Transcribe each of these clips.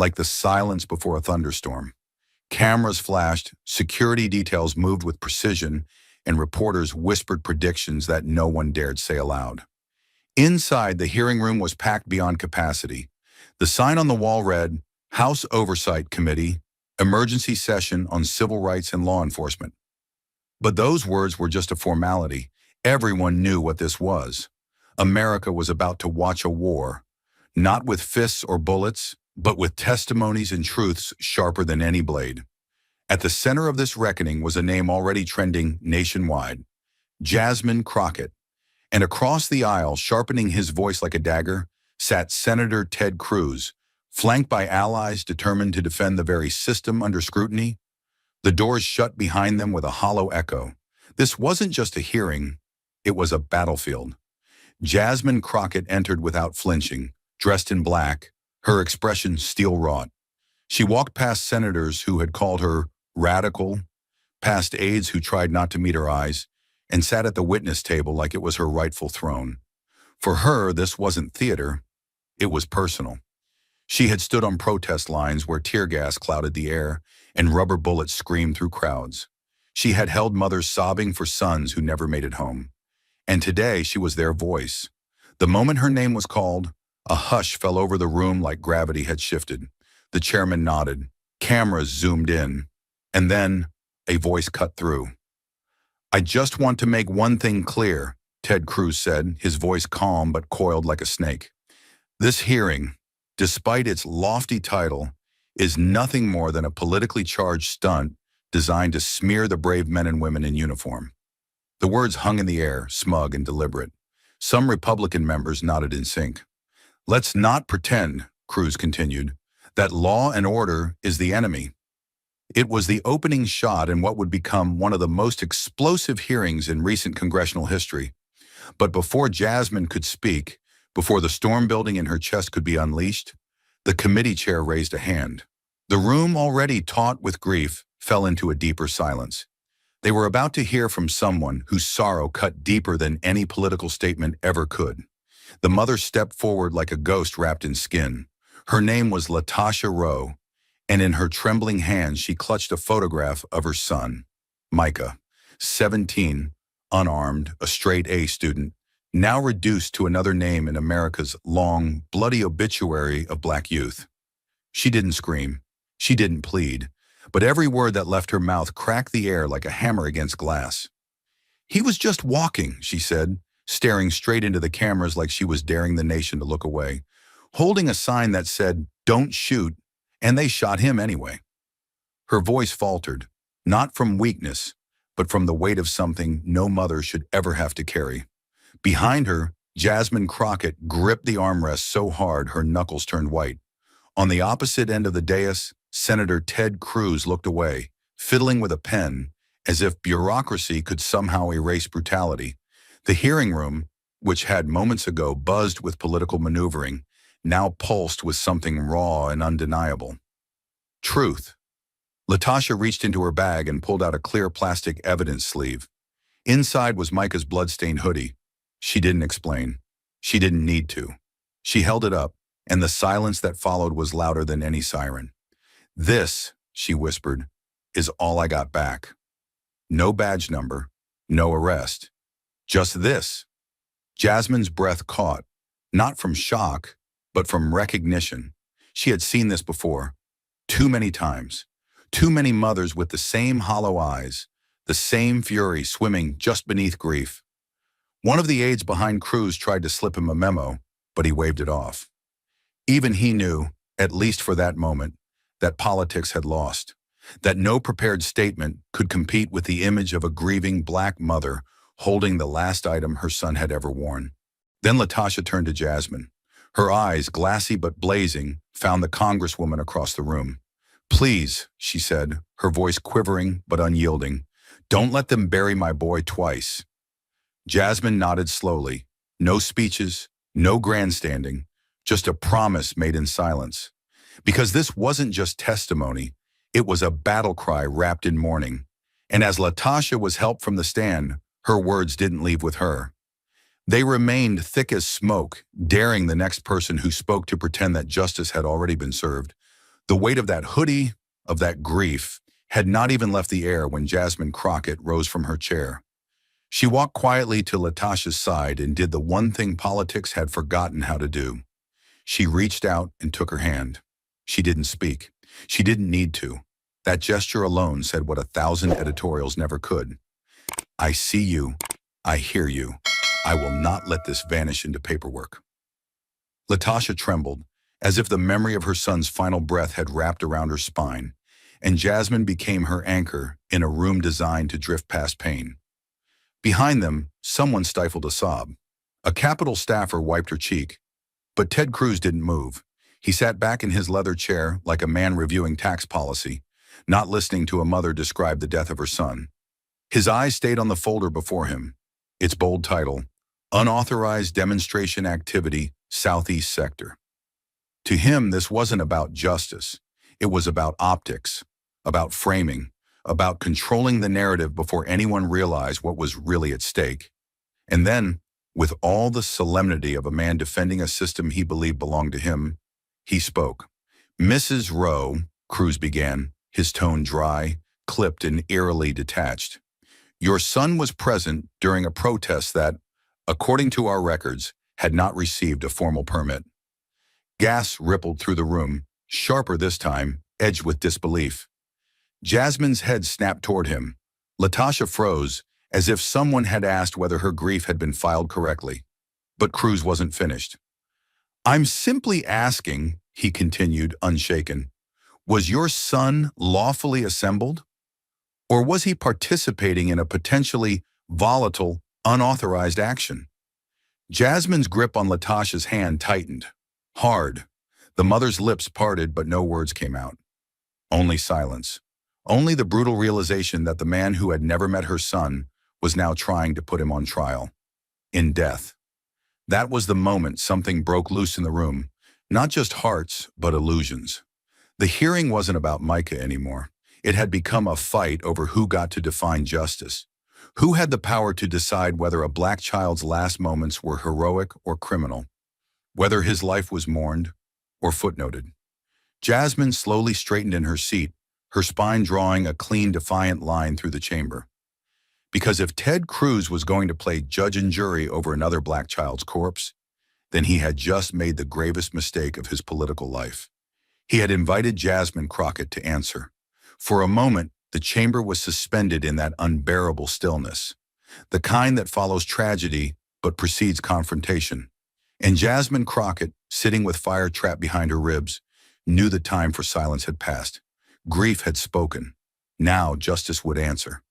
like the silence before a thunderstorm. Cameras flashed, security details moved with precision, and reporters whispered predictions that no one dared say aloud. Inside, the hearing room was packed beyond capacity. The sign on the wall read, House Oversight Committee, Emergency Session on Civil Rights and Law Enforcement. But those words were just a formality. Everyone knew what this was. America was about to watch a war, not with fists or bullets, but with testimonies and truths sharper than any blade. At the center of this reckoning was a name already trending nationwide, Jasmine Crockett. And across the aisle, sharpening his voice like a dagger, sat Senator Ted Cruz, flanked by allies determined to defend the very system under scrutiny. The doors shut behind them with a hollow echo. This wasn't just a hearing, it was a battlefield. Jasmine Crockett entered without flinching, dressed in black, her expression steel-wrought. She walked past senators who had called her radical, past aides who tried not to meet her eyes, and sat at the witness table like it was her rightful throne. For her, this wasn't theater, it was personal. She had stood on protest lines where tear gas clouded the air and rubber bullets screamed through crowds. She had held mothers sobbing for sons who never made it home. And today she was their voice. The moment her name was called, a hush fell over the room like gravity had shifted. The chairman nodded. Cameras zoomed in. And then a voice cut through. I just want to make one thing clear, Ted Cruz said, his voice calm but coiled like a snake. This hearing, despite its lofty title, is nothing more than a politically charged stunt designed to smear the brave men and women in uniform. The words hung in the air, smug and deliberate. Some Republican members nodded in sync. Let's not pretend, Cruz continued, that law and order is the enemy. It was the opening shot in what would become one of the most explosive hearings in recent congressional history. But before Jasmine could speak, before the storm building in her chest could be unleashed, the committee chair raised a hand. The room, already taut with grief, fell into a deeper silence. They were about to hear from someone whose sorrow cut deeper than any political statement ever could. The mother stepped forward like a ghost wrapped in skin. Her name was Latasha Rowe, and in her trembling hands she clutched a photograph of her son, Micah, 17, unarmed, a straight A student, now reduced to another name in America's long, bloody obituary of black youth. She didn't scream. She didn't plead. But every word that left her mouth cracked the air like a hammer against glass. He was just walking, she said, staring straight into the cameras like she was daring the nation to look away, holding a sign that said, "Don't shoot," and they shot him anyway. Her voice faltered, not from weakness, but from the weight of something no mother should ever have to carry. Behind her, Jasmine Crockett gripped the armrest so hard her knuckles turned white. On the opposite end of the dais, Senator Ted Cruz looked away, fiddling with a pen, as if bureaucracy could somehow erase brutality. The hearing room, which had moments ago buzzed with political maneuvering, now pulsed with something raw and undeniable. Truth. Latasha reached into her bag and pulled out a clear plastic evidence sleeve. Inside was Micah's blood-stained hoodie. She didn't explain. She didn't need to. She held it up, and the silence that followed was louder than any siren. This, she whispered, is all I got back. No badge number, no arrest. Just this. Jasmine's breath caught, not from shock, but from recognition. She had seen this before, too many times. Too many mothers with the same hollow eyes, the same fury swimming just beneath grief. One of the aides behind Cruz tried to slip him a memo, but he waved it off. Even he knew, at least for that moment, that politics had lost, that no prepared statement could compete with the image of a grieving black mother holding the last item her son had ever worn. Then Latasha turned to Jasmine. Her eyes, glassy but blazing, found the congresswoman across the room. Please, she said, her voice quivering but unyielding, don't let them bury my boy twice. Jasmine nodded slowly. No speeches, no grandstanding, just a promise made in silence. Because this wasn't just testimony, it was a battle cry wrapped in mourning. And as Latasha was helped from the stand, her words didn't leave with her. They remained thick as smoke, daring the next person who spoke to pretend that justice had already been served. The weight of that hoodie, of that grief, had not even left the air when Jasmine Crockett rose from her chair. She walked quietly to Latasha's side and did the one thing politics had forgotten how to do. She reached out and took her hand. She didn't speak. She didn't need to. That gesture alone said what 1,000 editorials never could. I see you. I hear you. I will not let this vanish into paperwork. Latasha trembled, as if the memory of her son's final breath had wrapped around her spine, and Jasmine became her anchor in a room designed to drift past pain. Behind them, someone stifled a sob. A Capitol staffer wiped her cheek, but Ted Cruz didn't move. He sat back in his leather chair like a man reviewing tax policy, not listening to a mother describe the death of her son. His eyes stayed on the folder before him. Its bold title, Unauthorized Demonstration Activity, Southeast Sector. To him, this wasn't about justice. It was about optics, about framing, about controlling the narrative before anyone realized what was really at stake. And then, with all the solemnity of a man defending a system he believed belonged to him, he spoke. Mrs. Rowe, Cruz began, his tone dry, clipped and eerily detached. Your son was present during a protest that, according to our records, had not received a formal permit. Gas rippled through the room, sharper this time, edged with disbelief. Jasmine's head snapped toward him. Latasha froze, as if someone had asked whether her grief had been filed correctly. But Cruz wasn't finished. I'm simply asking, he continued, unshaken, was your son lawfully assembled? Or was he participating in a potentially volatile, unauthorized action? Jasmine's grip on Latasha's hand tightened. Hard. The mother's lips parted, but no words came out. Only silence. Only the brutal realization that the man who had never met her son was now trying to put him on trial. In death. That was the moment something broke loose in the room. Not just hearts, but illusions. The hearing wasn't about Micah anymore. It had become a fight over who got to define justice. Who had the power to decide whether a black child's last moments were heroic or criminal? Whether his life was mourned or footnoted? Jasmine slowly straightened in her seat, her spine drawing a clean, defiant line through the chamber. Because if Ted Cruz was going to play judge and jury over another black child's corpse, then he had just made the gravest mistake of his political life. He had invited Jasmine Crockett to answer. For a moment, the chamber was suspended in that unbearable stillness, the kind that follows tragedy but precedes confrontation. And Jasmine Crockett, sitting with fire trapped behind her ribs, knew the time for silence had passed. Grief had spoken. Now justice would answer.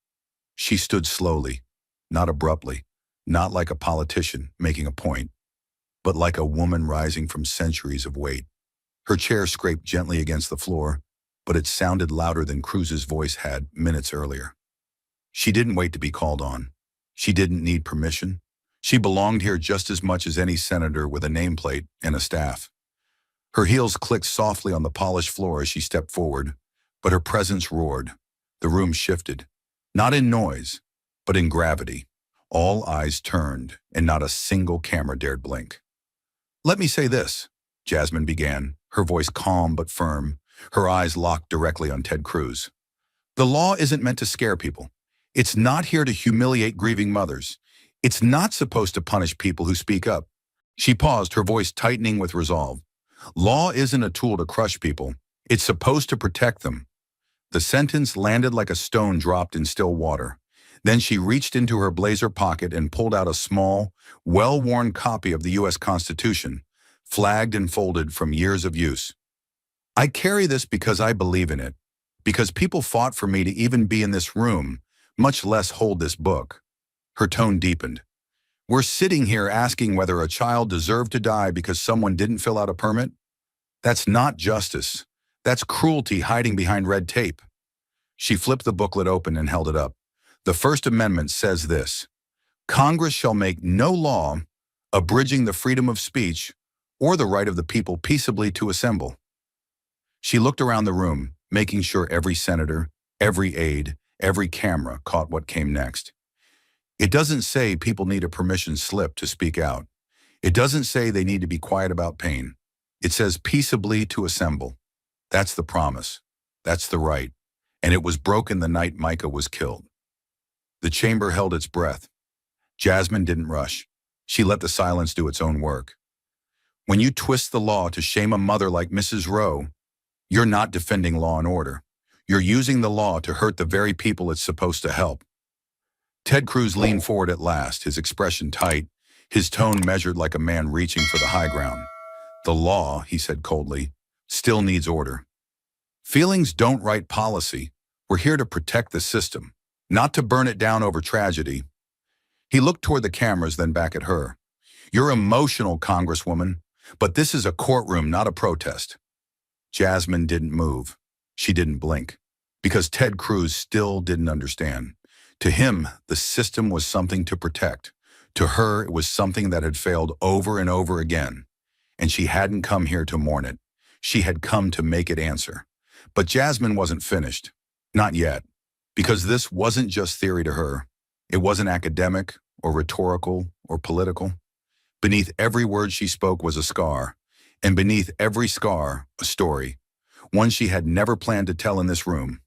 She stood slowly, not abruptly, not like a politician making a point, but like a woman rising from centuries of weight. Her chair scraped gently against the floor, but it sounded louder than Cruz's voice had minutes earlier. She didn't wait to be called on. She didn't need permission. She belonged here just as much as any senator with a nameplate and a staff. Her heels clicked softly on the polished floor as she stepped forward, but her presence roared. The room shifted, not in noise, but in gravity. All eyes turned, and not a single camera dared blink. Let me say this, Jasmine began, her voice calm but firm, her eyes locked directly on Ted Cruz. The law isn't meant to scare people. It's not here to humiliate grieving mothers. It's not supposed to punish people who speak up. She paused, her voice tightening with resolve. Law isn't a tool to crush people. It's supposed to protect them. The sentence landed like a stone dropped in still water. Then she reached into her blazer pocket and pulled out a small, well-worn copy of the U.S. Constitution, flagged and folded from years of use. I carry this because I believe in it, because people fought for me to even be in this room, much less hold this book. Her tone deepened. We're sitting here asking whether a child deserved to die because someone didn't fill out a permit? That's not justice. That's cruelty hiding behind red tape. She flipped the booklet open and held it up. The First Amendment says this: Congress shall make no law abridging the freedom of speech or the right of the people peaceably to assemble. She looked around the room, making sure every senator, every aide, every camera caught what came next. It doesn't say people need a permission slip to speak out. It doesn't say they need to be quiet about pain. It says peaceably to assemble. That's the promise. That's the right. And it was broken the night Micah was killed. The chamber held its breath. Jasmine didn't rush. She let the silence do its own work. When you twist the law to shame a mother like Mrs. Rowe, you're not defending law and order. You're using the law to hurt the very people it's supposed to help. Ted Cruz leaned forward at last, his expression tight, his tone measured like a man reaching for the high ground. The law, he said coldly, still needs order. Feelings don't write policy. We're here to protect the system, not to burn it down over tragedy. He looked toward the cameras, then back at her. You're emotional, Congresswoman, but this is a courtroom, not a protest. Jasmine didn't move. She didn't blink, because Ted Cruz still didn't understand. To him, the system was something to protect. To her, it was something that had failed over and over again. And she hadn't come here to mourn it. She had come to make it answer. But Jasmine wasn't finished. Not yet. Because this wasn't just theory to her. It wasn't academic or rhetorical or political. Beneath every word she spoke was a scar. And beneath every scar, a story. One she had never planned to tell in this room.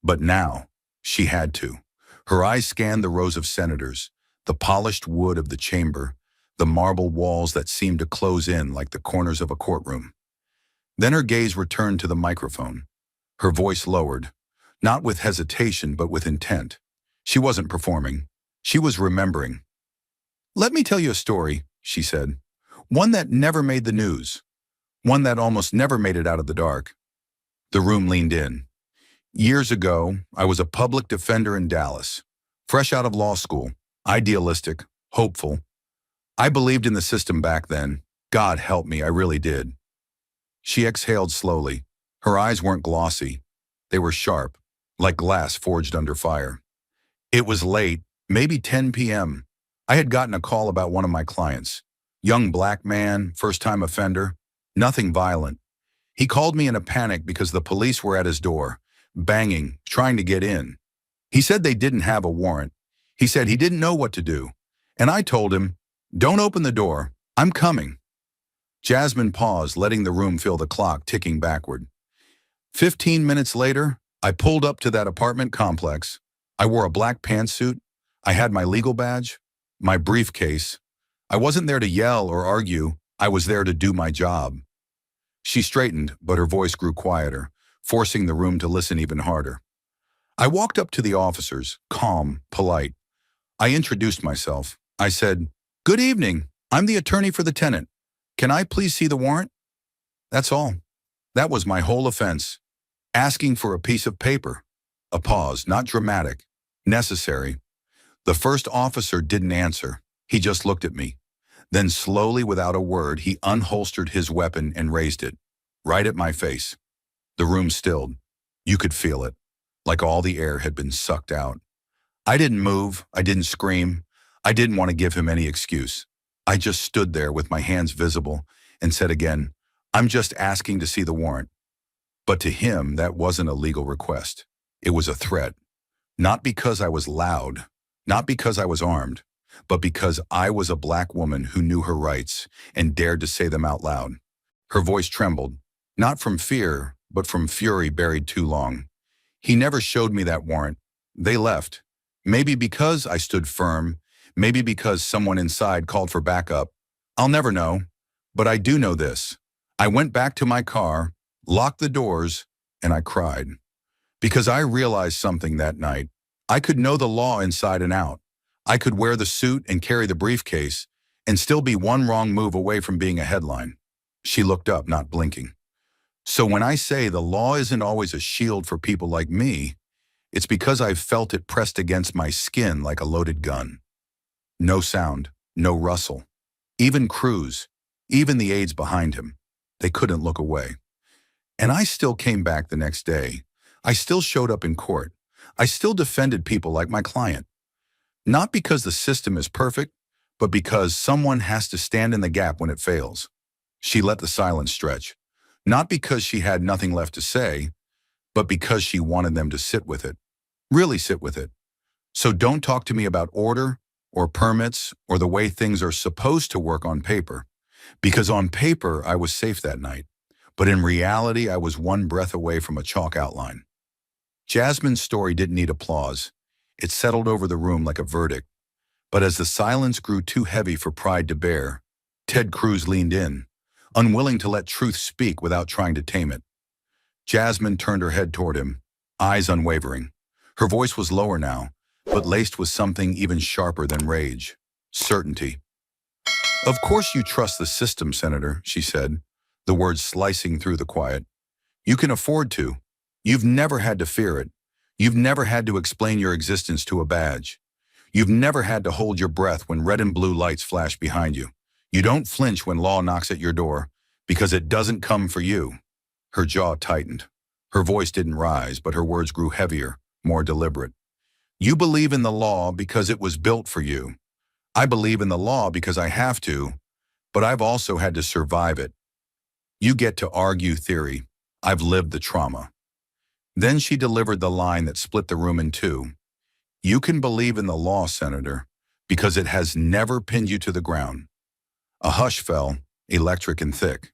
But now, she had to. Her eyes scanned the rows of senators, the polished wood of the chamber, the marble walls that seemed to close in like the corners of a courtroom. Then her gaze returned to the microphone. Her voice lowered, not with hesitation but with intent. She wasn't performing. She was remembering. Let me tell you a story, she said. One that never made the news. One that almost never made it out of the dark. The room leaned in. Years ago, I was a public defender in Dallas, fresh out of law school, idealistic, hopeful. I believed in the system back then. God help me, I really did. She exhaled slowly. Her eyes weren't glossy. They were sharp, like glass forged under fire. It was late, maybe 10 p.m. I had gotten a call about one of my clients. Young black man, first-time offender, nothing violent. He called me in a panic because the police were at his door, banging, trying to get in. He said they didn't have a warrant. He said he didn't know what to do. And I told him, don't open the door. I'm coming. Jasmine paused, letting the room feel the clock ticking backward. 15 minutes later, I pulled up to that apartment complex. I wore a black pantsuit. I had my legal badge, my briefcase. I wasn't there to yell or argue. I was there to do my job. She straightened, but her voice grew quieter, forcing the room to listen even harder. I walked up to the officers, calm, polite. I introduced myself. I said, "Good evening. I'm the attorney for the tenant. Can I please see the warrant?" That's all. That was my whole offense. Asking for a piece of paper. A pause, not dramatic, necessary. The first officer didn't answer. He just looked at me. Then slowly, without a word, he unholstered his weapon and raised it, right at my face. The room stilled. You could feel it, like all the air had been sucked out. I didn't move. I didn't scream. I didn't want to give him any excuse. I just stood there with my hands visible and said again, "I'm just asking to see the warrant." But to him, that wasn't a legal request. It was a threat. Not because I was loud, not because I was armed, but because I was a black woman who knew her rights and dared to say them out loud. Her voice trembled, not from fear, but from fury buried too long. He never showed me that warrant. They left. Maybe because I stood firm, maybe because someone inside called for backup. I'll never know, but I do know this. I went back to my car, locked the doors, and I cried. Because I realized something that night. I could know the law inside and out. I could wear the suit and carry the briefcase and still be one wrong move away from being a headline. She looked up, not blinking. So when I say the law isn't always a shield for people like me, it's because I've felt it pressed against my skin like a loaded gun. No sound, no rustle. Even Cruz, even the aides behind him, they couldn't look away. And I still came back the next day. I still showed up in court. I still defended people like my client. Not because the system is perfect, but because someone has to stand in the gap when it fails. She let the silence stretch. Not because she had nothing left to say, but because she wanted them to sit with it. Really sit with it. So don't talk to me about order or permits or the way things are supposed to work on paper. Because on paper, I was safe that night. but in reality I was one breath away from a chalk outline. Jasmine's story didn't need applause. It settled over the room like a verdict. But as the silence grew too heavy for pride to bear, Ted Cruz leaned in, unwilling to let truth speak without trying to tame it. Jasmine turned her head toward him, eyes unwavering. Her voice was lower now, but laced with something even sharper than rage: certainty. "Of course you trust the system, Senator," she said, the words slicing through the quiet. "You can afford to. You've never had to fear it. You've never had to explain your existence to a badge. You've never had to hold your breath when red and blue lights flash behind you. You don't flinch when law knocks at your door, because it doesn't come for you." Her jaw tightened. Her voice didn't rise, but her words grew heavier, more deliberate. "You believe in the law because it was built for you. I believe in the law because I have to, but I've also had to survive it. You get to argue theory. I've lived the trauma." Then she delivered the line that split the room in two. "You can believe in the law, Senator, because it has never pinned you to the ground." A hush fell, electric and thick.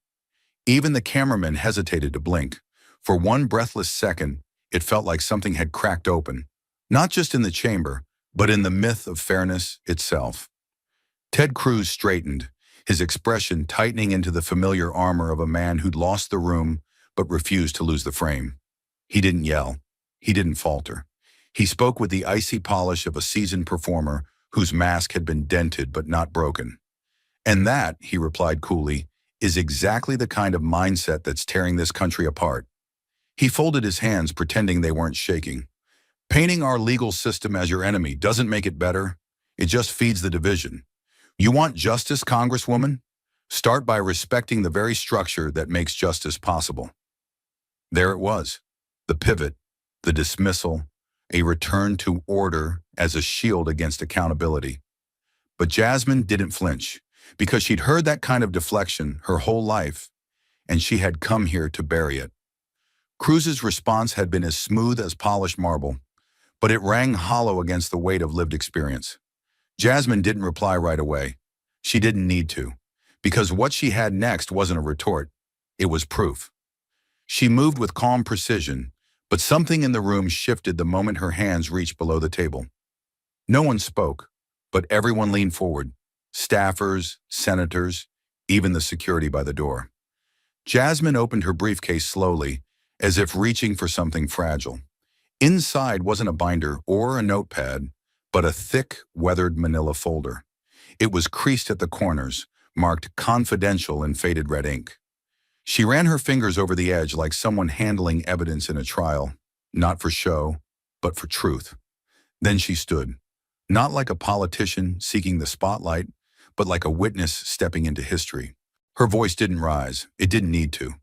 Even the cameraman hesitated to blink. For one breathless second, it felt like something had cracked open, not just in the chamber, but in the myth of fairness itself. Ted Cruz straightened, his expression tightening into the familiar armor of a man who'd lost the room but refused to lose the frame. He didn't yell. He didn't falter. He spoke with the icy polish of a seasoned performer whose mask had been dented but not broken. "And that," he replied coolly, "is exactly the kind of mindset that's tearing this country apart." He folded his hands, pretending they weren't shaking. "Painting our legal system as your enemy doesn't make it better. It just feeds the division. You want justice, Congresswoman? Start by respecting the very structure that makes justice possible." There it was, the pivot, the dismissal, a return to order as a shield against accountability. But Jasmine didn't flinch, because she'd heard that kind of deflection her whole life, and she had come here to bury it. Cruz's response had been as smooth as polished marble, but it rang hollow against the weight of lived experience. Jasmine didn't reply right away. She didn't need to, because what she had next wasn't a retort. It was proof. She moved with calm precision, but something in the room shifted the moment her hands reached below the table. No one spoke, but everyone leaned forward. Staffers, senators, even the security by the door. Jasmine opened her briefcase slowly, as if reaching for something fragile. Inside wasn't a binder or a notepad, but a thick, weathered manila folder. It was creased at the corners, marked confidential in faded red ink. She ran her fingers over the edge like someone handling evidence in a trial, not for show, but for truth. Then she stood, not like a politician seeking the spotlight, but like a witness stepping into history. Her voice didn't rise. It didn't need to.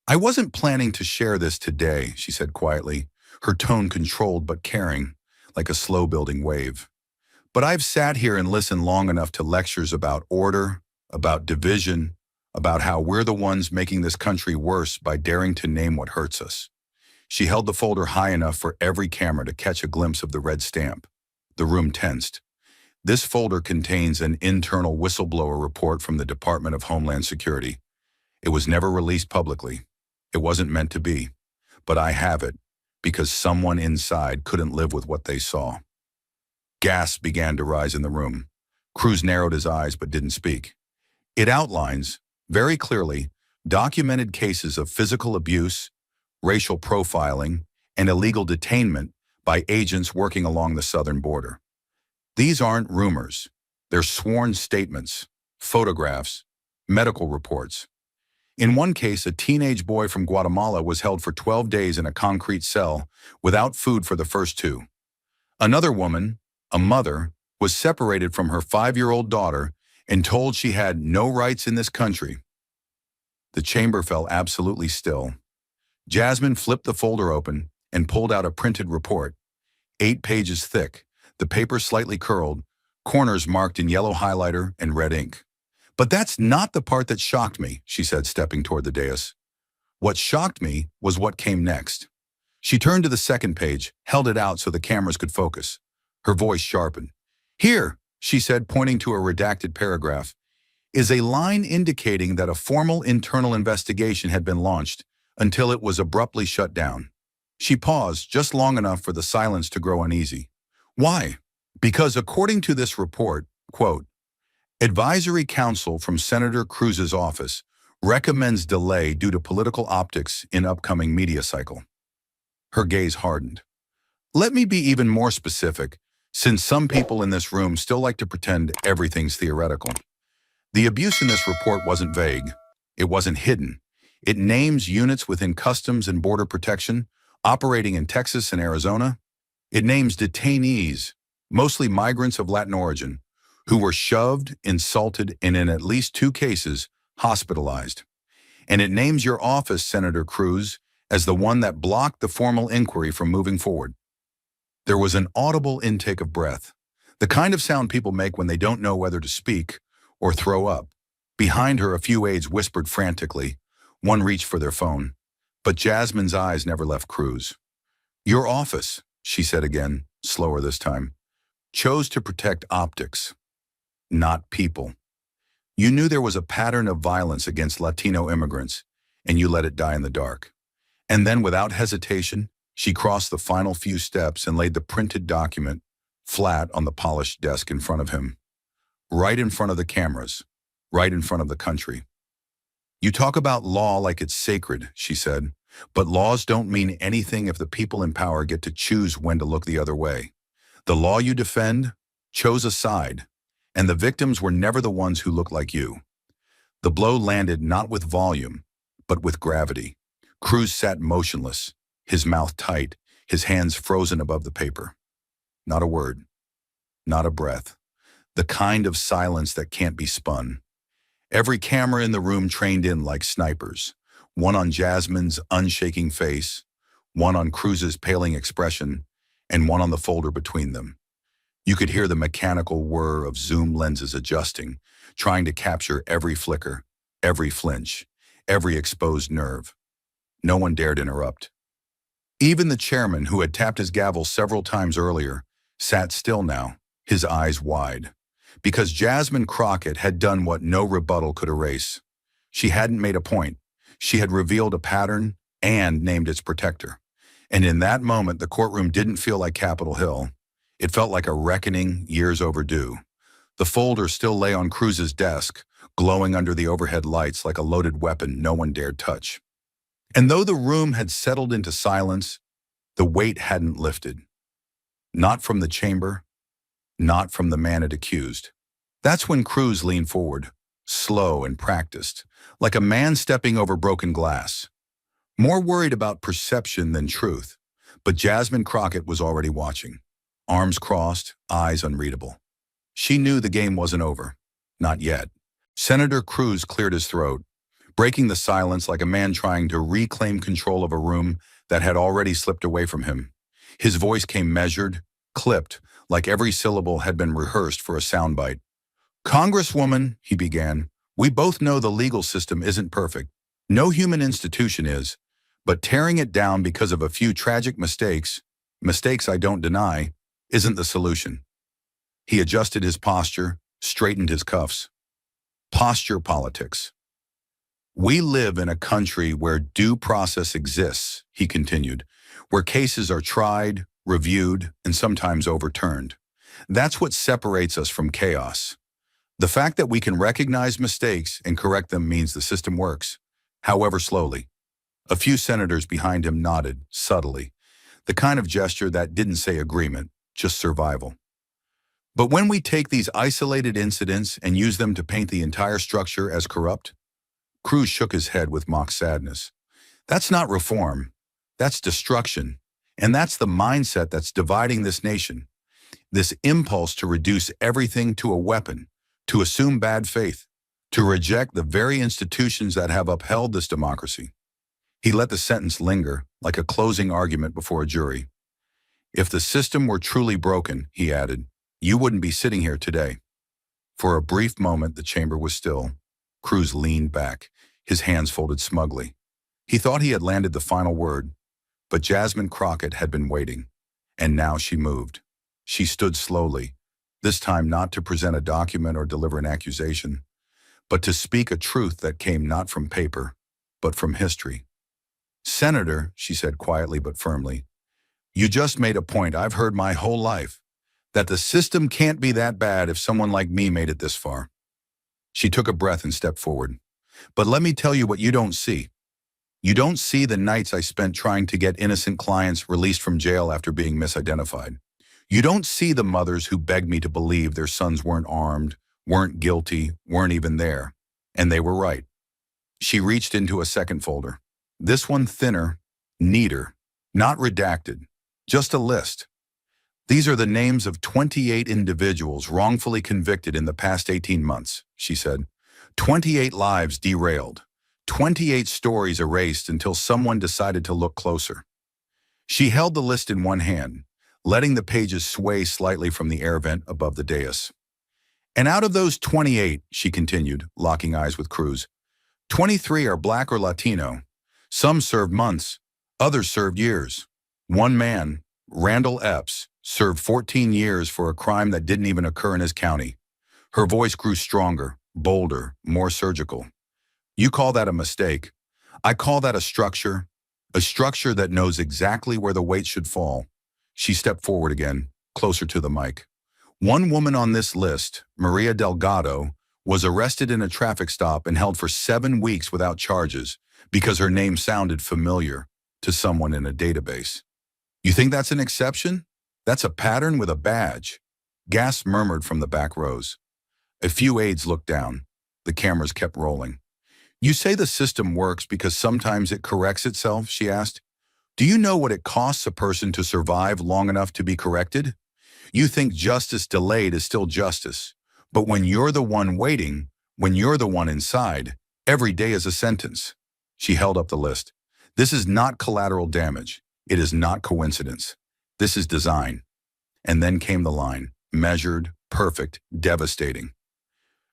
"I wasn't planning to share this today," she said quietly, her tone controlled but caring, like a slow-building wave. "But I've sat here and listened long enough to lectures about order, about division, about how we're the ones making this country worse by daring to name what hurts us." She held the folder high enough for every camera to catch a glimpse of the red stamp. The room tensed. "This folder contains an internal whistleblower report from the Department of Homeland Security. It was never released publicly. It wasn't meant to be. But I have it, because someone inside couldn't live with what they saw." Gasps began to rise in the room. Cruz narrowed his eyes but didn't speak. "It outlines, very clearly, documented cases of physical abuse, racial profiling, and illegal detainment by agents working along the southern border. These aren't rumors. They're sworn statements, photographs, medical reports. In one case, a teenage boy from Guatemala was held for 12 days in a concrete cell without food for the first 2. Another woman, a mother, was separated from her 5-year-old daughter and told she had no rights in this country." The chamber fell absolutely still. Jasmine flipped the folder open and pulled out a printed report, 8 pages thick, the paper slightly curled, corners marked in yellow highlighter and red ink. "But that's not the part that shocked me," she said, stepping toward the dais. "What shocked me was what came next." She turned to the second page, held it out so the cameras could focus. Her voice sharpened. "Here," she said, pointing to a redacted paragraph. is a line indicating that a formal internal investigation had been launched until it was abruptly shut down. She paused just long enough for the silence to grow uneasy. Why? Because according to this report, quote, advisory counsel from Senator Cruz's office recommends delay due to political optics in upcoming media cycle. Her gaze hardened. Let me be even more specific, since some people in this room still like to pretend everything's theoretical. The abuse in this report wasn't vague. It wasn't hidden. It names units within Customs and Border Protection operating in Texas and Arizona. It names detainees, mostly migrants of Latin origin, who were shoved, insulted, and in at least 2 cases, hospitalized. And it names your office, Senator Cruz, as the one that blocked the formal inquiry from moving forward. There was an audible intake of breath, the kind of sound people make when they don't know whether to speak or throw up. Behind her, a few aides whispered frantically. One reached for their phone. But Jasmine's eyes never left Cruz. Your office, she said again, slower this time, chose to protect optics, not people. You knew there was a pattern of violence against Latino immigrants, and you let it die in the dark. And then, without hesitation, she crossed the final few steps and laid the printed document flat on the polished desk in front of him. Right in front of the cameras, right in front of the country. You talk about law like it's sacred, she said, but laws don't mean anything if the people in power get to choose when to look the other way. The law you defend chose a side, and the victims were never the ones who looked like you. The blow landed not with volume, but with gravity. Cruz sat motionless, his mouth tight, his hands frozen above the paper. Not a word, not a breath. The kind of silence that can't be spun. Every camera in the room trained in like snipers, one on Jasmine's unshaking face, one on Cruz's paling expression, and one on the folder between them. You could hear the mechanical whir of zoom lenses adjusting, trying to capture every flicker, every flinch, every exposed nerve. No one dared interrupt. Even the chairman, who had tapped his gavel several times earlier, sat still now, his eyes wide. Because Jasmine Crockett had done what no rebuttal could erase. She hadn't made a point. She had revealed a pattern and named its protector. And in that moment, the courtroom didn't feel like Capitol Hill. It felt like a reckoning years overdue. The folder still lay on Cruz's desk, glowing under the overhead lights like a loaded weapon no one dared touch. And though the room had settled into silence, the weight hadn't lifted. Not from the chamber, not from the man it accused. That's when Cruz leaned forward, slow and practiced, like a man stepping over broken glass. More worried about perception than truth, but Jasmine Crockett was already watching. Arms crossed, eyes unreadable. She knew the game wasn't over. Not yet. Senator Cruz cleared his throat, breaking the silence like a man trying to reclaim control of a room that had already slipped away from him. His voice came measured, clipped, like every syllable had been rehearsed for a soundbite. Congresswoman, he began, we both know the legal system isn't perfect. No human institution is. But tearing it down because of a few tragic mistakes I don't deny, isn't the solution. He adjusted his posture, straightened his cuffs. Posture politics. We live in a country where due process exists, he continued, where cases are tried, reviewed, and sometimes overturned. That's what separates us from chaos. The fact that we can recognize mistakes and correct them means the system works, however slowly. A few senators behind him nodded, subtly, the kind of gesture that didn't say agreement, just survival. But when we take these isolated incidents and use them to paint the entire structure as corrupt, Cruz shook his head with mock sadness. That's not reform. That's destruction. And that's the mindset that's dividing this nation. This impulse to reduce everything to a weapon, to assume bad faith, to reject the very institutions that have upheld this democracy. He let the sentence linger, like a closing argument before a jury. If the system were truly broken, he added, you wouldn't be sitting here today. For a brief moment, the chamber was still. Cruz leaned back, his hands folded smugly. He thought he had landed the final word, but Jasmine Crockett had been waiting, and now she moved. She stood slowly, this time not to present a document or deliver an accusation, but to speak a truth that came not from paper, but from history. "Senator," she said quietly but firmly, "you just made a point I've heard my whole life, that the system can't be that bad if someone like me made it this far." She took a breath and stepped forward. "But let me tell you what you don't see. You don't see the nights I spent trying to get innocent clients released from jail after being misidentified. You don't see the mothers who begged me to believe their sons weren't armed, weren't guilty, weren't even there. And they were right." She reached into a second folder. This one thinner, neater, not redacted, just a list. "These are the names of 28 individuals wrongfully convicted in the past 18 months, she said. 28 lives derailed. 28 stories erased until someone decided to look closer. She held the list in one hand, letting the pages sway slightly from the air vent above the dais. "And out of those 28, she continued, locking eyes with Cruz, 23 are Black or Latino. Some served months, others served years. One man, Randall Epps, served 14 years for a crime that didn't even occur in his county." Her voice grew stronger, bolder, more surgical. "You call that a mistake. I call that a structure that knows exactly where the weight should fall." She stepped forward again, closer to the mic. "One woman on this list, Maria Delgado, was arrested in a traffic stop and held for 7 weeks without charges because her name sounded familiar to someone in a database. You think that's an exception? That's a pattern with a badge." Gasps murmured from the back rows. A few aides looked down. The cameras kept rolling. "You say the system works because sometimes it corrects itself?" she asked. "Do you know what it costs a person to survive long enough to be corrected? You think justice delayed is still justice. But when you're the one waiting, when you're the one inside, every day is a sentence." She held up the list. "This is not collateral damage. It is not coincidence. This is design." And then came the line, measured, perfect, devastating.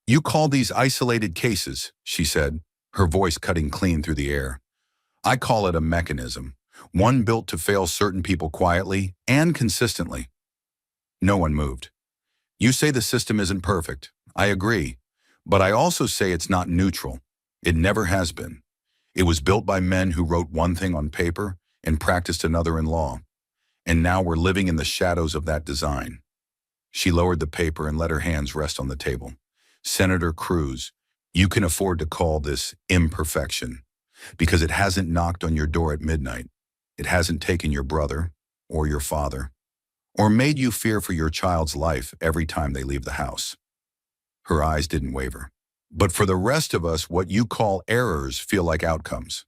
"You call these isolated cases," she said, her voice cutting clean through the air. "I call it a mechanism, one built to fail certain people quietly and consistently." No one moved. "You say the system isn't perfect. I agree. But I also say it's not neutral. It never has been. It was built by men who wrote one thing on paper and practiced another in law. And now we're living in the shadows of that design." She lowered the paper and let her hands rest on the table. "Senator Cruz, you can afford to call this imperfection, because it hasn't knocked on your door at midnight. It hasn't taken your brother or your father, or made you fear for your child's life every time they leave the house." Her eyes didn't waver. "But for the rest of us, what you call errors feel like outcomes."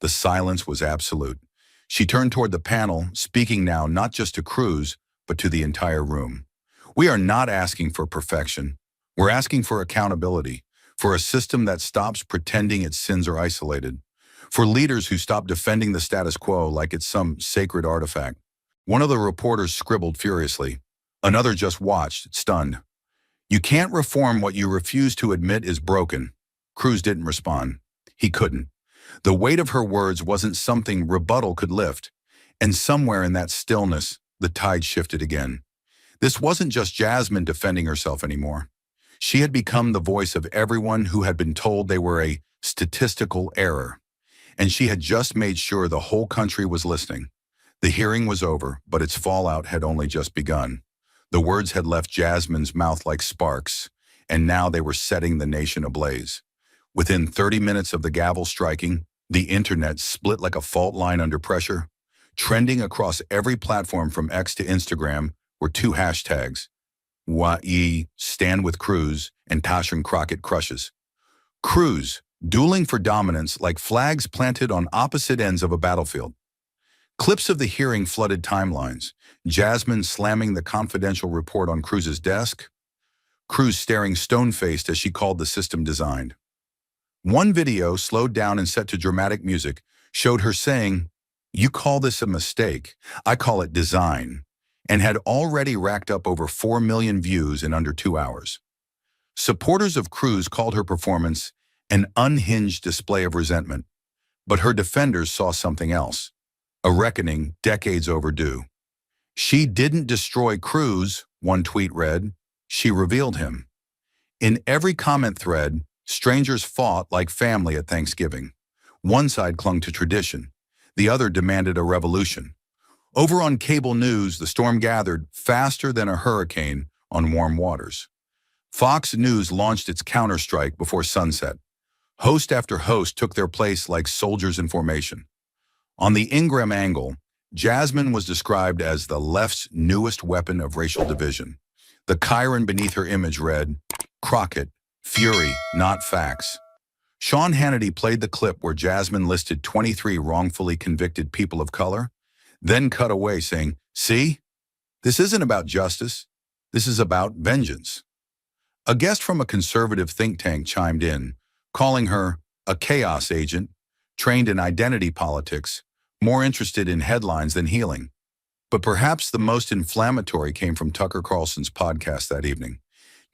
The silence was absolute. She turned toward the panel, speaking now not just to Cruz, but to the entire room. "We are not asking for perfection. We're asking for accountability, for a system that stops pretending its sins are isolated, for leaders who stop defending the status quo like it's some sacred artifact." One of the reporters scribbled furiously. Another just watched, stunned. "You can't reform what you refuse to admit is broken." Cruz didn't respond. He couldn't. The weight of her words wasn't something rebuttal could lift. And somewhere in that stillness, the tide shifted again. This wasn't just Jasmine defending herself anymore. She had become the voice of everyone who had been told they were a statistical error. And she had just made sure the whole country was listening. The hearing was over, but its fallout had only just begun. The words had left Jasmine's mouth like sparks, and now they were setting the nation ablaze. Within 30 minutes of the gavel striking, the internet split like a fault line under pressure. Trending across every platform from X to Instagram were 2 hashtags: YE, Stand with Cruz, and Tashin Crockett crushes. Cruz, dueling for dominance like flags planted on opposite ends of a battlefield. Clips of the hearing flooded timelines. Jasmine slamming the confidential report on Cruz's desk. Cruz staring stone-faced as she called the system designed. One video, slowed down and set to dramatic music, showed her saying, "You call this a mistake, I call it design," and had already racked up over 4 million views in under 2 hours. Supporters of Cruz called her performance an unhinged display of resentment, but her defenders saw something else, a reckoning decades overdue. "She didn't destroy Cruz," one tweet read, "she revealed him." In every comment thread, Strangers fought like family at Thanksgiving. One side clung to tradition. The other demanded a revolution. Over on cable news, the storm gathered faster than a hurricane on warm waters. Fox News launched its counterstrike before sunset. Host after host took their place like soldiers in formation. On the Ingram angle, Jasmine was described as the left's newest weapon of racial division. The chyron beneath her image read, Crockett, fury, not facts. Sean Hannity played the clip where Jasmine listed 23 wrongfully convicted people of color, then cut away saying, "See? This isn't about justice. This is about vengeance." A guest from a conservative think tank chimed in, calling her a chaos agent, trained in identity politics, more interested in headlines than healing. But perhaps the most inflammatory came from Tucker Carlson's podcast that evening.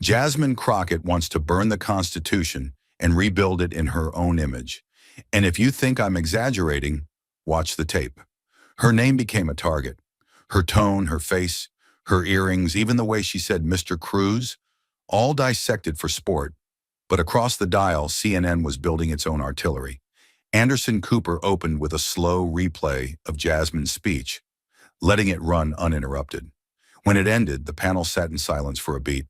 Jasmine Crockett wants to burn the Constitution and rebuild it in her own image. And if you think I'm exaggerating, watch the tape. Her name became a target. Her tone, her face, her earrings, even the way she said Mr. Cruz, all dissected for sport. But across the dial, CNN was building its own artillery. Anderson Cooper opened with a slow replay of Jasmine's speech, letting it run uninterrupted. When it ended, the panel sat in silence for a beat.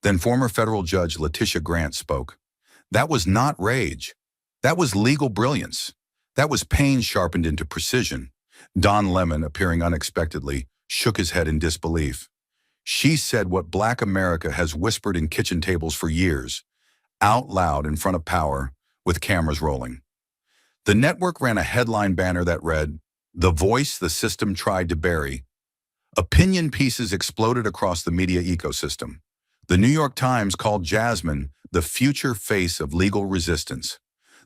Then former federal judge Letitia Grant spoke. That was not rage. That was legal brilliance. That was pain sharpened into precision. Don Lemon, appearing unexpectedly, shook his head in disbelief. She said what Black America has whispered in kitchen tables for years, out loud in front of power, with cameras rolling. The network ran a headline banner that read, "The voice the system tried to bury." Opinion pieces exploded across the media ecosystem. The New York Times called Jasmine the future face of legal resistance.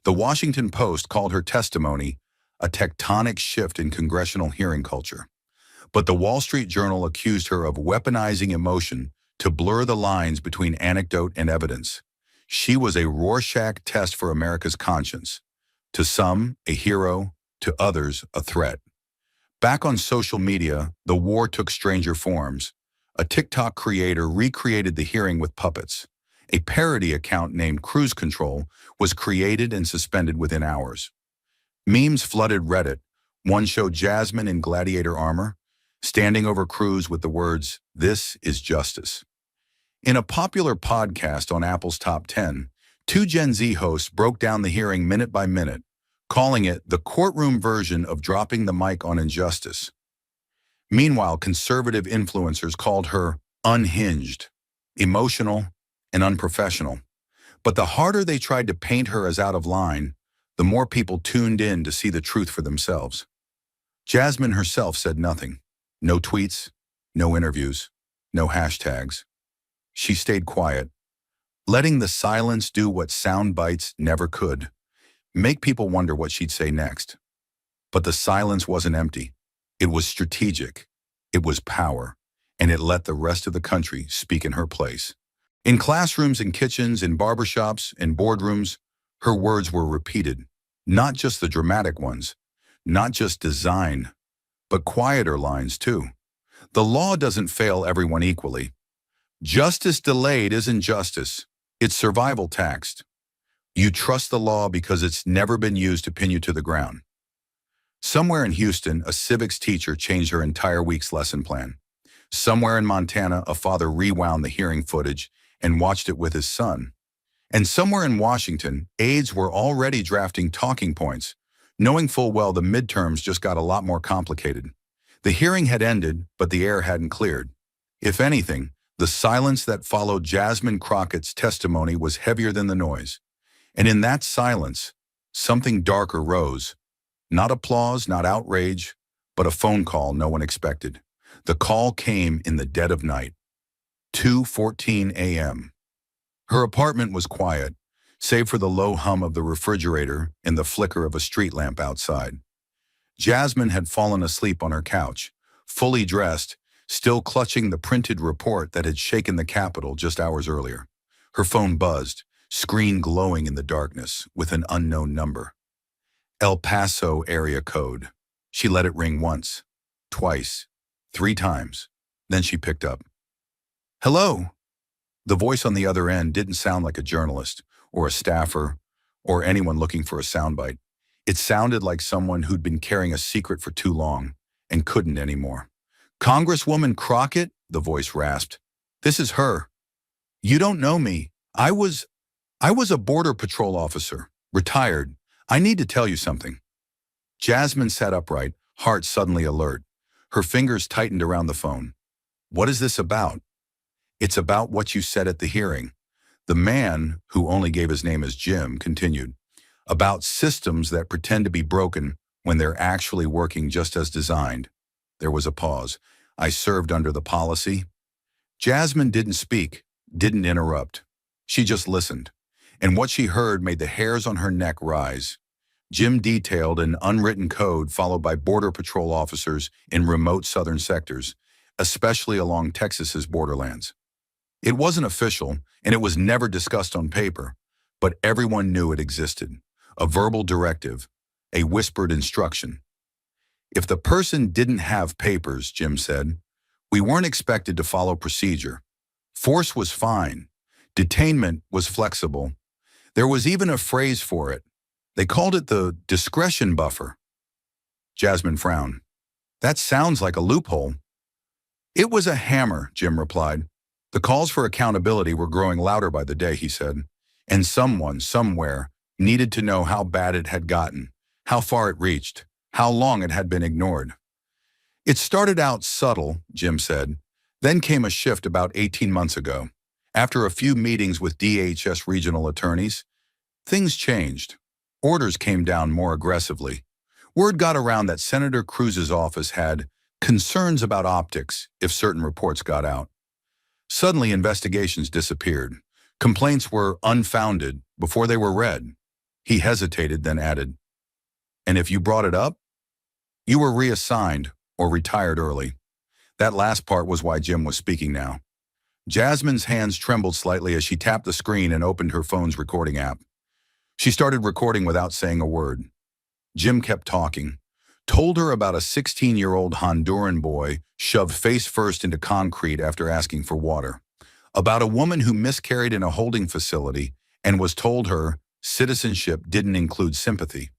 The Washington Post called her testimony a tectonic shift in congressional hearing culture. But the Wall Street Journal accused her of weaponizing emotion to blur the lines between anecdote and evidence. She was a Rorschach test for America's conscience. To some, a hero, to others, a threat. Back on social media, the war took stranger forms. A TikTok creator recreated the hearing with puppets. A parody account named Cruz was created and suspended within hours. Memes flooded Reddit. One showed Jasmine in gladiator armor, standing over Cruz with the words, "This is justice." In a popular podcast on Apple's Top 10, two Gen Z hosts broke down the hearing minute by minute, calling it the courtroom version of dropping the mic on injustice. Meanwhile, conservative influencers called her unhinged, emotional, and unprofessional. But the harder they tried to paint her as out of line, the more people tuned in to see the truth for themselves. Jasmine herself said nothing. No tweets, no interviews, no hashtags. She stayed quiet, letting the silence do what sound bites never could, make people wonder what she'd say next. But the silence wasn't empty. It was strategic. It was power, and it let the rest of the country speak in her place. In classrooms, in kitchens, in barbershops, in boardrooms, her words were repeated, not just the dramatic ones, not just design, but quieter lines too. The law doesn't fail everyone equally. Justice delayed isn't justice. It's survival taxed. You trust the law because it's never been used to pin you to the ground. Somewhere in Houston, a civics teacher changed her entire week's lesson plan. Somewhere in Montana, a father rewound the hearing footage and watched it with his son. And somewhere in Washington, aides were already drafting talking points, knowing full well the midterms just got a lot more complicated. The hearing had ended, but the air hadn't cleared. If anything, the silence that followed Jasmine Crockett's testimony was heavier than the noise. And in that silence, something darker rose. Not applause, not outrage, but a phone call no one expected. The call came in the dead of night. 2:14 a.m. Her apartment was quiet, save for the low hum of the refrigerator and the flicker of a street lamp outside. Jasmine had fallen asleep on her couch, fully dressed, still clutching the printed report that had shaken the Capitol just hours earlier. Her phone buzzed, screen glowing in the darkness, with an unknown number. El Paso area code. She let it ring once, twice, 3 times. Then she picked up. "Hello." The voice on the other end didn't sound like a journalist or a staffer, or anyone looking for a soundbite. It sounded like someone who'd been carrying a secret for too long and couldn't anymore. "Congresswoman Crockett," the voice rasped. "This is her. You don't know me. I was a Border Patrol officer, retired. I need to tell you something." Jasmine sat upright, heart suddenly alert. Her fingers tightened around the phone. "What is this about?" "It's about what you said at the hearing." The man, who only gave his name as Jim, continued. "About systems that pretend to be broken when they're actually working just as designed." There was a pause. "I served under the policy." Jasmine didn't speak, didn't interrupt. She just listened. And what she heard made the hairs on her neck rise. Jim detailed an unwritten code followed by Border Patrol officers in remote southern sectors, especially along Texas's borderlands. It wasn't official, and it was never discussed on paper, but everyone knew it existed. A verbal directive, a whispered instruction. If the person didn't have papers, Jim said, we weren't expected to follow procedure. Force was fine. Detainment was flexible. There was even a phrase for it. They called it the discretion buffer. Jasmine frowned. "That sounds like a loophole." "It was a hammer," Jim replied. "The calls for accountability were growing louder by the day," he said. "And someone, somewhere, needed to know how bad it had gotten, how far it reached, how long it had been ignored." "It started out subtle," Jim said. "Then came a shift about 18 months ago. After a few meetings with DHS regional attorneys, things changed. Orders came down more aggressively. Word got around that Senator Cruz's office had concerns about optics if certain reports got out. Suddenly, investigations disappeared. Complaints were unfounded before they were read." He hesitated, then added, "And if you brought it up, you were reassigned or retired early." That last part was why Jim was speaking now. Jasmine's hands trembled slightly as she tapped the screen and opened her phone's recording app. She started recording without saying a word. Jim kept talking, told her about a 16-year-old Honduran boy shoved face first into concrete after asking for water, about a woman who miscarried in a holding facility and was told her citizenship didn't include sympathy,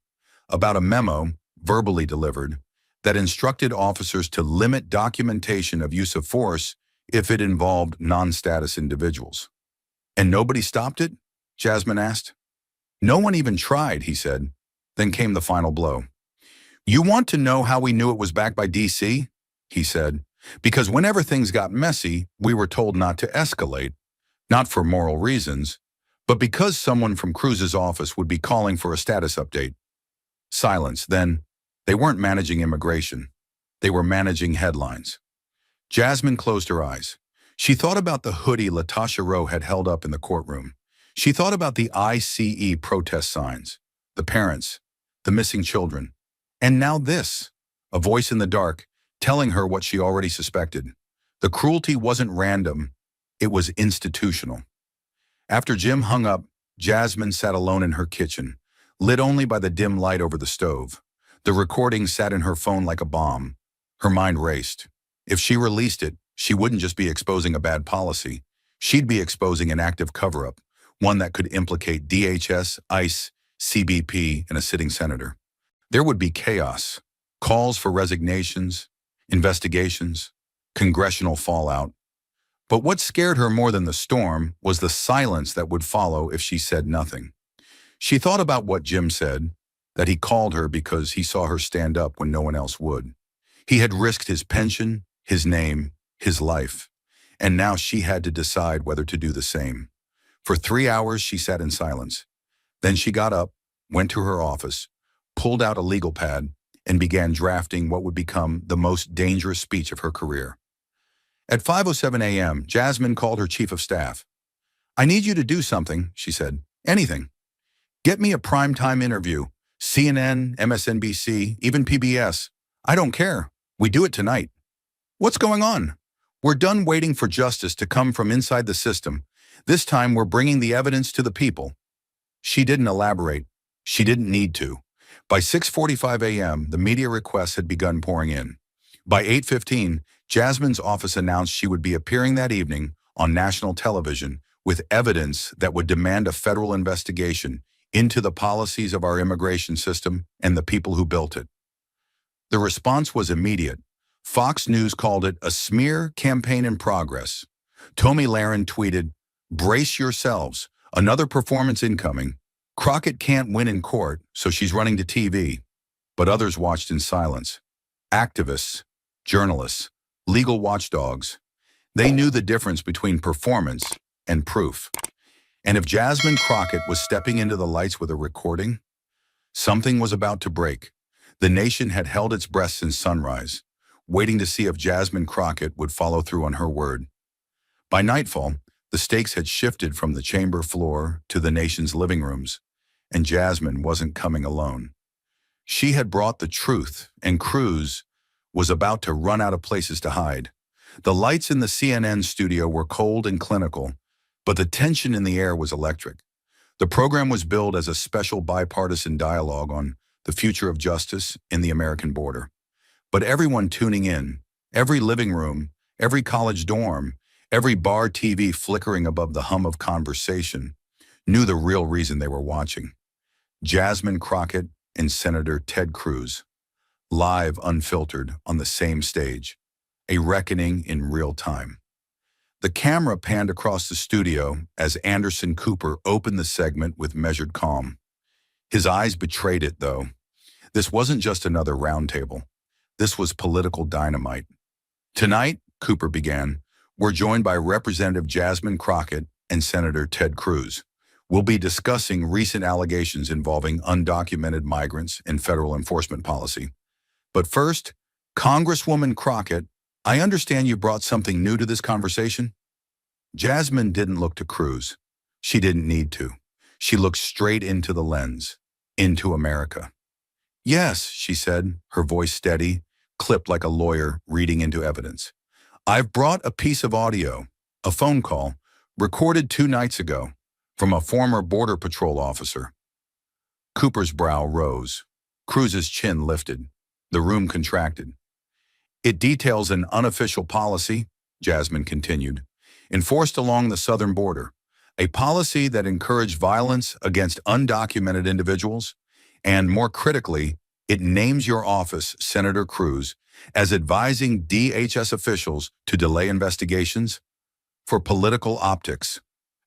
about a memo, verbally delivered, that instructed officers to limit documentation of use of force if it involved non-status individuals. "And nobody stopped it?" Jasmine asked. "No one even tried," he said. Then came the final blow. "You want to know how we knew it was backed by DC?" he said. "Because whenever things got messy, we were told not to escalate, not for moral reasons, but because someone from Cruz's office would be calling for a status update." Silence. Then, "They weren't managing immigration. They were managing headlines." Jasmine closed her eyes. She thought about the hoodie Latasha Rowe had held up in the courtroom. She thought about the ICE protest signs, the parents, the missing children. And now this, a voice in the dark, telling her what she already suspected. The cruelty wasn't random, it was institutional. After Jim hung up, Jasmine sat alone in her kitchen, lit only by the dim light over the stove. The recording sat in her phone like a bomb. Her mind raced. If she released it, she wouldn't just be exposing a bad policy. She'd be exposing an active cover-up, one that could implicate DHS, ICE, CBP, and a sitting senator. There would be chaos, calls for resignations, investigations, congressional fallout. But what scared her more than the storm was the silence that would follow if she said nothing. She thought about what Jim said, that he called her because he saw her stand up when no one else would. He had risked his pension, his name, his life, and now she had to decide whether to do the same. For 3 hours, she sat in silence. Then she got up, went to her office, pulled out a legal pad, and began drafting what would become the most dangerous speech of her career. At 5:07 a.m., Jasmine called her chief of staff. "I need you to do something," she said. "Anything. Get me a primetime interview. CNN, MSNBC, even PBS. I don't care. We do it tonight." "What's going on?" "We're done waiting for justice to come from inside the system. This time we're bringing the evidence to the people." She didn't elaborate. She didn't need to. By 6:45 a.m., the media requests had begun pouring in. By 8:15, Jasmine's office announced she would be appearing that evening on national television with evidence that would demand a federal investigation into the policies of our immigration system and the people who built it. The response was immediate. Fox News called it a smear campaign in progress. Tomi Lahren tweeted, "Brace yourselves, another performance incoming. Crockett can't win in court, so she's running to TV." But others watched in silence. Activists, journalists, legal watchdogs. They knew the difference between performance and proof. And if Jasmine Crockett was stepping into the lights with a recording, something was about to break. The nation had held its breath since sunrise, waiting to see if Jasmine Crockett would follow through on her word. By nightfall, the stakes had shifted from the chamber floor to the nation's living rooms, and Jasmine wasn't coming alone. She had brought the truth, and Cruz was about to run out of places to hide. The lights in the CNN studio were cold and clinical, but the tension in the air was electric. The program was billed as a special bipartisan dialogue on the future of justice in the American border. But everyone tuning in, every living room, every college dorm, every bar TV flickering above the hum of conversation, knew the real reason they were watching. Jasmine Crockett and Senator Ted Cruz, live unfiltered on the same stage, a reckoning in real time. The camera panned across the studio as Anderson Cooper opened the segment with measured calm. His eyes betrayed it, though. This wasn't just another roundtable. This was political dynamite. "Tonight," Cooper began, "we're joined by Representative Jasmine Crockett and Senator Ted Cruz. We'll be discussing recent allegations involving undocumented migrants and federal enforcement policy. But first, Congresswoman Crockett, I understand you brought something new to this conversation?" Jasmine didn't look to Cruz. She didn't need to. She looked straight into the lens, into America. "Yes," she said, her voice steady, clipped like a lawyer reading into evidence. "I've brought a piece of audio, a phone call, recorded 2 nights ago, from a former Border Patrol officer." Cooper's brow rose. Cruz's chin lifted. The room contracted. "It details an unofficial policy," Jasmine continued, "enforced along the southern border, a policy that encouraged violence against undocumented individuals, and more critically, it names your office, Senator Cruz, as advising DHS officials to delay investigations for political optics."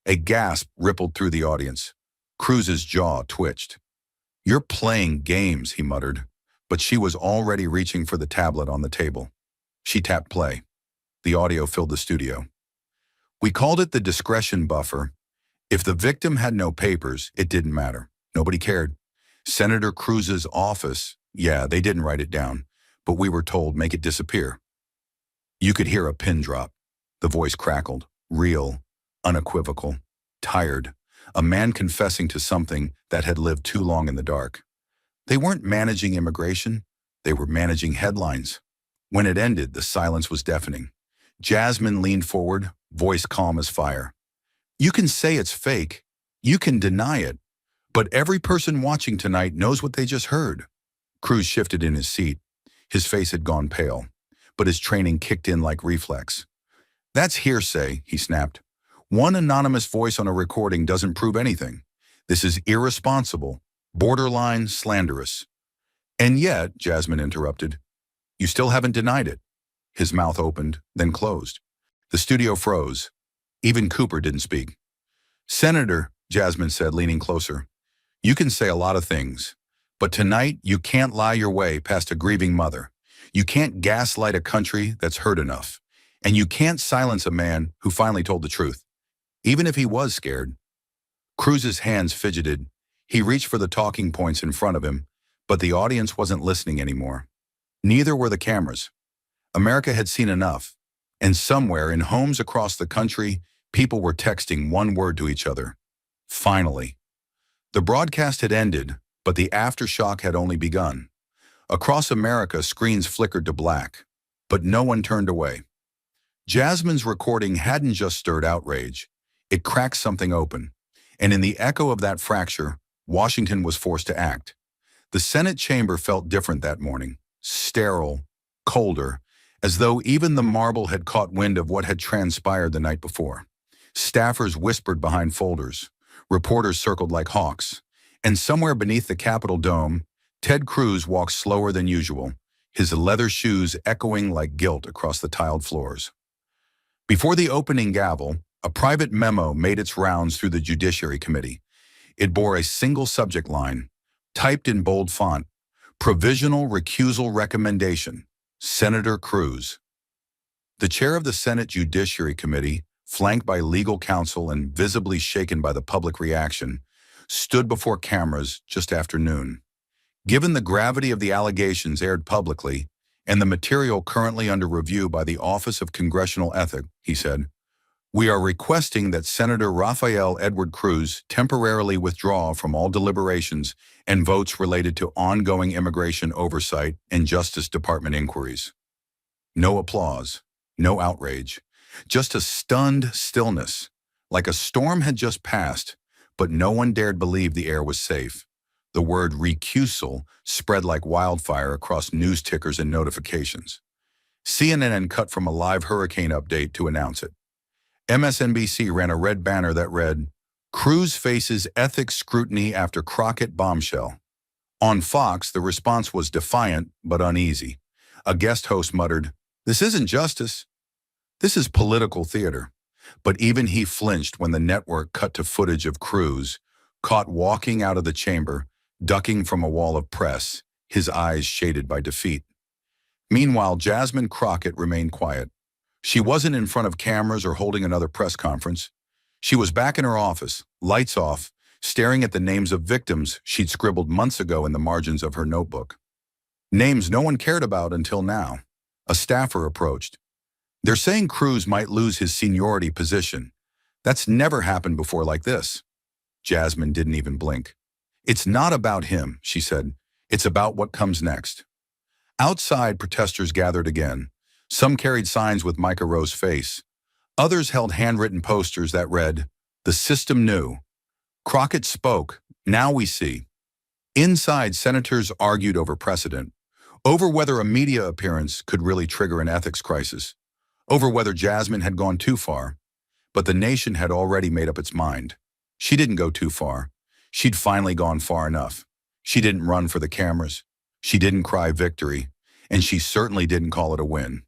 A gasp rippled through the audience. Cruz's jaw twitched. "You're playing games," he muttered, but she was already reaching for the tablet on the table. She tapped play. The audio filled the studio. "We called it the discretion buffer. If the victim had no papers, it didn't matter. Nobody cared. Senator Cruz's office, yeah, they didn't write it down, but we were told make it disappear." You could hear a pin drop. The voice crackled, real, unequivocal, tired, a man confessing to something that had lived too long in the dark. They weren't managing immigration, they were managing headlines. When it ended, the silence was deafening. Jasmine leaned forward, voice calm as fire. "You can say it's fake, you can deny it, but every person watching tonight knows what they just heard." Cruz shifted in his seat. His face had gone pale, but his training kicked in like reflex. "That's hearsay," he snapped. "One anonymous voice on a recording doesn't prove anything. This is irresponsible, borderline slanderous." "And yet," Jasmine interrupted, "you still haven't denied it." His mouth opened, then closed. The studio froze. Even Cooper didn't speak. "Senator," Jasmine said, leaning closer, "you can say a lot of things, but tonight you can't lie your way past a grieving mother. You can't gaslight a country that's hurt enough. And you can't silence a man who finally told the truth, even if he was scared." Cruz's hands fidgeted. He reached for the talking points in front of him, but the audience wasn't listening anymore. Neither were the cameras. America had seen enough, and somewhere in homes across the country, people were texting one word to each other: finally. The broadcast had ended, but the aftershock had only begun. Across America, screens flickered to black, but no one turned away. Jasmine's recording hadn't just stirred outrage, it cracked something open, and in the echo of that fracture, Washington was forced to act. The Senate chamber felt different that morning, sterile, colder, as though even the marble had caught wind of what had transpired the night before. Staffers whispered behind folders. Reporters circled like hawks. And somewhere beneath the Capitol dome, Ted Cruz walked slower than usual, his leather shoes echoing like guilt across the tiled floors. Before the opening gavel, a private memo made its rounds through the Judiciary Committee. It bore a single subject line, typed in bold font, Provisional Recusal Recommendation, Senator Cruz. The chair of the Senate Judiciary Committee, flanked by legal counsel and visibly shaken by the public reaction, stood before cameras just after noon. Given the gravity of the allegations aired publicly and the material currently under review by the Office of Congressional Ethics, he said, we are requesting that Senator Rafael Edward Cruz temporarily withdraw from all deliberations and votes related to ongoing immigration oversight and Justice Department inquiries. No applause, no outrage, just a stunned stillness, like a storm had just passed, but no one dared believe the air was safe. The word recusal spread like wildfire across news tickers and notifications. CNN cut from a live hurricane update to announce it. MSNBC ran a red banner that read, Cruz faces ethics scrutiny after Crockett bombshell. On Fox, the response was defiant but uneasy. A guest host muttered, this isn't justice. This is political theater. But even he flinched when the network cut to footage of Cruz, caught walking out of the chamber, ducking from a wall of press, his eyes shaded by defeat. Meanwhile, Jasmine Crockett remained quiet. She wasn't in front of cameras or holding another press conference. She was back in her office, lights off, staring at the names of victims she'd scribbled months ago in the margins of her notebook. Names no one cared about until now. A staffer approached. They're saying Cruz might lose his seniority position. That's never happened before like this. Jasmine didn't even blink. It's not about him, she said. It's about what comes next. Outside, protesters gathered again. Some carried signs with Micah Rowe's face. Others held handwritten posters that read, the system knew. Crockett spoke. Now we see. Inside, senators argued over precedent, over whether a media appearance could really trigger an ethics crisis, over whether Jasmine had gone too far. But the nation had already made up its mind. She didn't go too far. She'd finally gone far enough. She didn't run for the cameras. She didn't cry victory. And she certainly didn't call it a win.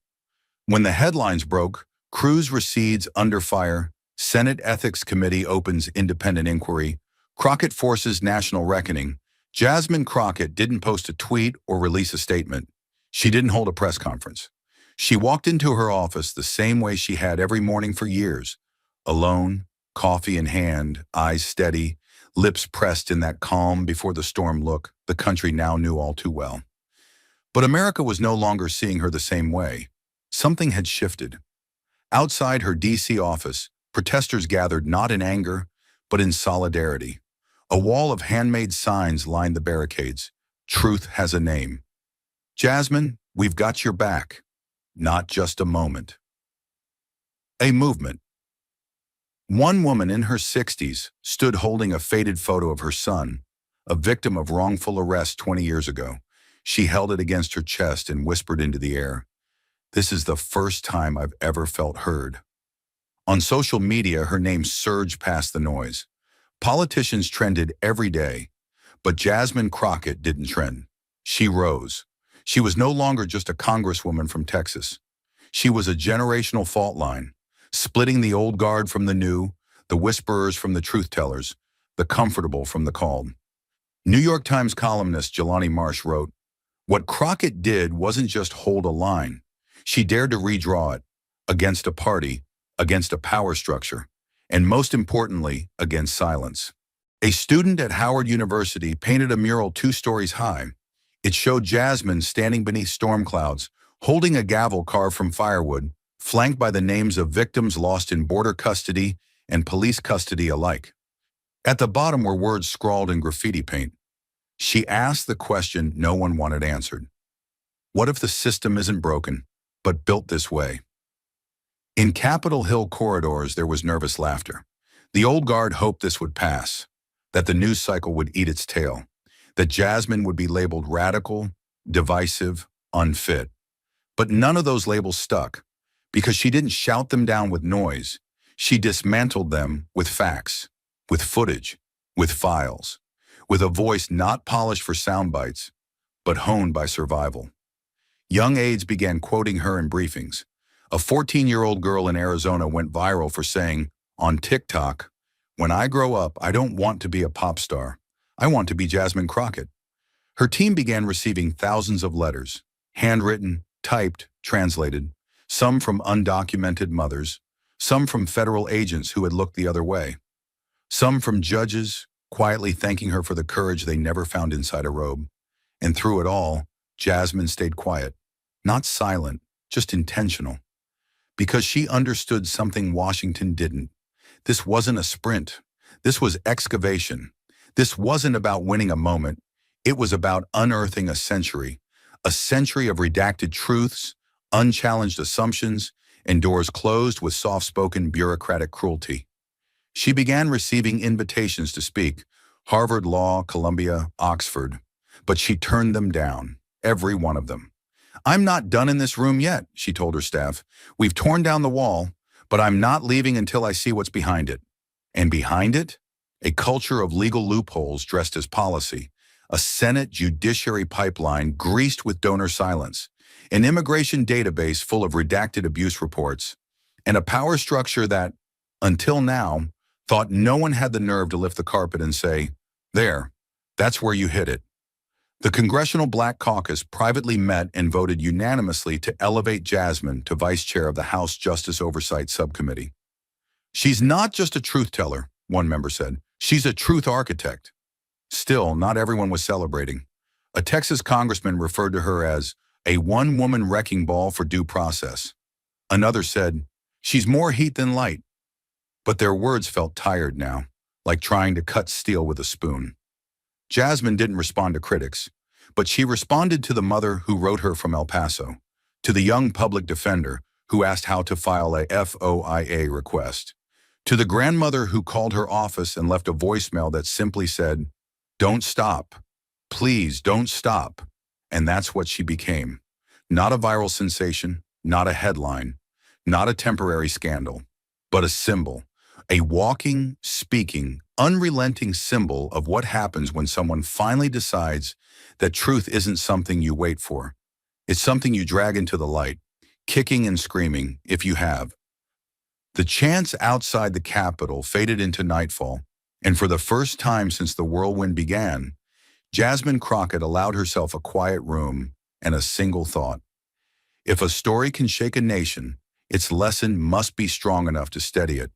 When the headlines broke, Cruz recedes under fire, Senate Ethics Committee opens independent inquiry, Crockett forces national reckoning, Jasmine Crockett didn't post a tweet or release a statement. She didn't hold a press conference. She walked into her office the same way she had every morning for years, alone, coffee in hand, eyes steady, lips pressed in that calm before the storm look the country now knew all too well. But America was no longer seeing her the same way. Something had shifted. Outside her D.C. office, protesters gathered not in anger, but in solidarity. A wall of handmade signs lined the barricades. Truth has a name. Jasmine, we've got your back. Not just a moment. A movement. One woman in her 60s stood holding a faded photo of her son, a victim of wrongful arrest 20 years ago. She held it against her chest and whispered into the air, this is the first time I've ever felt heard. On social media, her name surged past the noise. Politicians trended every day, but Jasmine Crockett didn't trend. She rose. She was no longer just a congresswoman from Texas. She was a generational fault line, splitting the old guard from the new, the whisperers from the truth-tellers, the comfortable from the called. New York Times columnist Jelani Marsh wrote, what Crockett did wasn't just hold a line. She dared to redraw it, against a party, against a power structure, and most importantly, against silence. A student at Howard University painted a mural 2 stories high. It showed Jasmine standing beneath storm clouds, holding a gavel carved from firewood, flanked by the names of victims lost in border custody and police custody alike. At the bottom were words scrawled in graffiti paint. She asked the question no one wanted answered. What if the system isn't broken, but built this way? In Capitol Hill corridors, there was nervous laughter. The old guard hoped this would pass, that the news cycle would eat its tail, that Jasmine would be labeled radical, divisive, unfit. But none of those labels stuck, because she didn't shout them down with noise. She dismantled them with facts, with footage, with files, with a voice not polished for sound bites, but honed by survival. Young aides began quoting her in briefings. A 14-year-old girl in Arizona went viral for saying, on TikTok, "When I grow up, I don't want to be a pop star. I want to be Jasmine Crockett." Her team began receiving thousands of letters, handwritten, typed, translated, some from undocumented mothers, some from federal agents who had looked the other way, some from judges, quietly thanking her for the courage they never found inside a robe. And through it all, Jasmine stayed quiet, not silent, just intentional, because she understood something Washington didn't. This wasn't a sprint. This was excavation. This wasn't about winning a moment. It was about unearthing a century of redacted truths, unchallenged assumptions, and doors closed with soft-spoken bureaucratic cruelty. She began receiving invitations to speak, Harvard Law, Columbia, Oxford, but she turned them down, every one of them. "I'm not done in this room yet," she told her staff. "We've torn down the wall, but I'm not leaving until I see what's behind it." And behind it, a culture of legal loopholes dressed as policy, a Senate judiciary pipeline greased with donor silence, an immigration database full of redacted abuse reports, and a power structure that, until now, thought no one had the nerve to lift the carpet and say, "There, that's where you hit it." The Congressional Black Caucus privately met and voted unanimously to elevate Jasmine to vice chair of the House Justice Oversight Subcommittee. "She's not just a truth teller," one member said. "She's a truth architect." Still, not everyone was celebrating. A Texas congressman referred to her as a one-woman wrecking ball for due process. Another said, "She's more heat than light." But their words felt tired now, like trying to cut steel with a spoon. Jasmine didn't respond to critics, but she responded to the mother who wrote her from El Paso, to the young public defender who asked how to file a FOIA request, to the grandmother who called her office and left a voicemail that simply said, "Don't stop. Please don't stop." And that's what she became. Not a viral sensation, not a headline, not a temporary scandal, but a symbol, a walking, speaking, unrelenting symbol of what happens when someone finally decides that truth isn't something you wait for. It's something you drag into the light, kicking and screaming, if you have. The chants outside the Capitol faded into nightfall, and for the first time since the whirlwind began, Jasmine Crockett allowed herself a quiet room and a single thought. If a story can shake a nation, its lesson must be strong enough to steady it.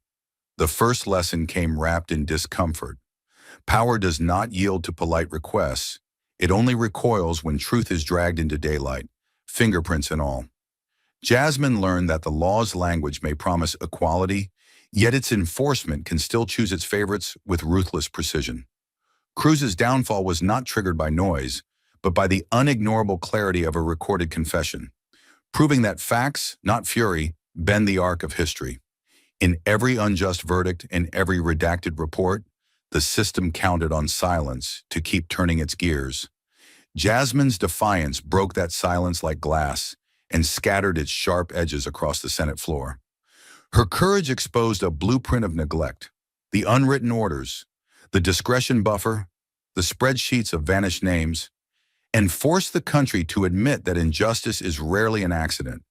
The first lesson came wrapped in discomfort. Power does not yield to polite requests. It only recoils when truth is dragged into daylight, fingerprints and all. Jasmine learned that the law's language may promise equality, yet its enforcement can still choose its favorites with ruthless precision. Cruz's downfall was not triggered by noise, but by the unignorable clarity of a recorded confession, proving that facts, not fury, bend the arc of history. In every unjust verdict and every redacted report, the system counted on silence to keep turning its gears. Jasmine's defiance broke that silence like glass and scattered its sharp edges across the Senate floor. Her courage exposed a blueprint of neglect, the unwritten orders, the discretion buffer, the spreadsheets of vanished names, and forced the country to admit that injustice is rarely an accident.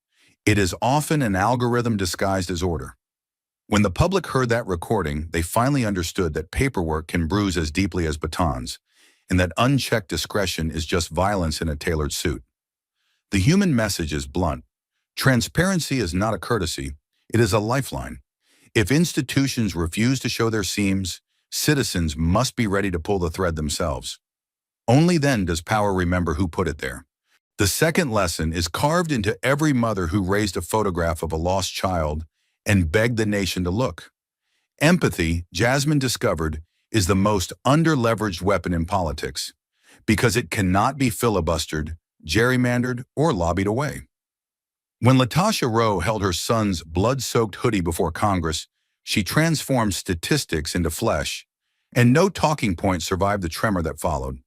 It is often an algorithm disguised as order. When the public heard that recording, they finally understood that paperwork can bruise as deeply as batons, and that unchecked discretion is just violence in a tailored suit. The human message is blunt. Transparency is not a courtesy, it is a lifeline. If institutions refuse to show their seams, citizens must be ready to pull the thread themselves. Only then does power remember who put it there. The second lesson is carved into every mother who raised a photograph of a lost child and begged the nation to look. Empathy, Jasmine discovered, is the most under-leveraged weapon in politics because it cannot be filibustered, gerrymandered, or lobbied away. When Latasha Rowe held her son's blood-soaked hoodie before Congress, she transformed statistics into flesh, and no talking point survived the tremor that followed.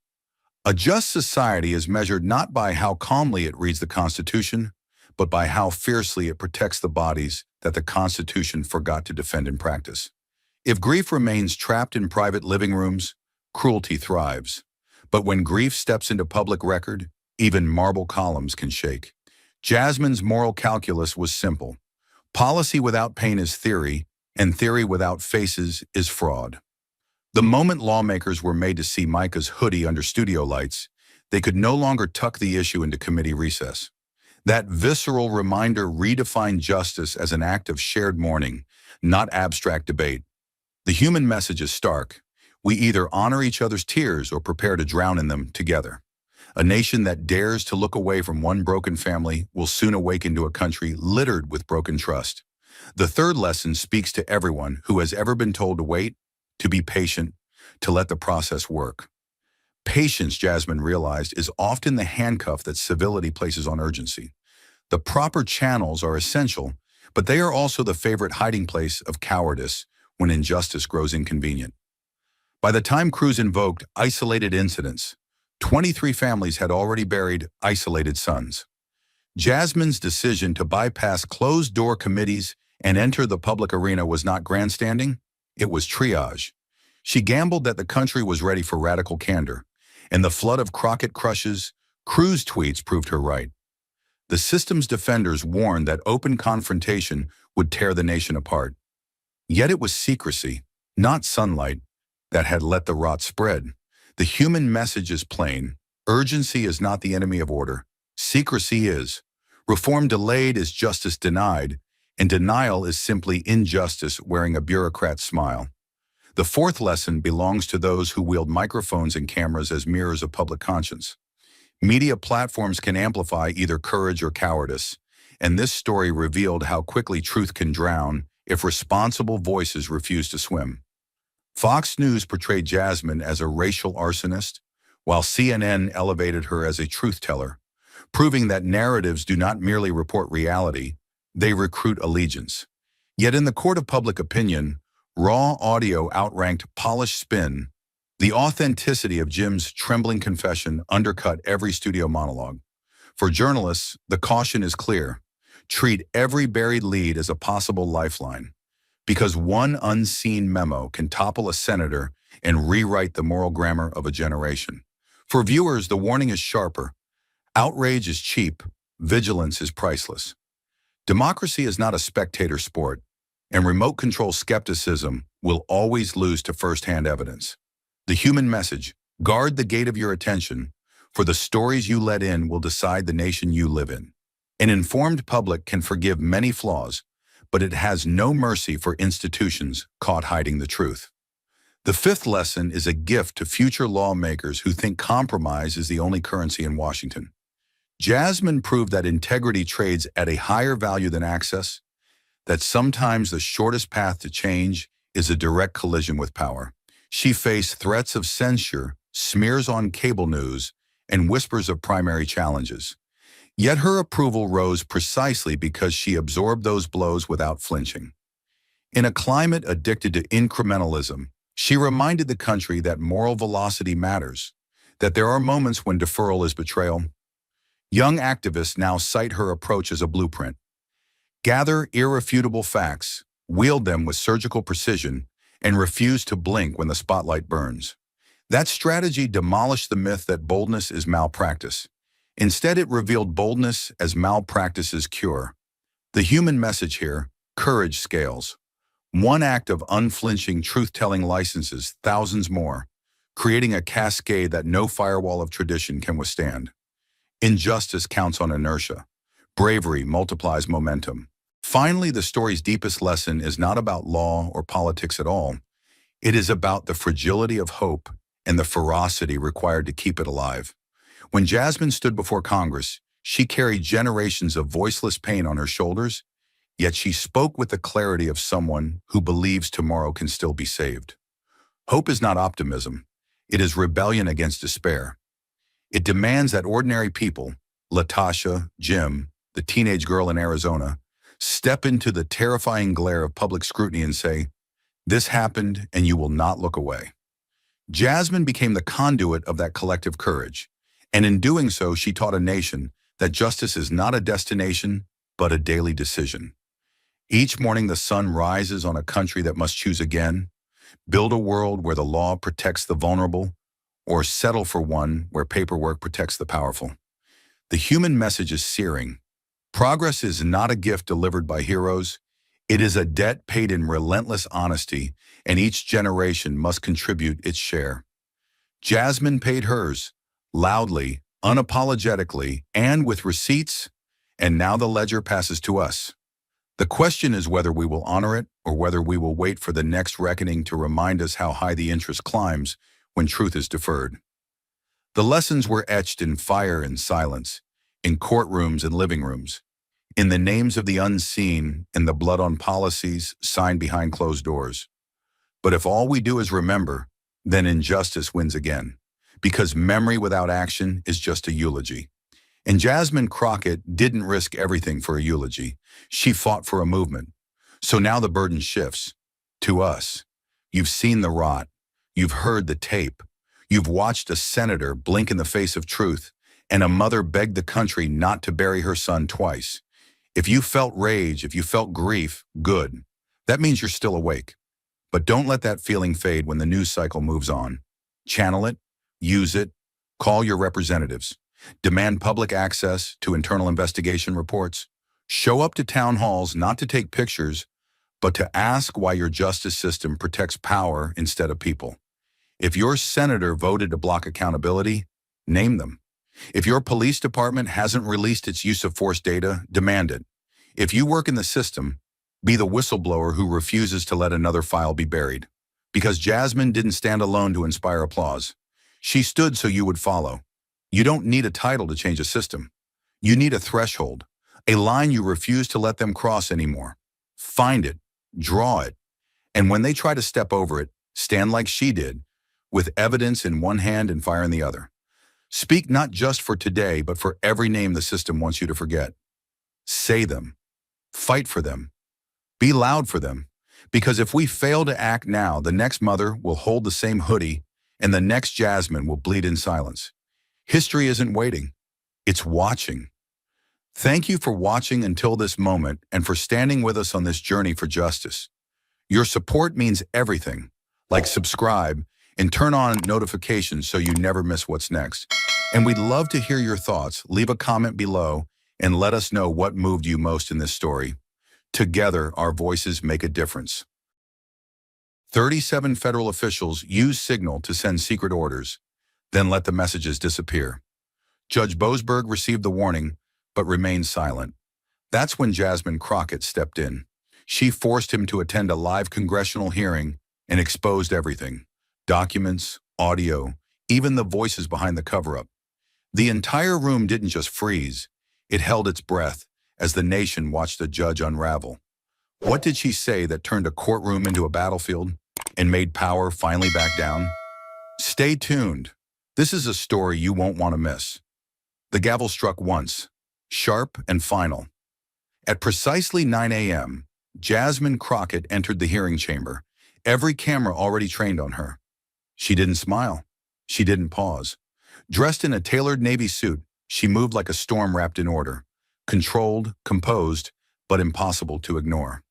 A just society is measured not by how calmly it reads the Constitution, but by how fiercely it protects the bodies that the Constitution forgot to defend in practice. If grief remains trapped in private living rooms, cruelty thrives. But when grief steps into public record, even marble columns can shake. Jasmine's moral calculus was simple. Policy without pain is theory, and theory without faces is fraud. The moment lawmakers were made to see Micah's hoodie under studio lights, they could no longer tuck the issue into committee recess. That visceral reminder redefined justice as an act of shared mourning, not abstract debate. The human message is stark. We either honor each other's tears or prepare to drown in them together. A nation that dares to look away from one broken family will soon awaken to a country littered with broken trust. The third lesson speaks to everyone who has ever been told to wait, to be patient, to let the process work. Patience, Jasmine realized, is often the handcuff that civility places on urgency. The proper channels are essential, but they are also the favorite hiding place of cowardice when injustice grows inconvenient. By the time Cruz invoked isolated incidents, 23 families had already buried isolated sons. Jasmine's decision to bypass closed-door committees and enter the public arena was not grandstanding, it was triage. She gambled that the country was ready for radical candor, and the flood of Crockett crushes, Cruz tweets proved her right. The system's defenders warned that open confrontation would tear the nation apart. Yet it was secrecy, not sunlight, that had let the rot spread. The human message is plain. Urgency is not the enemy of order. Secrecy is. Reform delayed is justice denied, and denial is simply injustice wearing a bureaucrat's smile. The fourth lesson belongs to those who wield microphones and cameras as mirrors of public conscience. Media platforms can amplify either courage or cowardice, and this story revealed how quickly truth can drown if responsible voices refuse to swim. Fox News portrayed Jasmine as a racial arsonist, while CNN elevated her as a truth teller, proving that narratives do not merely report reality, they recruit allegiance. Yet in the court of public opinion, raw audio outranked polished spin. The authenticity of Jim's trembling confession undercut every studio monologue. For journalists, the caution is clear. Treat every buried lead as a possible lifeline, because one unseen memo can topple a senator and rewrite the moral grammar of a generation. For viewers, the warning is sharper. Outrage is cheap. Vigilance is priceless. Democracy is not a spectator sport, and remote control skepticism will always lose to first-hand evidence. The human message: guard the gate of your attention, for the stories you let in will decide the nation you live in. An informed public can forgive many flaws, but it has no mercy for institutions caught hiding the truth. The fifth lesson is a gift to future lawmakers who think compromise is the only currency in Washington. Jasmine proved that integrity trades at a higher value than access, that sometimes the shortest path to change is a direct collision with power. She faced threats of censure, smears on cable news, and whispers of primary challenges. Yet her approval rose precisely because she absorbed those blows without flinching. In a climate addicted to incrementalism, she reminded the country that moral velocity matters, that there are moments when deferral is betrayal. Young activists now cite her approach as a blueprint. Gather irrefutable facts, wield them with surgical precision, and refuse to blink when the spotlight burns. That strategy demolished the myth that boldness is malpractice. Instead, it revealed boldness as malpractice's cure. The human message here: courage scales. One act of unflinching truth-telling licenses thousands more, creating a cascade that no firewall of tradition can withstand. Injustice counts on inertia. Bravery multiplies momentum. Finally, the story's deepest lesson is not about law or politics at all. It is about the fragility of hope and the ferocity required to keep it alive. When Jasmine stood before Congress, she carried generations of voiceless pain on her shoulders, yet she spoke with the clarity of someone who believes tomorrow can still be saved. Hope is not optimism. It is rebellion against despair. It demands that ordinary people, Latasha, Jim, the teenage girl in Arizona, step into the terrifying glare of public scrutiny and say, "This happened and you will not look away." Jasmine became the conduit of that collective courage, and in doing so, she taught a nation that justice is not a destination, but a daily decision. Each morning the sun rises on a country that must choose again, build a world where the law protects the vulnerable, or settle for one where paperwork protects the powerful. The human message is searing. Progress is not a gift delivered by heroes. It is a debt paid in relentless honesty, and each generation must contribute its share. Jasmine paid hers, loudly, unapologetically, and with receipts, and now the ledger passes to us. The question is whether we will honor it or whether we will wait for the next reckoning to remind us how high the interest climbs when truth is deferred. The lessons were etched in fire and silence, in courtrooms and living rooms, in the names of the unseen and the blood on policies signed behind closed doors. But if all we do is remember, then injustice wins again, because memory without action is just a eulogy. And Jasmine Crockett didn't risk everything for a eulogy. She fought for a movement. So now the burden shifts to us. You've seen the rot. You've heard the tape. You've watched a senator blink in the face of truth, and a mother beg the country not to bury her son twice. If you felt rage, if you felt grief, good. That means you're still awake. But don't let that feeling fade when the news cycle moves on. Channel it, use it, call your representatives. Demand public access to internal investigation reports. Show up to town halls not to take pictures, but to ask why your justice system protects power instead of people. If your senator voted to block accountability, name them. If your police department hasn't released its use of force data, demand it. If you work in the system, be the whistleblower who refuses to let another file be buried. Because Jasmine didn't stand alone to inspire applause. She stood so you would follow. You don't need a title to change a system. You need a threshold, a line you refuse to let them cross anymore. Find it, draw it, and when they try to step over it, stand like she did, with evidence in one hand and fire in the other. Speak not just for today, but for every name the system wants you to forget. Say them. Fight for them. Be loud for them. Because if we fail to act now, the next mother will hold the same hoodie, and the next Jasmine will bleed in silence. History isn't waiting. It's watching. Thank you for watching until this moment and for standing with us on this journey for justice. Your support means everything. Like subscribe and turn on notifications so you never miss what's next. And we'd love to hear your thoughts. Leave a comment below and let us know what moved you most in this story. Together, our voices make a difference. 37 federal officials use Signal to send secret orders, then let the messages disappear. Judge Boasberg received the warning, but remained silent. That's when Jasmine Crockett stepped in. She forced him to attend a live congressional hearing and exposed everything. Documents, audio, even the voices behind the cover-up. The entire room didn't just freeze. It held its breath as the nation watched the judge unravel. What did she say that turned a courtroom into a battlefield and made power finally back down? Stay tuned. This is a story you won't want to miss. The gavel struck once, sharp and final. At precisely 9 a.m., Jasmine Crockett entered the hearing chamber, every camera already trained on her. She didn't smile. She didn't pause. Dressed in a tailored navy suit, she moved like a storm wrapped in order, controlled, composed, but impossible to ignore.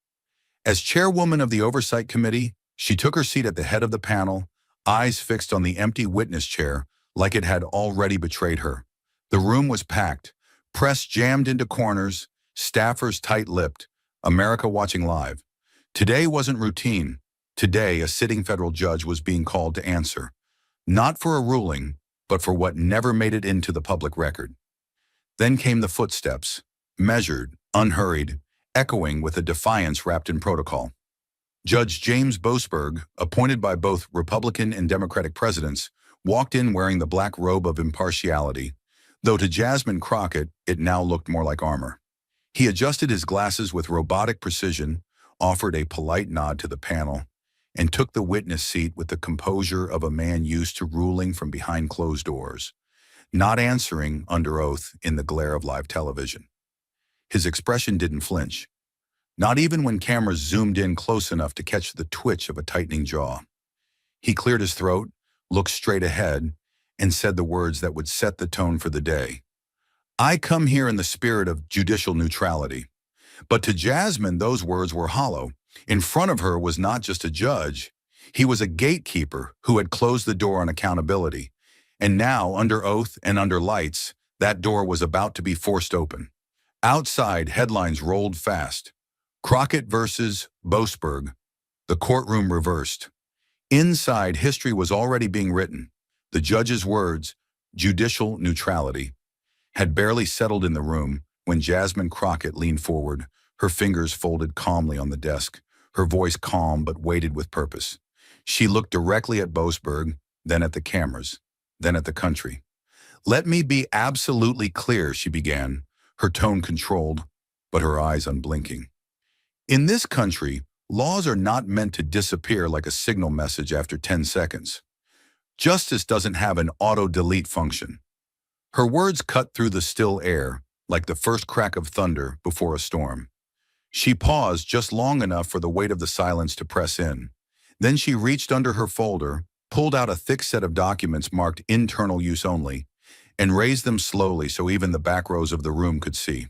As chairwoman of the Oversight Committee, she took her seat at the head of the panel, eyes fixed on the empty witness chair like it had already betrayed her. The room was packed, press jammed into corners, staffers tight-lipped, America watching live. Today wasn't routine. Today, a sitting federal judge was being called to answer, not for a ruling, but for what never made it into the public record. Then came the footsteps, measured, unhurried, echoing with a defiance wrapped in protocol. Judge James Boasberg, appointed by both Republican and Democratic presidents, walked in wearing the black robe of impartiality, though to Jasmine Crockett, it now looked more like armor. He adjusted his glasses with robotic precision, offered a polite nod to the panel, and took the witness seat with the composure of a man used to ruling from behind closed doors, not answering under oath in the glare of live television. His expression didn't flinch, not even when cameras zoomed in close enough to catch the twitch of a tightening jaw. He cleared his throat, looked straight ahead, and said the words that would set the tone for the day. I come here in the spirit of judicial neutrality. But to Jasmine, those words were hollow. In front of her was not just a judge. He was a gatekeeper who had closed the door on accountability. And now, under oath and under lights, that door was about to be forced open. Outside, headlines rolled fast. Crockett versus Boasberg. The courtroom reversed. Inside, history was already being written. The judge's words, judicial neutrality, had barely settled in the room when Jasmine Crockett leaned forward, her fingers folded calmly on the desk, her voice calm but weighted with purpose. She looked directly at Boasberg, then at the cameras, then at the country. "Let me be absolutely clear," she began, her tone controlled, but her eyes unblinking. "In this country, laws are not meant to disappear like a signal message after 10 seconds. Justice doesn't have an auto-delete function." Her words cut through the still air, like the first crack of thunder before a storm. She paused just long enough for the weight of the silence to press in. Then she reached under her folder, pulled out a thick set of documents marked internal use only, and raised them slowly so even the back rows of the room could see.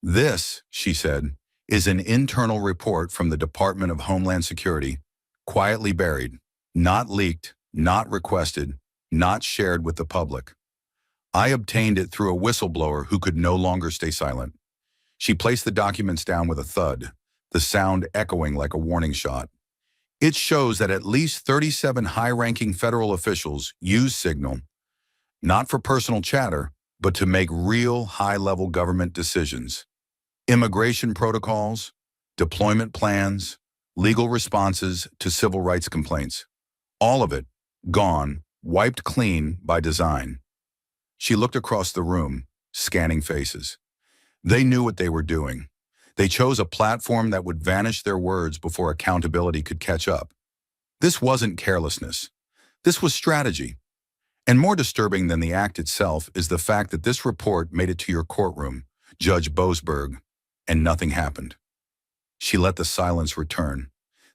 "This," she said, "is an internal report from the Department of Homeland Security, quietly buried, not leaked, not requested, not shared with the public. I obtained it through a whistleblower who could no longer stay silent." She placed the documents down with a thud, the sound echoing like a warning shot. "It shows that at least 37 high-ranking federal officials use Signal, not for personal chatter, but to make real high-level government decisions. Immigration protocols, deployment plans, legal responses to civil rights complaints. All of it, gone, wiped clean by design." She looked across the room, scanning faces. They knew what they were doing. They chose a platform that would vanish their words before accountability could catch up. This wasn't carelessness. This was strategy. And more disturbing than the act itself is the fact that this report made it to your courtroom, Judge Boasberg, and nothing happened. She let the silence return.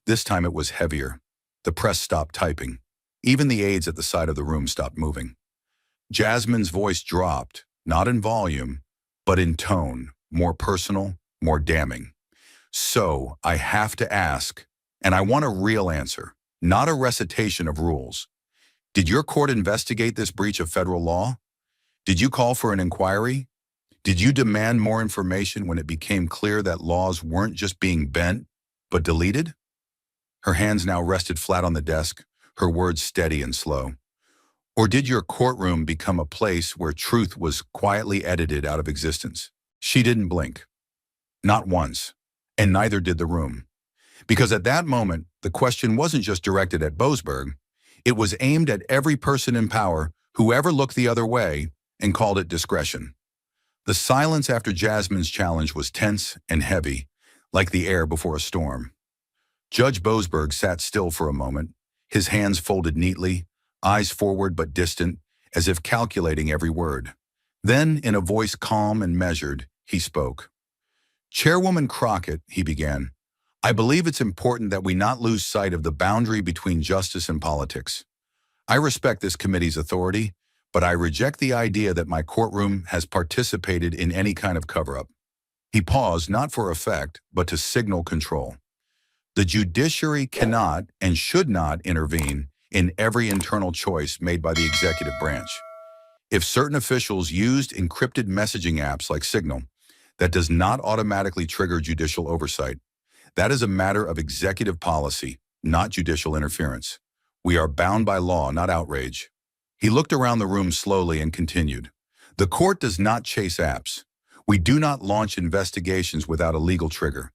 This time it was heavier. The press stopped typing. Even the aides at the side of the room stopped moving. Jasmine's voice dropped, not in volume, but in tone, more personal, more damning. "So, I have to ask, and I want a real answer, not a recitation of rules. Did your court investigate this breach of federal law? Did you call for an inquiry? Did you demand more information when it became clear that laws weren't just being bent, but deleted?" Her hands now rested flat on the desk, her words steady and slow. "Or did your courtroom become a place where truth was quietly edited out of existence?" She didn't blink. Not once. And neither did the room. Because at that moment, the question wasn't just directed at Boasberg. It was aimed at every person in power who ever looked the other way and called it discretion. The silence after Jasmine's challenge was tense and heavy, like the air before a storm. Judge Boasberg sat still for a moment, his hands folded neatly, eyes forward but distant, as if calculating every word. Then, in a voice calm and measured, he spoke. "Chairwoman Crockett," he began, "I believe it's important that we not lose sight of the boundary between justice and politics. I respect this committee's authority, but I reject the idea that my courtroom has participated in any kind of cover-up." He paused, not for effect, but to signal control. "The judiciary cannot and should not intervene in every internal choice made by the executive branch. If certain officials used encrypted messaging apps like Signal, that does not automatically trigger judicial oversight. That is a matter of executive policy, not judicial interference. We are bound by law, not outrage." He looked around the room slowly and continued. "The court does not chase apps. We do not launch investigations without a legal trigger.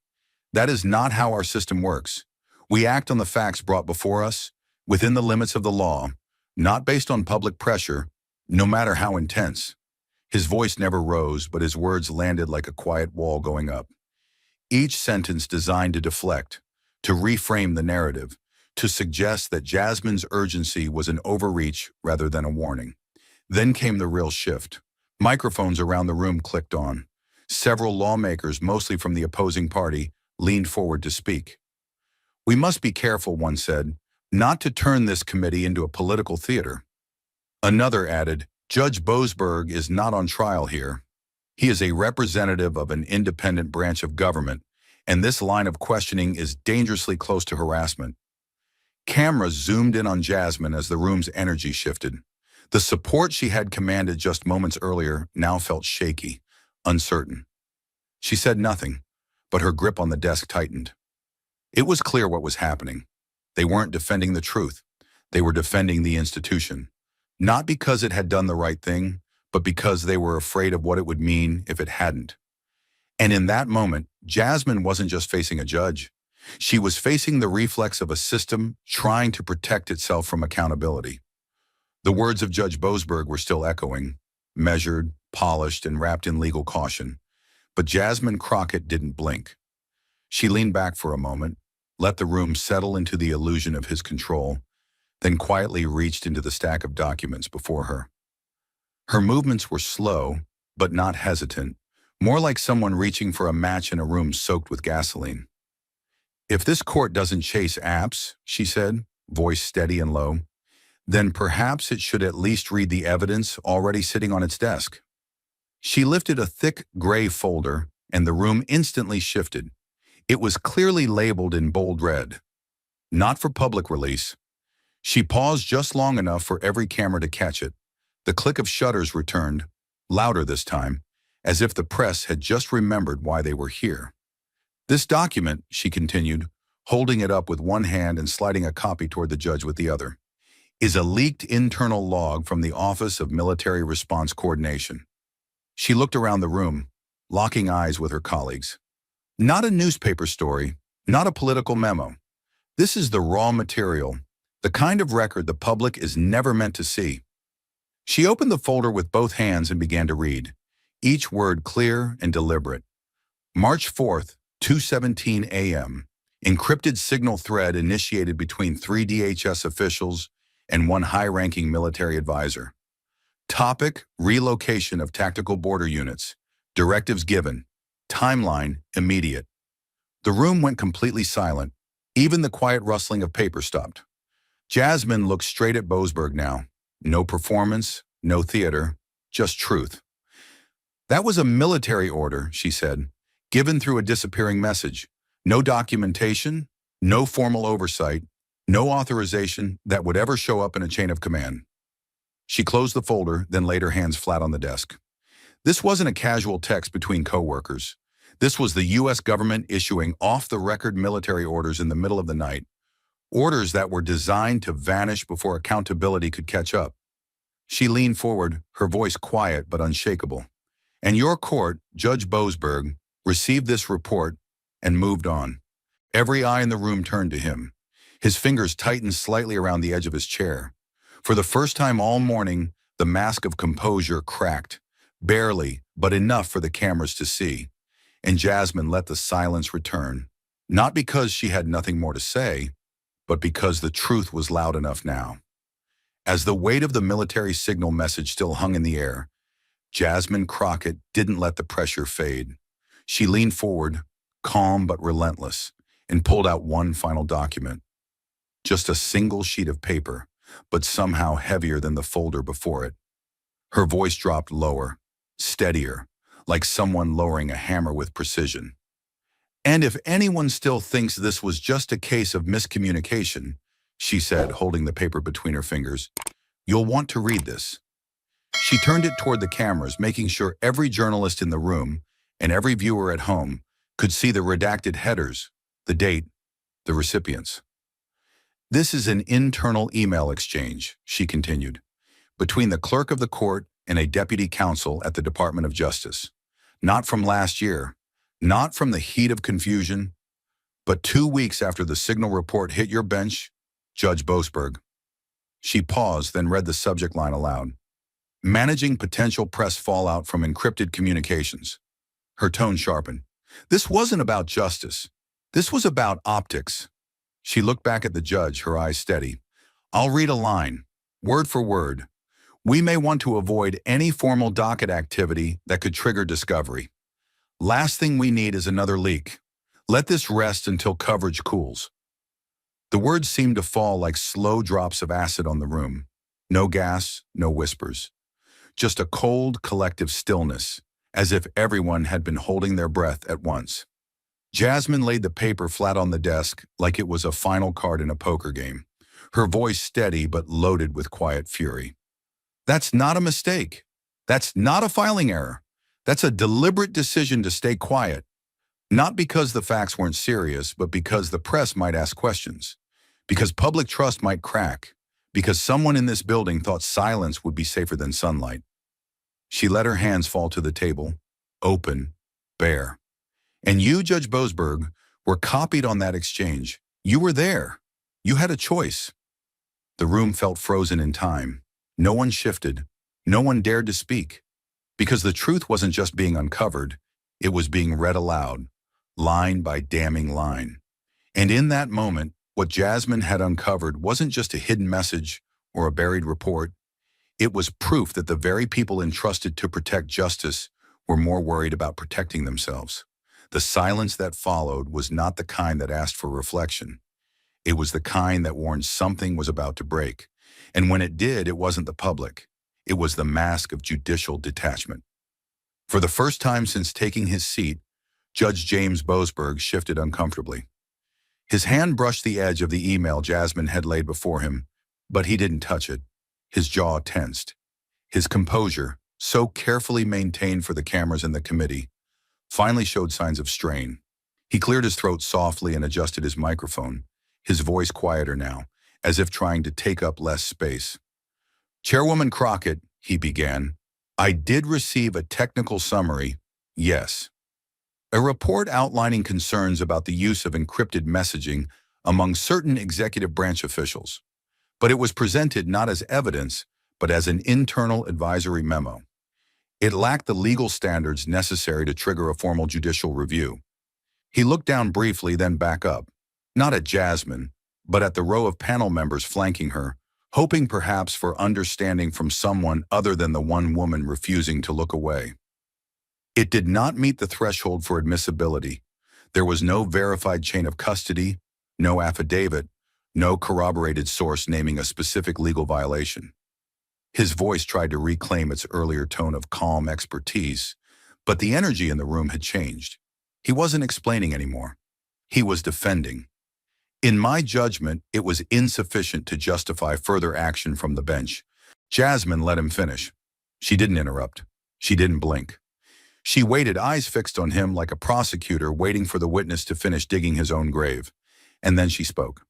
That is not how our system works. We act on the facts brought before us, within the limits of the law, not based on public pressure, no matter how intense." His voice never rose, but his words landed like a quiet wall going up. Each sentence designed to deflect, to reframe the narrative, to suggest that Jasmine's urgency was an overreach rather than a warning. Then came the real shift. Microphones around the room clicked on. Several lawmakers, mostly from the opposing party, leaned forward to speak. "We must be careful," one said, "not to turn this committee into a political theater." Another added, "Judge Boasberg is not on trial here. He is a representative of an independent branch of government, and this line of questioning is dangerously close to harassment. Cameras zoomed in on Jasmine as the room's energy shifted. The support she had commanded just moments earlier now felt shaky, uncertain. She said nothing, but her grip on the desk tightened. It was clear what was happening. They weren't defending the truth. They were defending the institution. Not because it had done the right thing, but because they were afraid of what it would mean if it hadn't. And in that moment, Jasmine wasn't just facing a judge. She was facing the reflex of a system trying to protect itself from accountability. The words of Judge Boasberg were still echoing, measured, polished, and wrapped in legal caution. But Jasmine Crockett didn't blink. She leaned back for a moment, let the room settle into the illusion of his control, then quietly reached into the stack of documents before her. Her movements were slow, but not hesitant, more like someone reaching for a match in a room soaked with gasoline. "If this court doesn't chase apps," she said, voice steady and low, "then perhaps it should at least read the evidence already sitting on its desk." She lifted a thick gray folder, and the room instantly shifted. It was clearly labeled in bold red, "Not for public release." She paused just long enough for every camera to catch it. The click of shutters returned, louder this time, as if the press had just remembered why they were here. "This document," she continued, holding it up with one hand and sliding a copy toward the judge with the other, "is a leaked internal log from the Office of Military Response Coordination." She looked around the room, locking eyes with her colleagues. Not a newspaper story, not a political memo. This is the raw material, the kind of record the public is never meant to see. She opened the folder with both hands and began to read, each word clear and deliberate. March 4th, 2:17 a.m. Encrypted signal thread initiated between 3 DHS officials and one high-ranking military advisor. Topic: relocation of tactical border units. Directives given. Timeline: immediate. The room went completely silent. Even the quiet rustling of paper stopped. Jasmine looked straight at Boasberg now. No performance, no theater, just truth. "That was a military order," she said, "given through a disappearing message. No documentation, no formal oversight, no authorization that would ever show up in a chain of command." She closed the folder, then laid her hands flat on the desk. This wasn't a casual text between coworkers. This was the U.S. government issuing off-the-record military orders in the middle of the night. Orders that were designed to vanish before accountability could catch up. She leaned forward, her voice quiet but unshakable. "And your court, Judge Boasberg, received this report and moved on." Every eye in the room turned to him. His fingers tightened slightly around the edge of his chair. For the first time all morning, the mask of composure cracked. Barely, but enough for the cameras to see. And Jasmine let the silence return. Not because she had nothing more to say, but because the truth was loud enough now. As the weight of the military signal message still hung in the air, Jasmine Crockett didn't let the pressure fade. She leaned forward, calm but relentless, and pulled out one final document. Just a single sheet of paper, but somehow heavier than the folder before it. Her voice dropped lower, steadier, like someone lowering a hammer with precision. "And if anyone still thinks this was just a case of miscommunication," she said, holding the paper between her fingers, "you'll want to read this." She turned it toward the cameras, making sure every journalist in the room and every viewer at home could see the redacted headers, the date, the recipients. "This is an internal email exchange," she continued, "between the clerk of the court and a deputy counsel at the Department of Justice. Not from last year, not from the heat of confusion, but 2 weeks after the signal report hit your bench, Judge Boasberg." She paused, then read the subject line aloud. "Managing potential press fallout from encrypted communications." Her tone sharpened. This wasn't about justice. This was about optics. She looked back at the judge, her eyes steady. "I'll read a line, word for word. We may want to avoid any formal docket activity that could trigger discovery. Last thing we need is another leak. Let this rest until coverage cools." The words seemed to fall like slow drops of acid on the room. No gas, no whispers. Just a cold, collective stillness, as if everyone had been holding their breath at once. Jasmine laid the paper flat on the desk like it was a final card in a poker game, her voice steady but loaded with quiet fury. That's not a mistake. That's not a filing error. That's a deliberate decision to stay quiet, not because the facts weren't serious, but because the press might ask questions, because public trust might crack, because someone in this building thought silence would be safer than sunlight. She let her hands fall to the table, open, bare. And you, Judge Boasberg, were copied on that exchange. You were there. You had a choice. The room felt frozen in time. No one shifted. No one dared to speak. Because the truth wasn't just being uncovered, it was being read aloud, line by damning line. And in that moment, what Jasmine had uncovered wasn't just a hidden message or a buried report. It was proof that the very people entrusted to protect justice were more worried about protecting themselves. The silence that followed was not the kind that asked for reflection. It was the kind that warned something was about to break. And when it did, it wasn't the public. It was the mask of judicial detachment. For the first time since taking his seat, Judge James Boasberg shifted uncomfortably. His hand brushed the edge of the email Jasmine had laid before him, but he didn't touch it. His jaw tensed. His composure, so carefully maintained for the cameras in the committee, finally showed signs of strain. He cleared his throat softly and adjusted his microphone, his voice quieter now, as if trying to take up less space. Chairwoman Crockett, he began, I did receive a technical summary, yes. A report outlining concerns about the use of encrypted messaging among certain executive branch officials. But it was presented not as evidence, but as an internal advisory memo. It lacked the legal standards necessary to trigger a formal judicial review. He looked down briefly, then back up, not at Jasmine, but at the row of panel members flanking her, hoping perhaps for understanding from someone other than the one woman refusing to look away. It did not meet the threshold for admissibility. There was no verified chain of custody, no affidavit, no corroborated source naming a specific legal violation. His voice tried to reclaim its earlier tone of calm expertise, but the energy in the room had changed. He wasn't explaining anymore. He was defending. In my judgment, it was insufficient to justify further action from the bench. Jasmine let him finish. She didn't interrupt. She didn't blink. She waited, eyes fixed on him like a prosecutor waiting for the witness to finish digging his own grave. And then she spoke.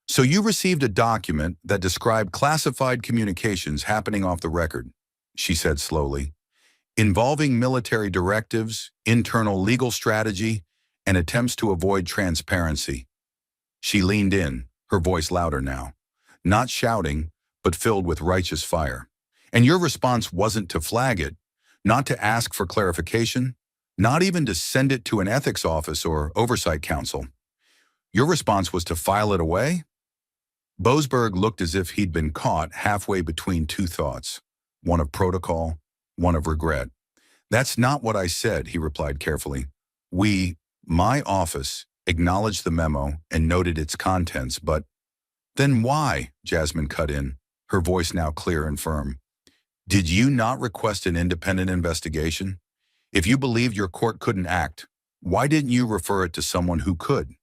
So you received a document that described classified communications happening off the record, she said slowly, involving military directives, internal legal strategy, and attempts to avoid transparency. She leaned in, her voice louder now, not shouting, but filled with righteous fire. And your response wasn't to flag it, not to ask for clarification, not even to send it to an ethics office or oversight council. Your response was to file it away? Boasberg looked as if he'd been caught halfway between two thoughts, one of protocol, one of regret. That's not what I said, he replied carefully. My office, acknowledged the memo and noted its contents, but then why? Jasmine cut in, her voice now clear and firm. Did you not request an independent investigation? If you believed your court couldn't act, why didn't you refer it to someone who could?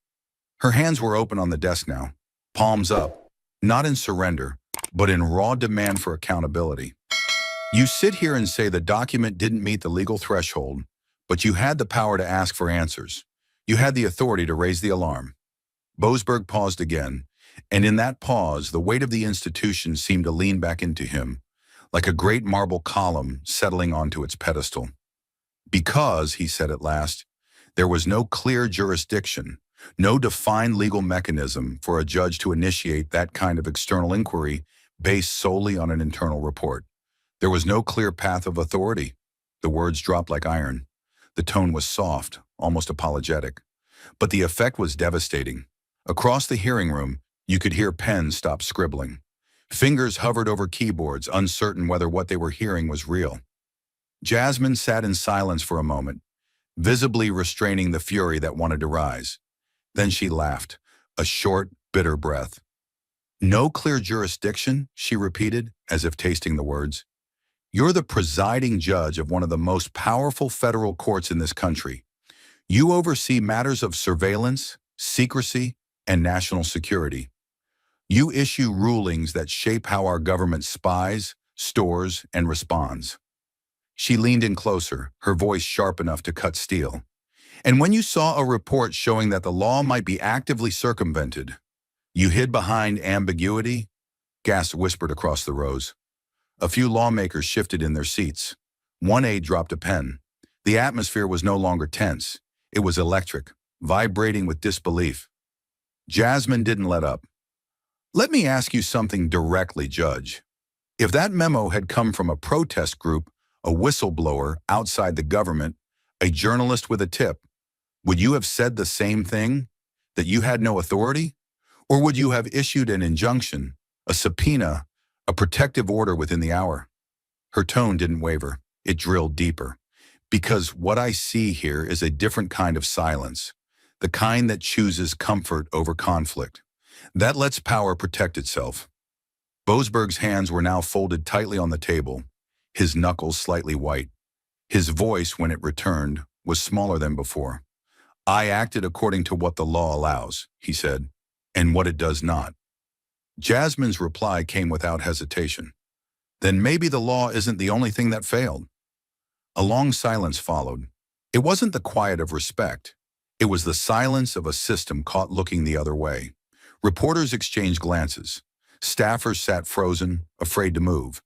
Her hands were open on the desk now, palms up, not in surrender, but in raw demand for accountability. You sit here and say the document didn't meet the legal threshold, but you had the power to ask for answers. You had the authority to raise the alarm. Boasberg paused again, and in that pause, the weight of the institution seemed to lean back into him, like a great marble column settling onto its pedestal. Because, he said at last, there was no clear jurisdiction, no defined legal mechanism for a judge to initiate that kind of external inquiry based solely on an internal report. There was no clear path of authority. The words dropped like iron. The tone was soft, almost apologetic. But the effect was devastating. Across the hearing room, you could hear pens stop scribbling. Fingers hovered over keyboards, uncertain whether what they were hearing was real. Jasmine sat in silence for a moment, visibly restraining the fury that wanted to rise. Then she laughed, a short, bitter breath. No clear jurisdiction, she repeated, as if tasting the words. You're the presiding judge of one of the most powerful federal courts in this country. You oversee matters of surveillance, secrecy, and national security. You issue rulings that shape how our government spies, stores, and responds. She leaned in closer, her voice sharp enough to cut steel. And when you saw a report showing that the law might be actively circumvented, you hid behind ambiguity? Gas whispered across the rows. A few lawmakers shifted in their seats. One aide dropped a pen. The atmosphere was no longer tense. It was electric, vibrating with disbelief. Jasmine didn't let up. Let me ask you something directly, Judge. If that memo had come from a protest group, a whistleblower outside the government, a journalist with a tip, would you have said the same thing? That you had no authority? Or would you have issued an injunction, a subpoena, a protective order within the hour? Her tone didn't waver. It drilled deeper. Because what I see here is a different kind of silence, the kind that chooses comfort over conflict, that lets power protect itself. Boasberg's hands were now folded tightly on the table, his knuckles slightly white. His voice, when it returned, was smaller than before. I acted according to what the law allows, he said, and what it does not. Jasmine's reply came without hesitation. Then maybe the law isn't the only thing that failed. A long silence followed. It wasn't the quiet of respect. It was the silence of a system caught looking the other way. Reporters exchanged glances. Staffers sat frozen, afraid to move.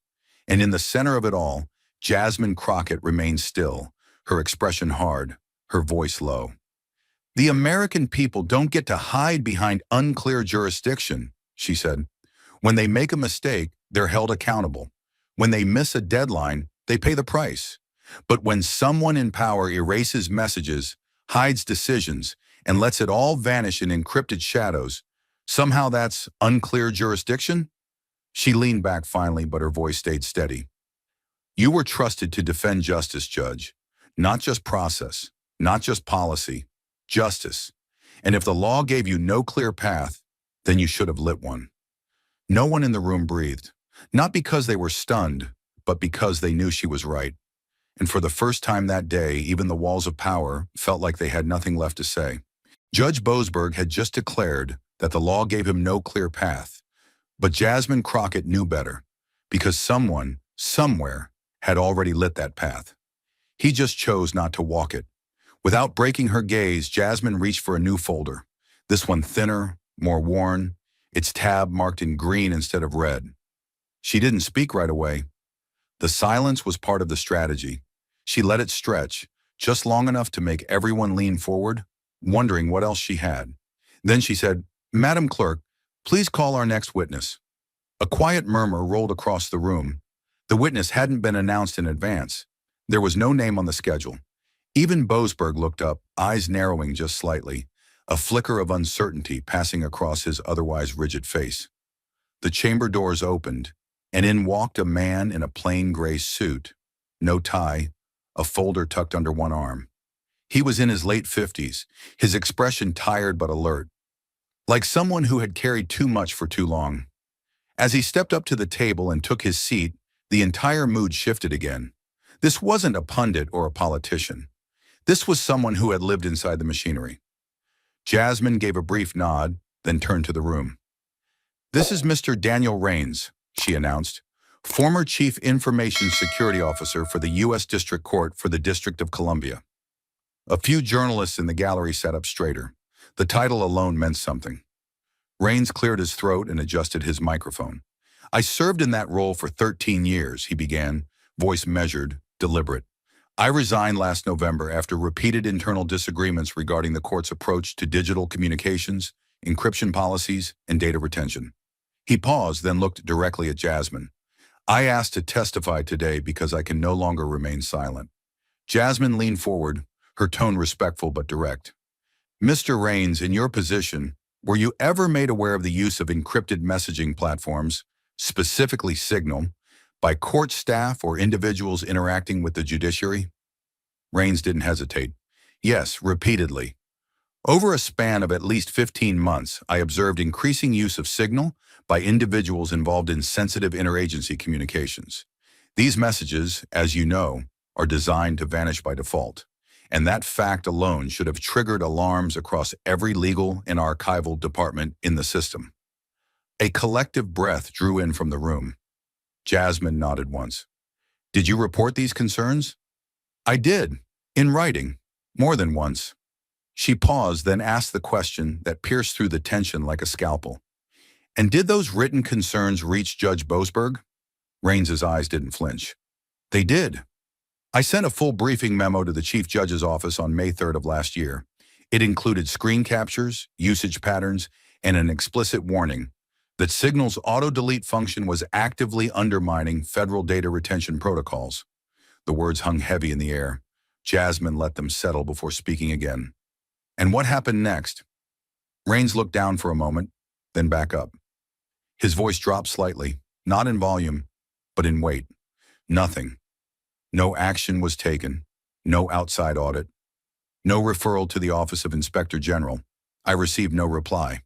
And in the center of it all, Jasmine Crockett remained still, her expression hard, her voice low. The American people don't get to hide behind unclear jurisdiction, she said. When they make a mistake, they're held accountable. When they miss a deadline, they pay the price. But when someone in power erases messages, hides decisions, and lets it all vanish in encrypted shadows, somehow that's unclear jurisdiction? She leaned back finally, but her voice stayed steady. You were trusted to defend justice, Judge. Not just process, not just policy, justice. And if the law gave you no clear path, then you should have lit one. No one in the room breathed, not because they were stunned, but because they knew she was right. And for the first time that day, even the walls of power felt like they had nothing left to say. Judge Boasberg had just declared that the law gave him no clear path. But Jasmine Crockett knew better, because someone, somewhere, had already lit that path. He just chose not to walk it. Without breaking her gaze, Jasmine reached for a new folder. This one thinner, more worn, its tab marked in green instead of red. She didn't speak right away. The silence was part of the strategy. She let it stretch, just long enough to make everyone lean forward, wondering what else she had. Then she said, Madam Clerk, please call our next witness. A quiet murmur rolled across the room. The witness hadn't been announced in advance. There was no name on the schedule. Even Boasberg looked up, eyes narrowing just slightly, a flicker of uncertainty passing across his otherwise rigid face. The chamber doors opened, and in walked a man in a plain gray suit, no tie, a folder tucked under one arm. He was in his late 50s, his expression tired but alert, like someone who had carried too much for too long. As he stepped up to the table and took his seat, the entire mood shifted again. This wasn't a pundit or a politician. This was someone who had lived inside the machinery. Jasmine gave a brief nod, then turned to the room. This is Mr. Daniel Rains, she announced, former Chief Information Security Officer for the U.S. District Court for the District of Columbia. A few journalists in the gallery sat up straighter. The title alone meant something. Rains cleared his throat and adjusted his microphone. I served in that role for 13 years, he began, voice measured, deliberate. I resigned last November after repeated internal disagreements regarding the court's approach to digital communications, encryption policies, and data retention. He paused, then looked directly at Jasmine. I asked to testify today because I can no longer remain silent. Jasmine leaned forward, her tone respectful but direct. Mr. Rains, in your position, were you ever made aware of the use of encrypted messaging platforms, specifically Signal, by court staff or individuals interacting with the judiciary? Rains didn't hesitate. Yes, repeatedly. Over a span of at least 15 months, I observed increasing use of Signal by individuals involved in sensitive interagency communications. These messages, as you know, are designed to vanish by default, and that fact alone should have triggered alarms across every legal and archival department in the system. A collective breath drew in from the room. Jasmine nodded once. Did you report these concerns? I did, in writing, more than once. She paused, then asked the question that pierced through the tension like a scalpel. And did those written concerns reach Judge Boasberg? Raines's eyes didn't flinch. They did. I sent a full briefing memo to the Chief Judge's office on May 3rd of last year. It included screen captures, usage patterns, and an explicit warning that Signal's auto-delete function was actively undermining federal data retention protocols. The words hung heavy in the air. Jasmine let them settle before speaking again. And what happened next? Raines looked down for a moment, then back up. His voice dropped slightly, not in volume, but in weight. Nothing. No action was taken. No outside audit. No referral to the Office of Inspector General. I received no reply.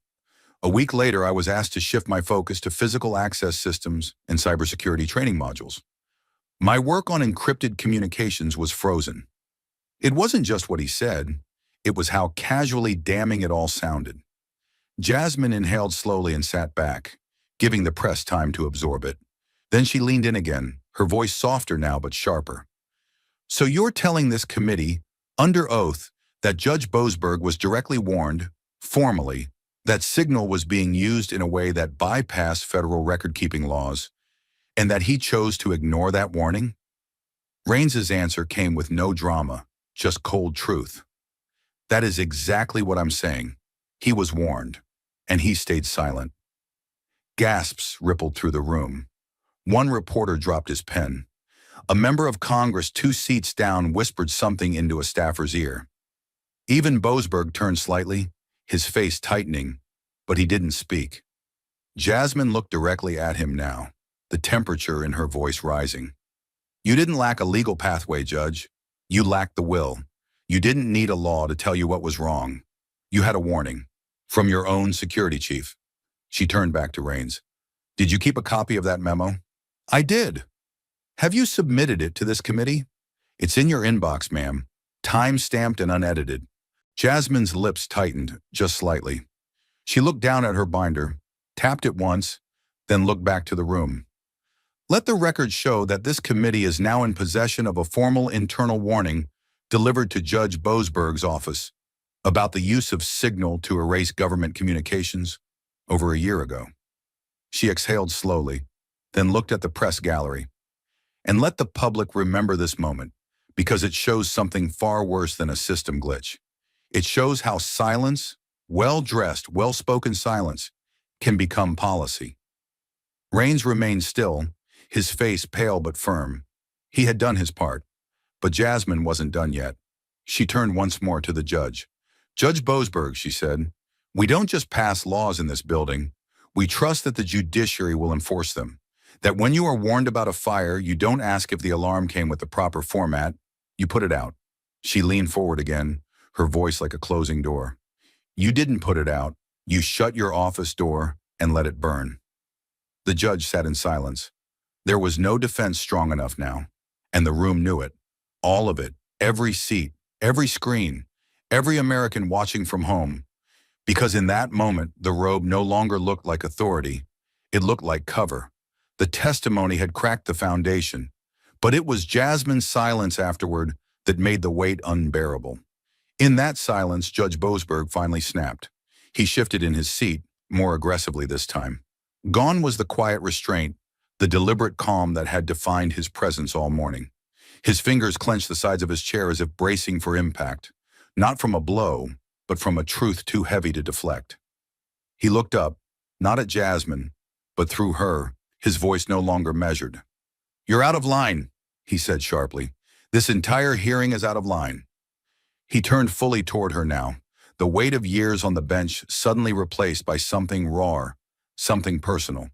A week later, I was asked to shift my focus to physical access systems and cybersecurity training modules. My work on encrypted communications was frozen. It wasn't just what he said. It was how casually damning it all sounded. Jasmine inhaled slowly and sat back, giving the press time to absorb it. Then she leaned in again, her voice softer now but sharper. So you're telling this committee, under oath, that Judge Boasberg was directly warned, formally, that Signal was being used in a way that bypassed federal record-keeping laws, and that he chose to ignore that warning? Raines's answer came with no drama, just cold truth. That is exactly what I'm saying. He was warned, and he stayed silent. Gasps rippled through the room. One reporter dropped his pen. A member of Congress 2 seats down whispered something into a staffer's ear. Even Boasberg turned slightly, his face tightening, but he didn't speak. Jasmine looked directly at him now, the temperature in her voice rising. You didn't lack a legal pathway, Judge. You lacked the will. You didn't need a law to tell you what was wrong. You had a warning from your own security chief. She turned back to Raines. Did you keep a copy of that memo? I did. Have you submitted it to this committee? It's in your inbox, ma'am, time-stamped and unedited. Jasmine's lips tightened, just slightly. She looked down at her binder, tapped it once, then looked back to the room. Let the record show that this committee is now in possession of a formal internal warning delivered to Judge Boasberg's office about the use of Signal to erase government communications over a year ago. She exhaled slowly, then looked at the press gallery. And let the public remember this moment, because it shows something far worse than a system glitch. It shows how silence, well-dressed, well-spoken silence, can become policy. Raines remained still, his face pale but firm. He had done his part, but Jasmine wasn't done yet. She turned once more to the judge. Judge Boasberg, she said, we don't just pass laws in this building. We trust that the judiciary will enforce them. That when you are warned about a fire, you don't ask if the alarm came with the proper format. You put it out. She leaned forward again, her voice like a closing door. You didn't put it out. You shut your office door and let it burn. The judge sat in silence. There was no defense strong enough now, and the room knew it. All of it, every seat, every screen, every American watching from home. Because in that moment, the robe no longer looked like authority. It looked like cover. The testimony had cracked the foundation, but it was Jasmine's silence afterward that made the weight unbearable. In that silence, Judge Boasberg finally snapped. He shifted in his seat, more aggressively this time. Gone was the quiet restraint, the deliberate calm that had defined his presence all morning. His fingers clenched the sides of his chair as if bracing for impact, not from a blow, but from a truth too heavy to deflect. He looked up, not at Jasmine, but through her, his voice no longer measured. You're out of line, he said sharply. This entire hearing is out of line. He turned fully toward her now, the weight of years on the bench suddenly replaced by something raw, something personal.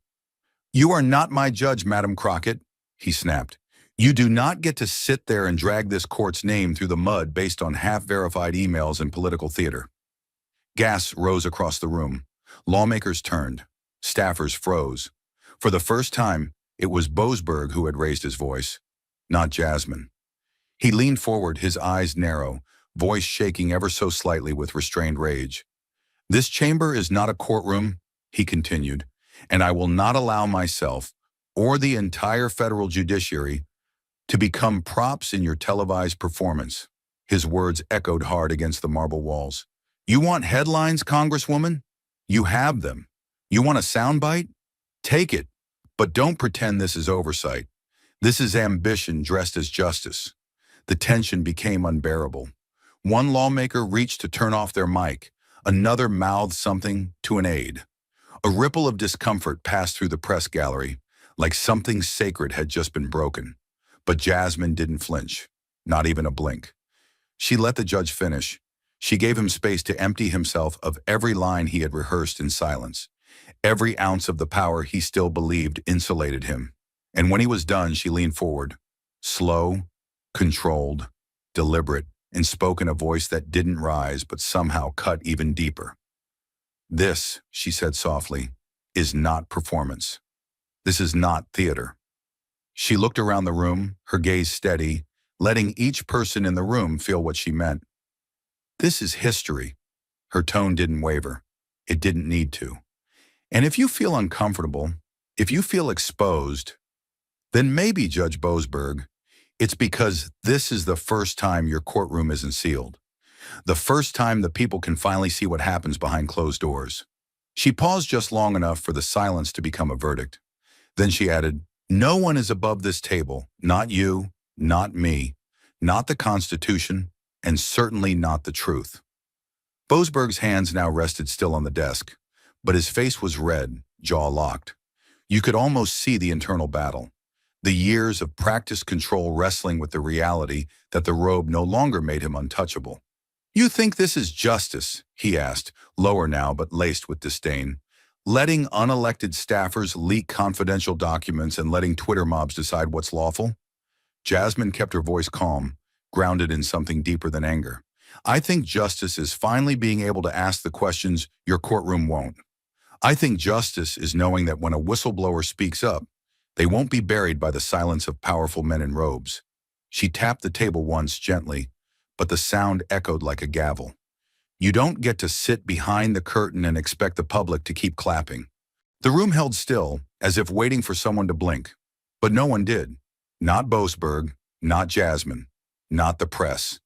You are not my judge, Madam Crockett, he snapped. You do not get to sit there and drag this court's name through the mud based on half-verified emails and political theater. Gasps rose across the room. Lawmakers turned. Staffers froze. For the first time, It was Boasberg who had raised his voice, not Jasmine. He leaned forward, his eyes narrow, voice shaking ever so slightly with restrained rage. "This chamber is not a courtroom," he continued, "and I will not allow myself or the entire federal judiciary to become props in your televised performance." His words echoed hard against the marble walls. "You want headlines, Congresswoman? You have them. You want a soundbite? Take it. But don't pretend this is oversight. This is ambition dressed as justice." The tension became unbearable. One lawmaker reached to turn off their mic. Another mouthed something to an aide. A ripple of discomfort passed through the press gallery, like something sacred had just been broken. But Jasmine didn't flinch, not even a blink. She let the judge finish. She gave him space to empty himself of every line he had rehearsed in silence. Every ounce of the power he still believed insulated him. And when he was done, she leaned forward, slow, controlled, deliberate, and spoke in a voice that didn't rise but somehow cut even deeper. "This," she said softly, "is not performance. This is not theater." She looked around the room, her gaze steady, letting each person in the room feel what she meant. "This is history." Her tone didn't waver. It didn't need to. "And if you feel uncomfortable, if you feel exposed, then maybe, Judge Boasberg, it's because this is the first time your courtroom isn't sealed. The first time the people can finally see what happens behind closed doors." She paused just long enough for the silence to become a verdict. Then she added, "No one is above this table, not you, not me, not the Constitution, and certainly not the truth." Boasberg's hands now rested still on the desk, but his face was red, jaw locked. You could almost see the internal battle. The years of practiced control wrestling with the reality that the robe no longer made him untouchable. "You think this is justice?" he asked, lower now but laced with disdain. "Letting unelected staffers leak confidential documents and letting Twitter mobs decide what's lawful?" Jasmine kept her voice calm, grounded in something deeper than anger. "I think justice is finally being able to ask the questions your courtroom won't. I think justice is knowing that when a whistleblower speaks up, they won't be buried by the silence of powerful men in robes." She tapped the table once gently, but the sound echoed like a gavel. "You don't get to sit behind the curtain and expect the public to keep clapping." The room held still, as if waiting for someone to blink. But no one did. Not Boasberg, not Jasmine, not the press.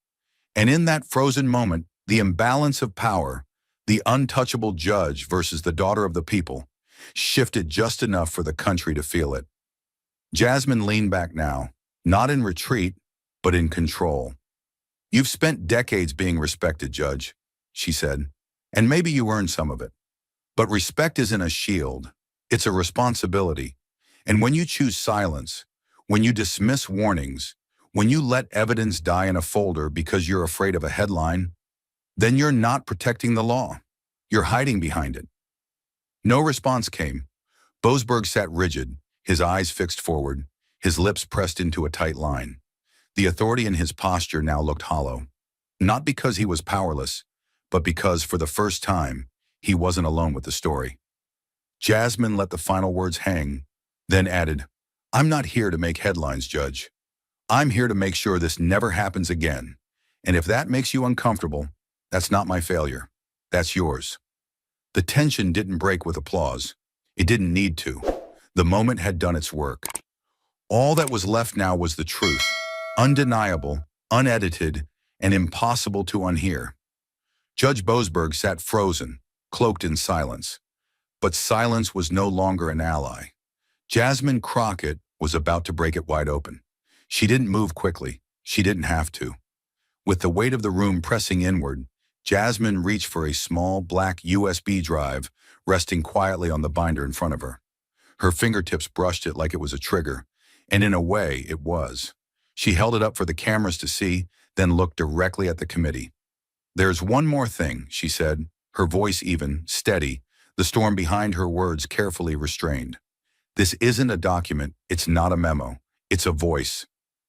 And in that frozen moment, the imbalance of power, the untouchable judge versus the daughter of the people, shifted just enough for the country to feel it. Jasmine leaned back now, not in retreat, but in control. "You've spent decades being respected, Judge," she said, "and maybe you earned some of it. But respect isn't a shield, it's a responsibility. And when you choose silence, when you dismiss warnings, when you let evidence die in a folder because you're afraid of a headline, then you're not protecting the law. You're hiding behind it." No response came. Boasberg sat rigid, his eyes fixed forward, his lips pressed into a tight line. The authority in his posture now looked hollow. Not because he was powerless, but because, for the first time, he wasn't alone with the story. Jasmine let the final words hang, then added, "I'm not here to make headlines, Judge. I'm here to make sure this never happens again. And if that makes you uncomfortable, that's not my failure. That's yours." The tension didn't break with applause. It didn't need to. The moment had done its work. All that was left now was the truth, undeniable, unedited, and impossible to unhear. Judge Boasberg sat frozen, cloaked in silence. But silence was no longer an ally. Jasmine Crockett was about to break it wide open. She didn't move quickly. She didn't have to. With the weight of the room pressing inward, Jasmine reached for a small black USB drive resting quietly on the binder in front of her. Her fingertips brushed it like it was a trigger, and in a way, it was. She held it up for the cameras to see, then looked directly at the committee. "There's one more thing," she said, her voice even, steady, the storm behind her words carefully restrained. "This isn't a document, it's not a memo, it's a voice."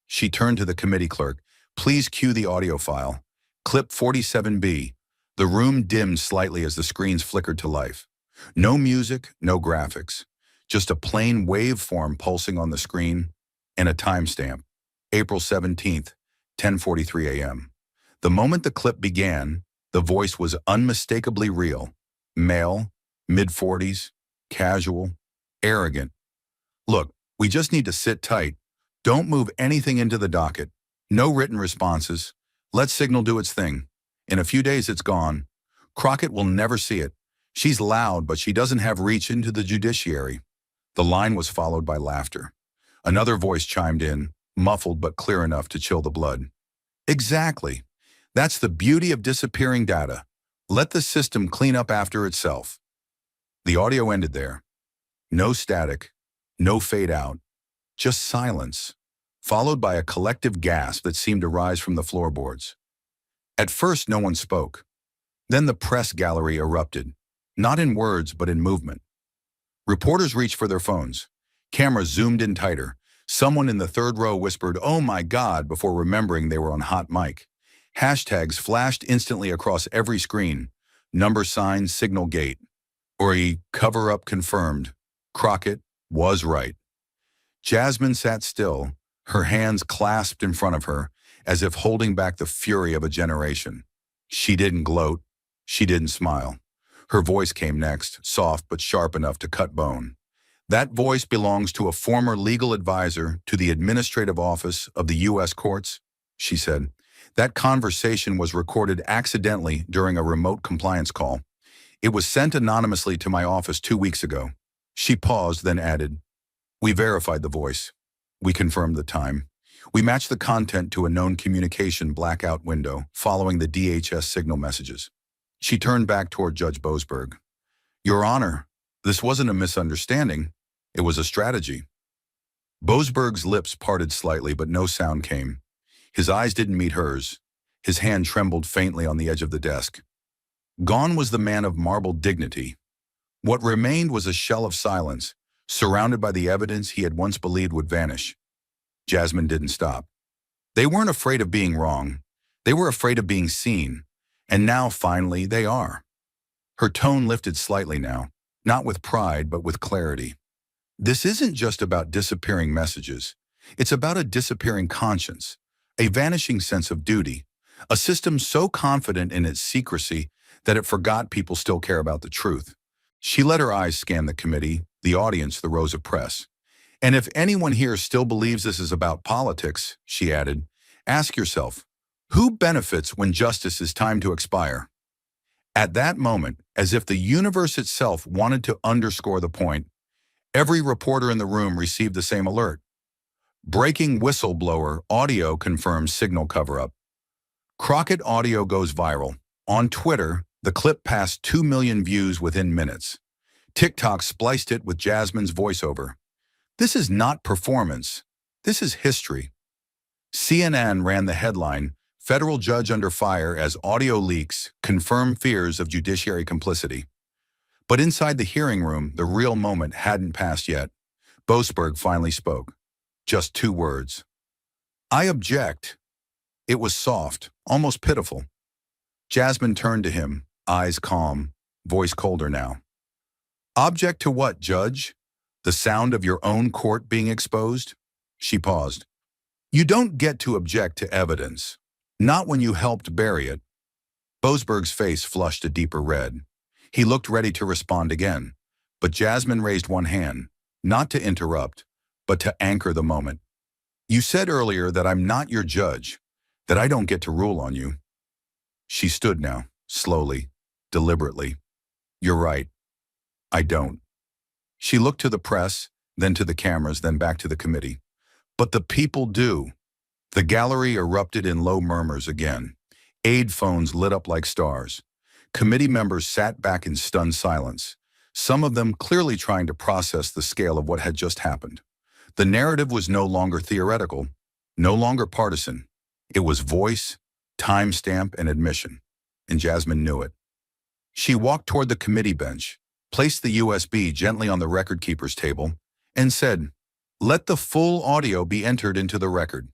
She turned to the committee clerk. "Please cue the audio file. Clip 47B. The room dimmed slightly as the screens flickered to life. No music, no graphics. just a plain waveform pulsing on the screen, and a timestamp, April 17th, 10:43 a.m. The moment the clip began, the voice was unmistakably real. Male, mid-40s, casual, arrogant. Look, we just need to sit tight. Don't move anything into the docket. No written responses. Let Signal do its thing. In a few days, it's gone. Crockett will never see it. She's loud, but she doesn't have reach into the judiciary. The line was followed by laughter. Another voice chimed in, muffled but clear enough to chill the blood. Exactly. That's the beauty of disappearing data. Let the system clean up after itself. The audio ended there. No static, no fade out, just silence, followed by a collective gasp that seemed to rise from the floorboards. At first, no one spoke. Then the press gallery erupted, not in words but in movement. Reporters reached for their phones. Cameras zoomed in tighter. Someone in the third row whispered, "Oh my God," before remembering they were on hot mic. Hashtags flashed instantly across every screen. Number sign, Signal Gate. Or a cover-up confirmed. Crockett was right. Jasmine sat still, her hands clasped in front of her, as if holding back the fury of a generation. She didn't gloat. She didn't smile. Her voice came next, soft but sharp enough to cut bone. That voice belongs to a former legal advisor to the administrative office of the U.S. courts, she said. That conversation was recorded accidentally during a remote compliance call. It was sent anonymously to my office 2 weeks ago. She paused, then added, "We verified the voice. We confirmed the time. We matched the content to a known communication blackout window following the DHS signal messages." She turned back toward Judge Boasberg. "Your Honor, this wasn't a misunderstanding. It was a strategy." Boasberg's lips parted slightly, but no sound came. His eyes didn't meet hers. His hand trembled faintly on the edge of the desk. Gone was the man of marble dignity. What remained was a shell of silence, surrounded by the evidence he had once believed would vanish. Jasmine didn't stop. They weren't afraid of being wrong. They were afraid of being seen. And now, finally, they are. Her tone lifted slightly now, not with pride, but with clarity. This isn't just about disappearing messages. It's about a disappearing conscience, a vanishing sense of duty, a system so confident in its secrecy that it forgot people still care about the truth. She let her eyes scan the committee, the audience, the rows of press. "And if anyone here still believes this is about politics," she added, "ask yourself, who benefits when justice is timed to expire?" At that moment, as if the universe itself wanted to underscore the point, every reporter in the room received the same alert. Breaking whistleblower audio confirms signal cover-up. Crockett audio goes viral. On Twitter, the clip passed 2 million views within minutes. TikTok spliced it with Jasmine's voiceover. This is not performance. This is history. CNN ran the headline, "Federal Judge Under Fire as Audio Leaks Confirm Fears of Judiciary Complicity." But inside the hearing room, the real moment hadn't passed yet. Boasberg finally spoke. Just 2 words. "I object." It was soft, almost pitiful. Jasmine turned to him, eyes calm, voice colder now. "Object to what, Judge? The sound of your own court being exposed?" She paused. "You don't get to object to evidence. Not when you helped bury it." Boasberg's face flushed a deeper red. He looked ready to respond again, but Jasmine raised one hand, not to interrupt, but to anchor the moment. "You said earlier that I'm not your judge, that I don't get to rule on you." She stood now, slowly, deliberately. "You're right. I don't." She looked to the press, then to the cameras, then back to the committee. "But the people do." The gallery erupted in low murmurs again. Aid phones lit up like stars. Committee members sat back in stunned silence, some of them clearly trying to process the scale of what had just happened. The narrative was no longer theoretical, no longer partisan. It was voice, timestamp, and admission, and Jasmine knew it. She walked toward the committee bench, placed the USB gently on the record keeper's table, and said, "Let the full audio be entered into the record."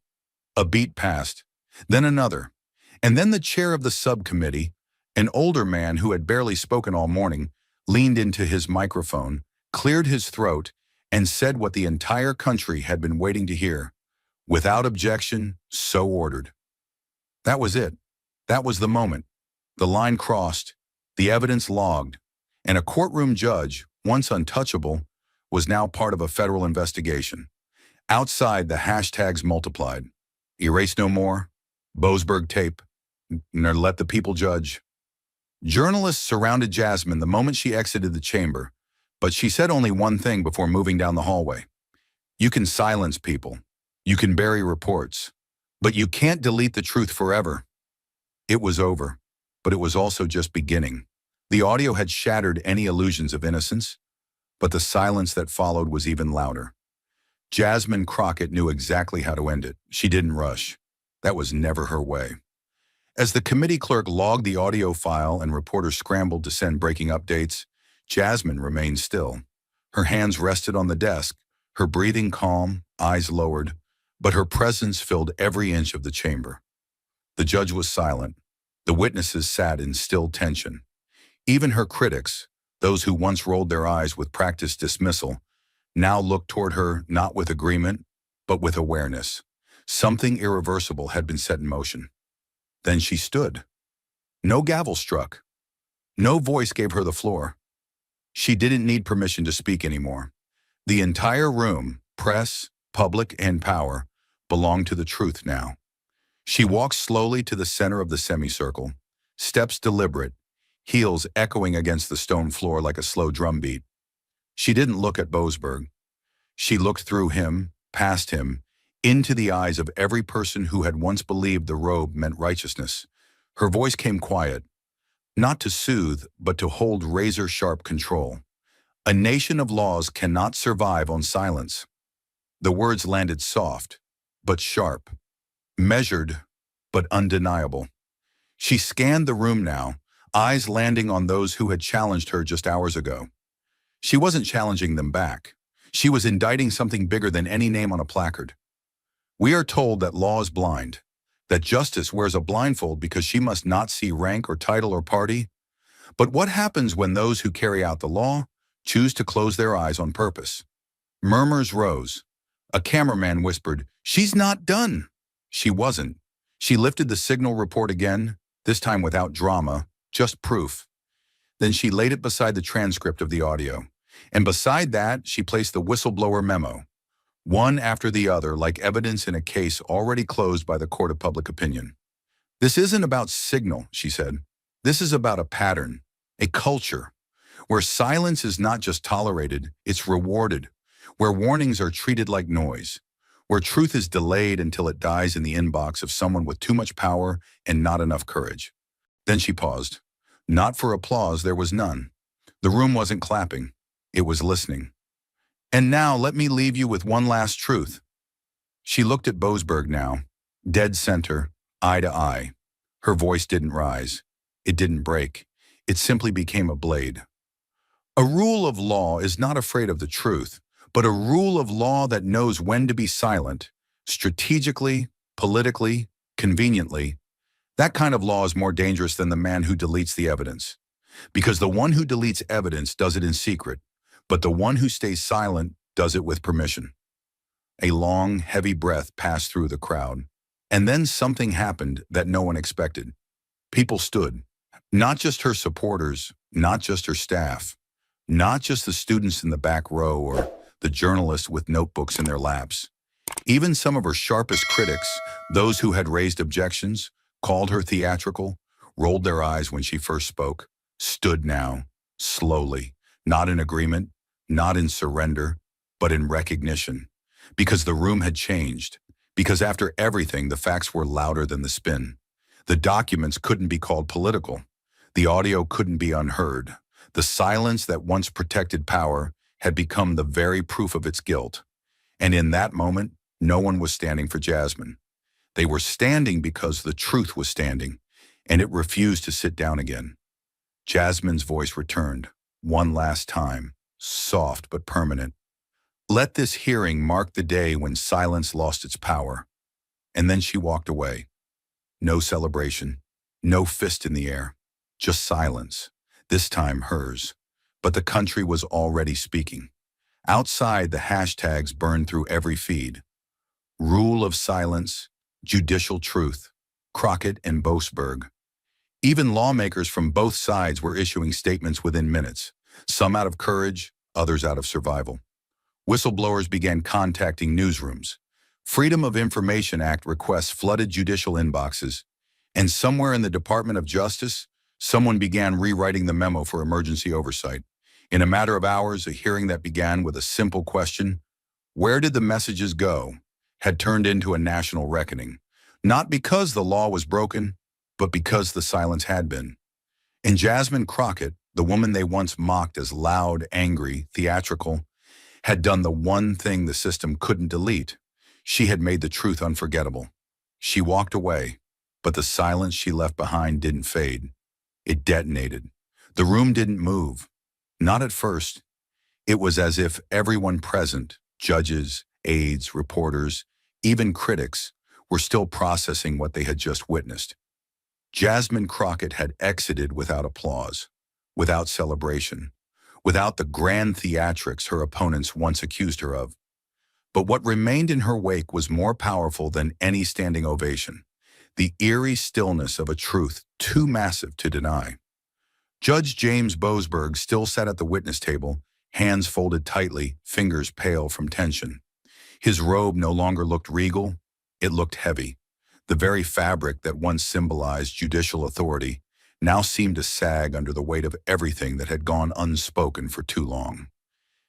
A beat passed, then another, and then the chair of the subcommittee, an older man who had barely spoken all morning, leaned into his microphone, cleared his throat, and said what the entire country had been waiting to hear. Without objection, so ordered. That was it. That was the moment. The line crossed, the evidence logged, and a courtroom judge, once untouchable, was now part of a federal investigation. Outside, the hashtags multiplied. Erase no more, Boasberg tape, nor let the people judge. Journalists surrounded Jasmine the moment she exited the chamber, but she said only one thing before moving down the hallway. You can silence people. You can bury reports. But you can't delete the truth forever. It was over, but it was also just beginning. The audio had shattered any illusions of innocence, but the silence that followed was even louder. Jasmine Crockett knew exactly how to end it. She didn't rush. That was never her way. As the committee clerk logged the audio file and reporters scrambled to send breaking updates, Jasmine remained still. Her hands rested on the desk, her breathing calm, eyes lowered, but her presence filled every inch of the chamber. The judge was silent. The witnesses sat in still tension. Even her critics, those who once rolled their eyes with practiced dismissal, now looked toward her not with agreement, but with awareness. Something irreversible had been set in motion. Then she stood. No gavel struck. No voice gave her the floor. She didn't need permission to speak anymore. The entire room, press, public, and power, belonged to the truth now. She walked slowly to the center of the semicircle, steps deliberate, heels echoing against the stone floor like a slow drumbeat. She didn't look at Boasberg. She looked through him, past him, into the eyes of every person who had once believed the robe meant righteousness. Her voice came quiet, not to soothe, but to hold razor-sharp control. A nation of laws cannot survive on silence. The words landed soft, but sharp, measured, but undeniable. She scanned the room now, eyes landing on those who had challenged her just hours ago. She wasn't challenging them back. She was indicting something bigger than any name on a placard. We are told that law is blind, that justice wears a blindfold because she must not see rank or title or party. But what happens when those who carry out the law choose to close their eyes on purpose? Murmurs rose. A cameraman whispered, "She's not done." She wasn't. She lifted the signal report again, this time without drama, just proof. Then she laid it beside the transcript of the audio. And beside that, she placed the whistleblower memo, one after the other like evidence in a case already closed by the court of public opinion. This isn't about signal, she said. This is about a pattern, a culture, where silence is not just tolerated, it's rewarded, where warnings are treated like noise, where truth is delayed until it dies in the inbox of someone with too much power and not enough courage. Then she paused. Not for applause, there was none. The room wasn't clapping, it was listening. And now let me leave you with one last truth. She looked at Boasberg now, dead center, eye to eye. Her voice didn't rise. It didn't break. It simply became a blade. A rule of law is not afraid of the truth, but a rule of law that knows when to be silent, strategically, politically, conveniently. That kind of law is more dangerous than the man who deletes the evidence. Because the one who deletes evidence does it in secret, but the one who stays silent does it with permission. A long, heavy breath passed through the crowd. And then something happened that no one expected. People stood. Not just her supporters, not just her staff, not just the students in the back row or the journalists with notebooks in their laps. Even some of her sharpest critics, those who had raised objections, called her theatrical, rolled their eyes when she first spoke, stood now, slowly, not in agreement, not in surrender, but in recognition. Because the room had changed. Because after everything, the facts were louder than the spin. The documents couldn't be called political. The audio couldn't be unheard. The silence that once protected power had become the very proof of its guilt. And in that moment, no one was standing for Jasmine. They were standing because the truth was standing, and it refused to sit down again. Jasmine's voice returned, one last time, soft but permanent. Let this hearing mark the day when silence lost its power. And then she walked away. No celebration, no fist in the air, just silence, this time hers. But the country was already speaking. Outside, the hashtags burned through every feed. Rule of silence, judicial truth, Crockett and Boasberg. Even lawmakers from both sides were issuing statements within minutes, some out of courage, others out of survival. Whistleblowers began contacting newsrooms. Freedom of Information Act requests flooded judicial inboxes, and somewhere in the Department of Justice, someone began rewriting the memo for emergency oversight. In a matter of hours, a hearing that began with a simple question, where did the messages go, had turned into a national reckoning. Not because the law was broken, but because the silence had been. And Jasmine Crockett, the woman they once mocked as loud, angry, theatrical, had done the one thing the system couldn't delete. She had made the truth unforgettable. She walked away, but the silence she left behind didn't fade. It detonated. The room didn't move. Not at first. It was as if everyone present, judges, aides, reporters, even critics, were still processing what they had just witnessed. Jasmine Crockett had exited without applause, without celebration, without the grand theatrics her opponents once accused her of. But what remained in her wake was more powerful than any standing ovation, the eerie stillness of a truth too massive to deny. Judge James Boasberg still sat at the witness table, hands folded tightly, fingers pale from tension. His robe no longer looked regal, it looked heavy. The very fabric that once symbolized judicial authority now seemed to sag under the weight of everything that had gone unspoken for too long.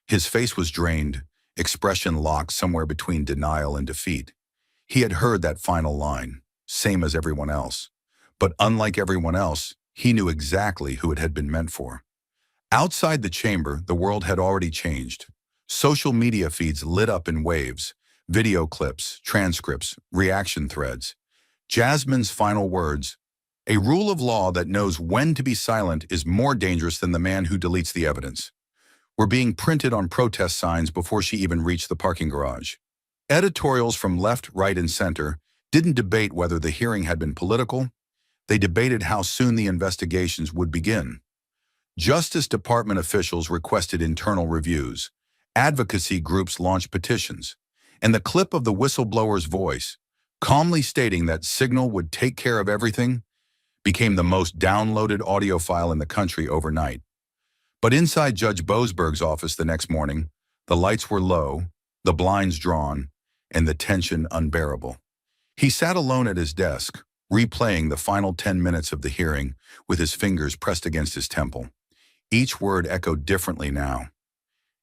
His face was drained, expression locked somewhere between denial and defeat. He had heard that final line, same as everyone else. But unlike everyone else, he knew exactly who it had been meant for. Outside the chamber, the world had already changed. Social media feeds lit up in waves, video clips, transcripts, reaction threads. Jasmine's final words, a rule of law that knows when to be silent is more dangerous than the man who deletes the evidence, were being printed on protest signs before she even reached the parking garage. Editorials from left, right, and center didn't debate whether the hearing had been political. They debated how soon the investigations would begin. Justice Department officials requested internal reviews. Advocacy groups launched petitions. And the clip of the whistleblower's voice, calmly stating that Signal would take care of everything, became the most downloaded audio file in the country overnight. But inside Judge Boasberg's office the next morning, the lights were low, the blinds drawn, and the tension unbearable. He sat alone at his desk, replaying the final 10 minutes of the hearing with his fingers pressed against his temple. Each word echoed differently now.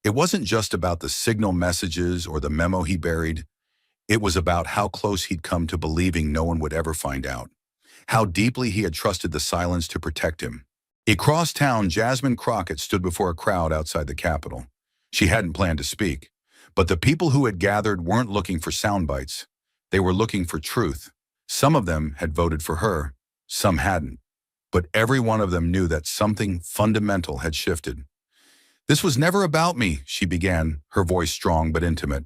It wasn't just about the Signal messages or the memo he buried. It was about how close he'd come to believing no one would ever find out, how deeply he had trusted the silence to protect him. Across town, Jasmine Crockett stood before a crowd outside the Capitol. She hadn't planned to speak, but the people who had gathered weren't looking for sound bites. They were looking for truth. Some of them had voted for her, some hadn't. But every one of them knew that something fundamental had shifted. This was never about me, she began, her voice strong but intimate.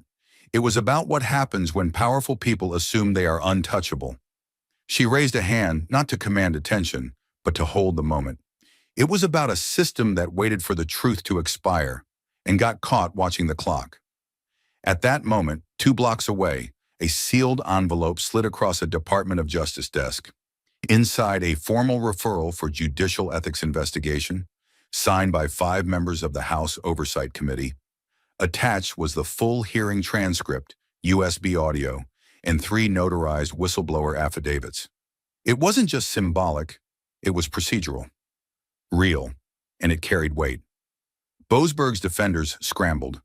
It was about what happens when powerful people assume they are untouchable. She raised a hand, not to command attention, but to hold the moment. It was about a system that waited for the truth to expire and got caught watching the clock. At that moment, 2 blocks away, a sealed envelope slid across a Department of Justice desk. Inside, a formal referral for judicial ethics investigation, signed by 5 members of the House Oversight Committee. Attached was the full hearing transcript, USB audio, and 3 notarized whistleblower affidavits. It wasn't just symbolic, it was procedural, real, and it carried weight. Boasberg's defenders scrambled.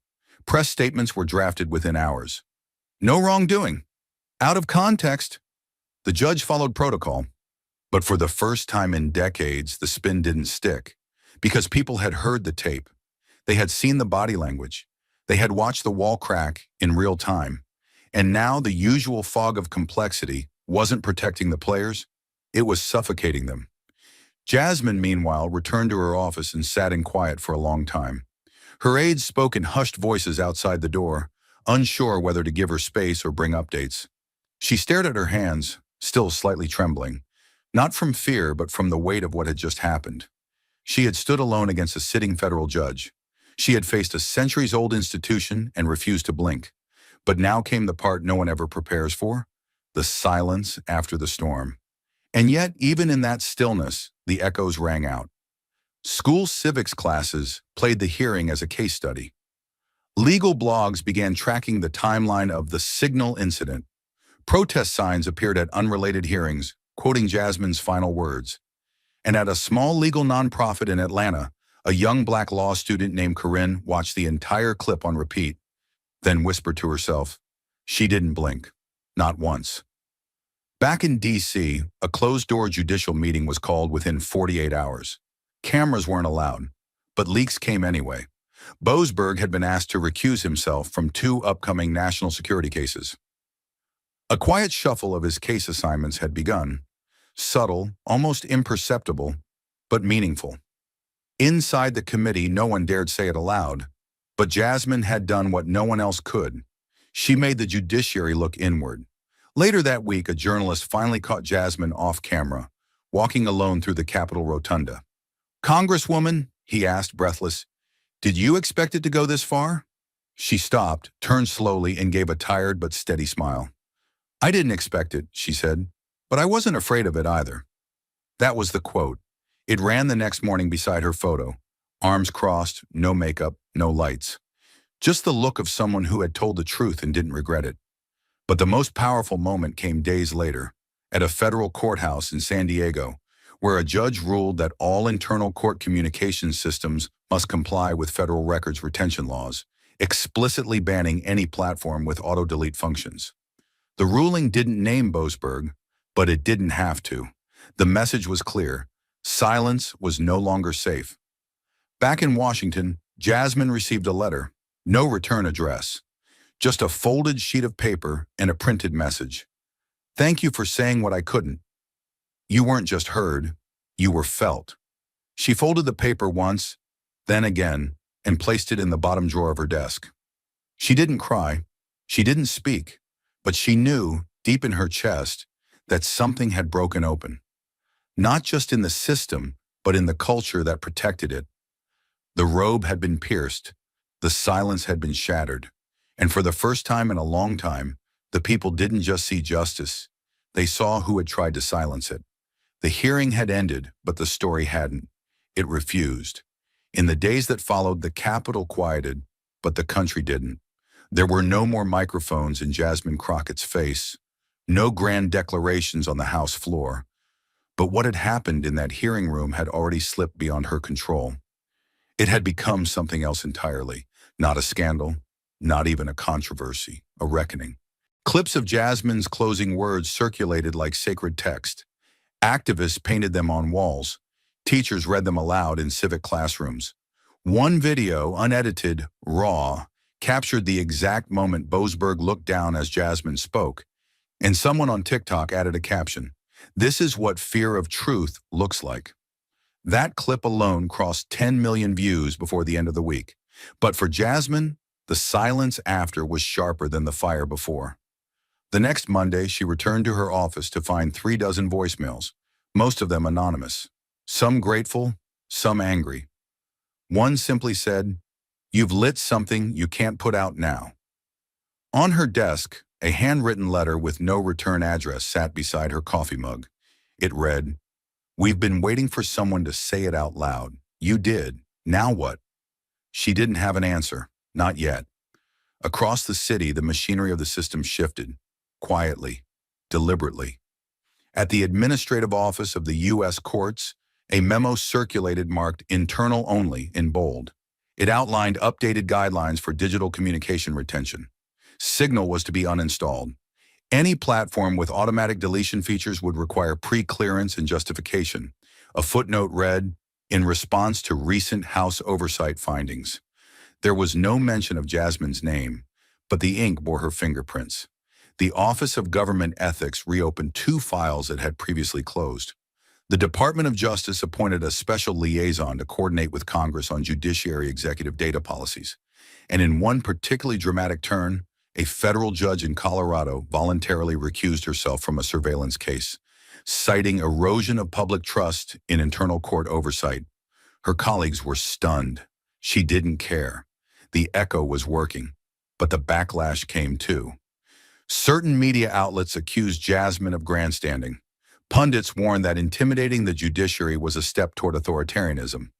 Press statements were drafted within hours. No wrongdoing. Out of context. The judge followed protocol. But for the first time in decades, the spin didn't stick, because people had heard the tape. They had seen the body language. They had watched the wall crack in real time. And now the usual fog of complexity wasn't protecting the players, it was suffocating them. Jasmine, meanwhile, returned to her office and sat in quiet for a long time. Her aides spoke in hushed voices outside the door, unsure whether to give her space or bring updates. She stared at her hands, still slightly trembling, not from fear but from the weight of what had just happened. She had stood alone against a sitting federal judge. She had faced a centuries-old institution and refused to blink. But now came the part no one ever prepares for, the silence after the storm. And yet, even in that stillness, the echoes rang out. School civics classes played the hearing as a case study. Legal blogs began tracking the timeline of the Signal incident. Protest signs appeared at unrelated hearings, quoting Jasmine's final words. And at a small legal nonprofit in Atlanta, a young black law student named Corinne watched the entire clip on repeat, then whispered to herself, she didn't blink. Not once. Back in D.C., a closed-door judicial meeting was called within 48 hours. Cameras weren't allowed, but leaks came anyway. Boasberg had been asked to recuse himself from 2 upcoming national security cases. A quiet shuffle of his case assignments had begun, subtle, almost imperceptible, but meaningful. Inside the committee, no one dared say it aloud, but Jasmine had done what no one else could. She made the judiciary look inward. Later that week, a journalist finally caught Jasmine off camera, walking alone through the Capitol rotunda. "Congresswoman," he asked, breathless, "did you expect it to go this far?" She stopped, turned slowly, and gave a tired but steady smile. "I didn't expect it," she said, "but I wasn't afraid of it either." That was the quote. It ran the next morning beside her photo. Arms crossed, no makeup, no lights. Just the look of someone who had told the truth and didn't regret it. But the most powerful moment came days later, at a federal courthouse in San Diego, where a judge ruled that all internal court communications systems must comply with federal records retention laws, explicitly banning any platform with auto-delete functions. The ruling didn't name Boasberg, but it didn't have to. The message was clear. Silence was no longer safe. Back in Washington, Jasmine received a letter, no return address, just a folded sheet of paper and a printed message. "Thank you for saying what I couldn't. You weren't just heard, you were felt." She folded the paper once, then again, and placed it in the bottom drawer of her desk. She didn't cry, she didn't speak, but she knew, deep in her chest, that something had broken open. Not just in the system, but in the culture that protected it. The robe had been pierced, the silence had been shattered, and for the first time in a long time, the people didn't just see justice, they saw who had tried to silence it. The hearing had ended, but the story hadn't. It refused. In the days that followed, the Capitol quieted, but the country didn't. There were no more microphones in Jasmine Crockett's face, no grand declarations on the House floor. But what had happened in that hearing room had already slipped beyond her control. It had become something else entirely, not a scandal, not even a controversy, a reckoning. Clips of Jasmine's closing words circulated like sacred text. Activists painted them on walls. Teachers read them aloud in civic classrooms. One video, unedited, raw, captured the exact moment Boasberg looked down as Jasmine spoke, and someone on TikTok added a caption, "This is what fear of truth looks like." That clip alone crossed 10 million views before the end of the week. But for Jasmine, the silence after was sharper than the fire before. The next Monday, she returned to her office to find 36 voicemails, most of them anonymous. Some grateful, some angry. One simply said, "You've lit something you can't put out now." On her desk, a handwritten letter with no return address sat beside her coffee mug. It read, "We've been waiting for someone to say it out loud. You did. Now what?" She didn't have an answer. Not yet. Across the city, the machinery of the system shifted. Quietly. Deliberately. At the administrative office of the U.S. courts, a memo circulated marked "internal only" in bold. It outlined updated guidelines for digital communication retention. Signal was to be uninstalled. Any platform with automatic deletion features would require pre-clearance and justification. A footnote read, "In response to recent House oversight findings." There was no mention of Jasmine's name, but the ink bore her fingerprints. The Office of Government Ethics reopened 2 files it had previously closed. The Department of Justice appointed a special liaison to coordinate with Congress on judiciary executive data policies. And in one particularly dramatic turn, a federal judge in Colorado voluntarily recused herself from a surveillance case, citing erosion of public trust in internal court oversight. Her colleagues were stunned. She didn't care. The echo was working, but the backlash came too. Certain media outlets accused Jasmine of grandstanding. Pundits warned that intimidating the judiciary was a step toward authoritarianism.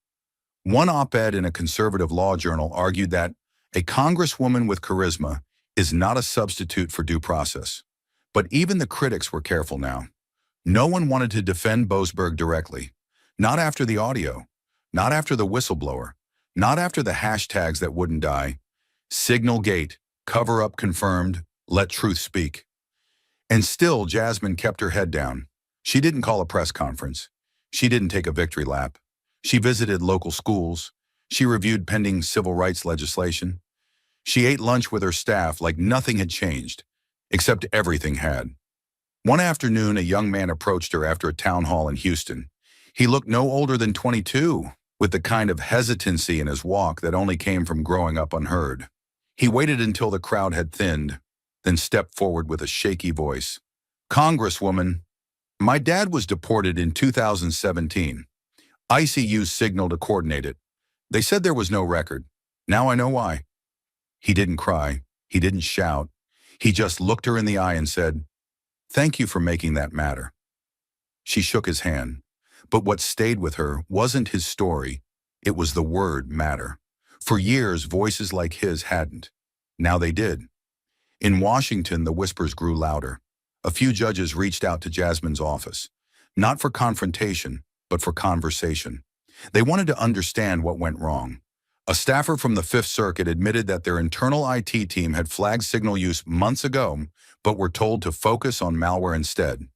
One op-ed in a conservative law journal argued that a congresswoman with charisma is not a substitute for due process. But even the critics were careful now. No one wanted to defend Boasberg directly. Not after the audio. Not after the whistleblower. Not after the hashtags that wouldn't die. Signal gate, cover-up confirmed, let truth speak. And still, Jasmine kept her head down. She didn't call a press conference. She didn't take a victory lap. She visited local schools. She reviewed pending civil rights legislation. She ate lunch with her staff like nothing had changed, except everything had. One afternoon, a young man approached her after a town hall in Houston. He looked no older than 22, with the kind of hesitancy in his walk that only came from growing up unheard. He waited until the crowd had thinned, then stepped forward with a shaky voice. "Congresswoman, my dad was deported in 2017. ICU signaled to coordinate it. They said there was no record. Now I know why." He didn't cry. He didn't shout. He just looked her in the eye and said, "Thank you for making that matter." She shook his hand. But what stayed with her wasn't his story. It was the word matter. For years, voices like his hadn't. Now they did. In Washington, the whispers grew louder. A few judges reached out to Jasmine's office, not for confrontation, but for conversation. They wanted to understand what went wrong. A staffer from the Fifth Circuit admitted that their internal IT team had flagged signal use months ago, but were told to focus on malware instead.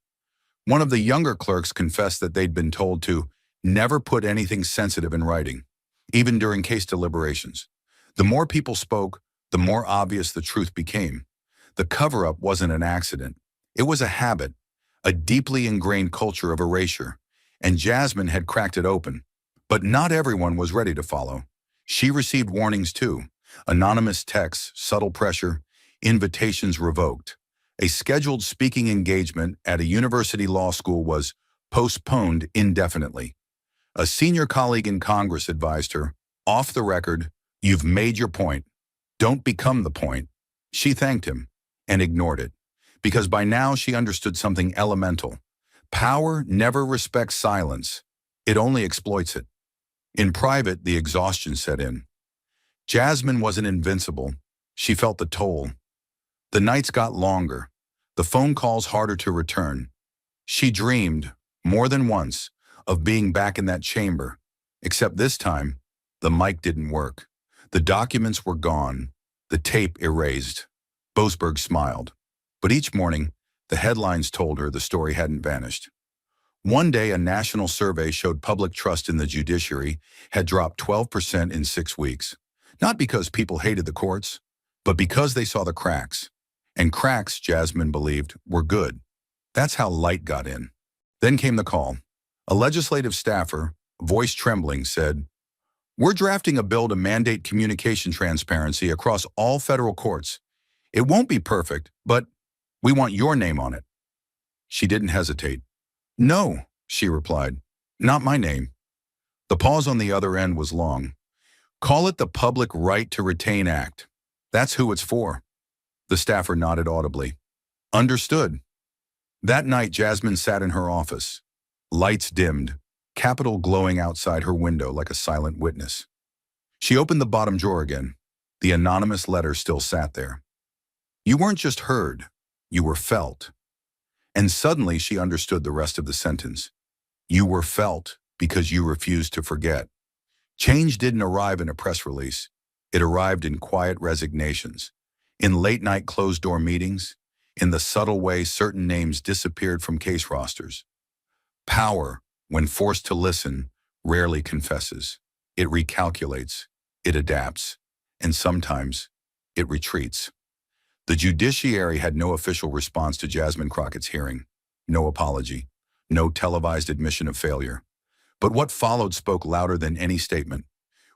One of the younger clerks confessed that they'd been told to never put anything sensitive in writing, even during case deliberations. The more people spoke, the more obvious the truth became. The cover-up wasn't an accident. It was a habit, a deeply ingrained culture of erasure, and Jasmine had cracked it open. But not everyone was ready to follow. She received warnings too. Anonymous texts, subtle pressure, invitations revoked. A scheduled speaking engagement at a university law school was postponed indefinitely. A senior colleague in Congress advised her, "Off the record, you've made your point. Don't become the point." She thanked him and ignored it, because by now she understood something elemental. Power never respects silence. It only exploits it. In private, the exhaustion set in. Jasmine wasn't invincible. She felt the toll. The nights got longer, the phone calls harder to return. She dreamed, more than once, of being back in that chamber. Except this time, the mic didn't work. The documents were gone, the tape erased. Boasberg smiled. But each morning, the headlines told her the story hadn't vanished. One day, a national survey showed public trust in the judiciary had dropped 12% in 6 weeks. Not because people hated the courts, but because they saw the cracks. And cracks, Jasmine believed, were good. That's how light got in. Then came the call. A legislative staffer, voice trembling, said, "We're drafting a bill to mandate communication transparency across all federal courts. It won't be perfect, but we want your name on it." She didn't hesitate. "No," she replied, "not my name." The pause on the other end was long. "Call it the Public Right to Retain Act. That's who it's for." The staffer nodded audibly. "Understood." That night, Jasmine sat in her office. Lights dimmed, Capitol glowing outside her window like a silent witness. She opened the bottom drawer again. The anonymous letter still sat there. "You weren't just heard, you were felt." And suddenly she understood the rest of the sentence. You were felt because you refused to forget. Change didn't arrive in a press release. It arrived in quiet resignations, in late-night closed-door meetings, in the subtle way certain names disappeared from case rosters. Power, when forced to listen, rarely confesses. It recalculates, it adapts, and sometimes it retreats. The judiciary had no official response to Jasmine Crockett's hearing, no apology, no televised admission of failure. But what followed spoke louder than any statement.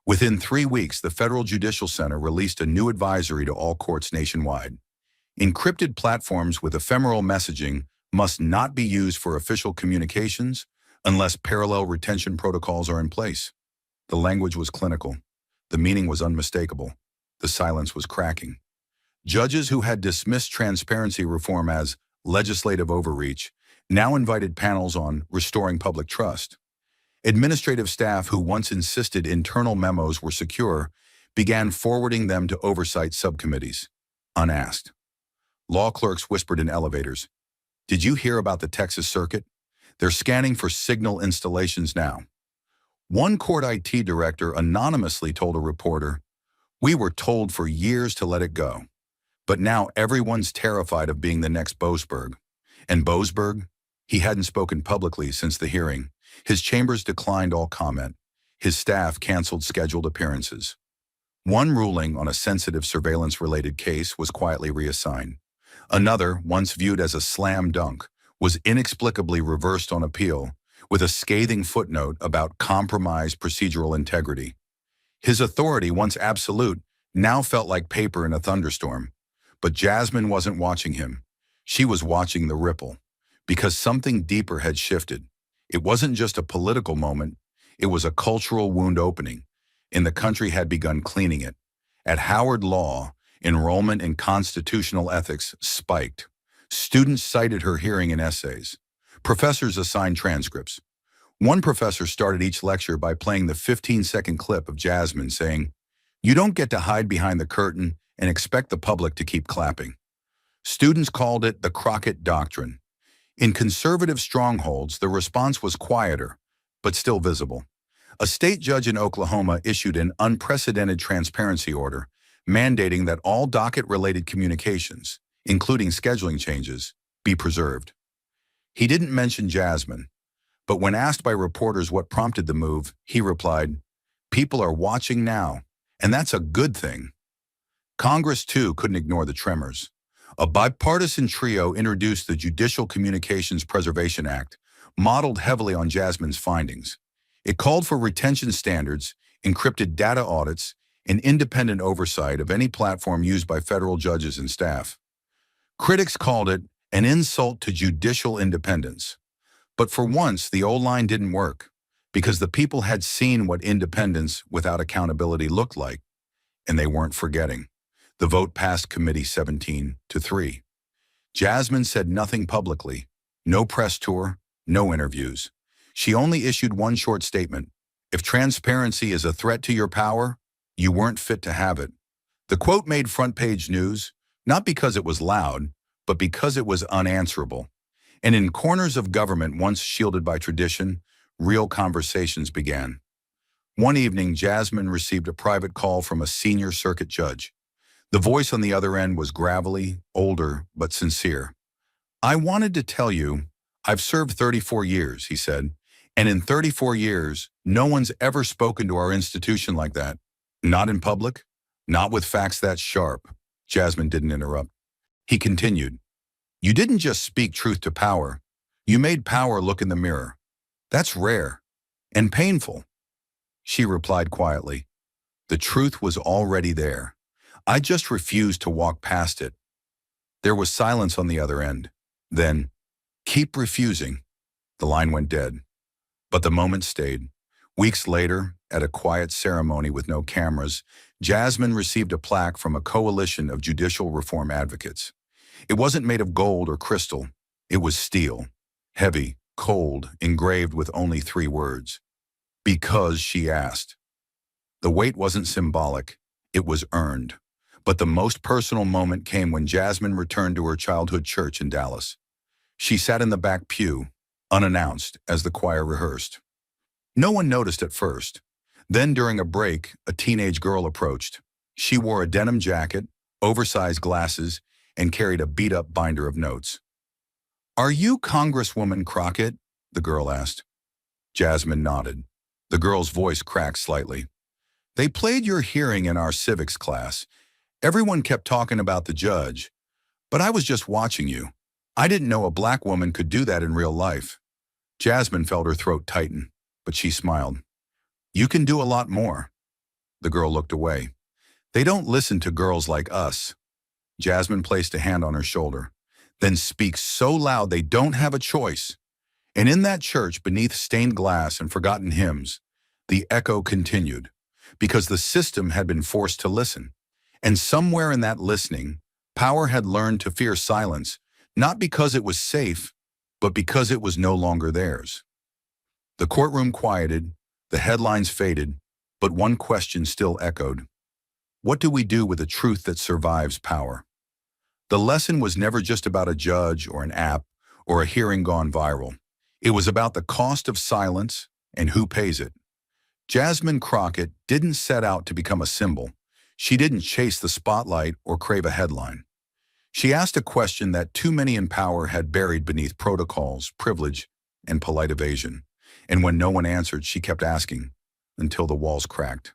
Within 3 weeks, the Federal Judicial Center released a new advisory to all courts nationwide. Encrypted platforms with ephemeral messaging must not be used for official communications unless parallel retention protocols are in place. The language was clinical. The meaning was unmistakable. The silence was cracking. Judges who had dismissed transparency reform as legislative overreach now invited panels on restoring public trust. Administrative staff who once insisted internal memos were secure began forwarding them to oversight subcommittees, unasked. Law clerks whispered in elevators, "Did you hear about the Texas Circuit? They're scanning for signal installations now." One court IT director anonymously told a reporter, "We were told for years to let it go. But now everyone's terrified of being the next Boasberg." And Boasberg? He hadn't spoken publicly since the hearing. His chambers declined all comment. His staff canceled scheduled appearances. One ruling on a sensitive surveillance-related case was quietly reassigned. Another, once viewed as a slam dunk, was inexplicably reversed on appeal, with a scathing footnote about compromised procedural integrity. His authority, once absolute, now felt like paper in a thunderstorm. But Jasmine wasn't watching him. She was watching the ripple, because something deeper had shifted. It wasn't just a political moment, it was a cultural wound opening, and the country had begun cleaning it. At Howard Law, enrollment in constitutional ethics spiked. Students cited her hearing in essays. Professors assigned transcripts. One professor started each lecture by playing the 15-second clip of Jasmine saying, "You don't get to hide behind the curtain and expect the public to keep clapping." Students called it the Crockett Doctrine. In conservative strongholds, the response was quieter, but still visible. A state judge in Oklahoma issued an unprecedented transparency order, mandating that all docket-related communications, including scheduling changes, be preserved. He didn't mention Jasmine, but when asked by reporters what prompted the move, he replied, "People are watching now, and that's a good thing." Congress, too, couldn't ignore the tremors. A bipartisan trio introduced the Judicial Communications Preservation Act, modeled heavily on Jasmine's findings. It called for retention standards, encrypted data audits, and independent oversight of any platform used by federal judges and staff. Critics called it an insult to judicial independence. But for once, the old line didn't work, because the people had seen what independence without accountability looked like, and they weren't forgetting. The vote passed committee 17-3. Jasmine said nothing publicly, no press tour, no interviews. She only issued one short statement: "If transparency is a threat to your power, you weren't fit to have it." The quote made front-page news, not because it was loud, but because it was unanswerable. And in corners of government once shielded by tradition, real conversations began. One evening, Jasmine received a private call from a senior circuit judge. The voice on the other end was gravelly, older, but sincere. "I wanted to tell you, I've served 34 years, he said, "and in 34 years, no one's ever spoken to our institution like that. Not in public, not with facts that sharp." Jasmine didn't interrupt. He continued, "You didn't just speak truth to power. You made power look in the mirror. That's rare and painful." She replied quietly, "The truth was already there. I just refused to walk past it." There was silence on the other end. Then, "Keep refusing." The line went dead. But the moment stayed. Weeks later, at a quiet ceremony with no cameras, Jasmine received a plaque from a coalition of judicial reform advocates. It wasn't made of gold or crystal. It was steel, heavy, cold, engraved with only 3 words: "Because she asked." The weight wasn't symbolic. It was earned. But the most personal moment came when Jasmine returned to her childhood church in Dallas. She sat in the back pew, unannounced, as the choir rehearsed. No one noticed at first. Then during a break, a teenage girl approached. She wore a denim jacket, oversized glasses, and carried a beat-up binder of notes. "Are you Congresswoman Crockett?" the girl asked. Jasmine nodded. The girl's voice cracked slightly. "They played your hearing in our civics class. Everyone kept talking about the judge, but I was just watching you. I didn't know a black woman could do that in real life." Jasmine felt her throat tighten, but she smiled. "You can do a lot more." The girl looked away. "They don't listen to girls like us." Jasmine placed a hand on her shoulder, "Then speak so loud they don't have a choice." And in that church, beneath stained glass and forgotten hymns, the echo continued. because the system had been forced to listen. And somewhere in that listening, power had learned to fear silence, not because it was safe, but because it was no longer theirs. The courtroom quieted, the headlines faded, but one question still echoed. What do we do with a truth that survives power? The lesson was never just about a judge or an app or a hearing gone viral. It was about the cost of silence and who pays it. Jasmine Crockett didn't set out to become a symbol. She didn't chase the spotlight or crave a headline. She asked a question that too many in power had buried beneath protocols, privilege, and polite evasion. And when no one answered, she kept asking until the walls cracked.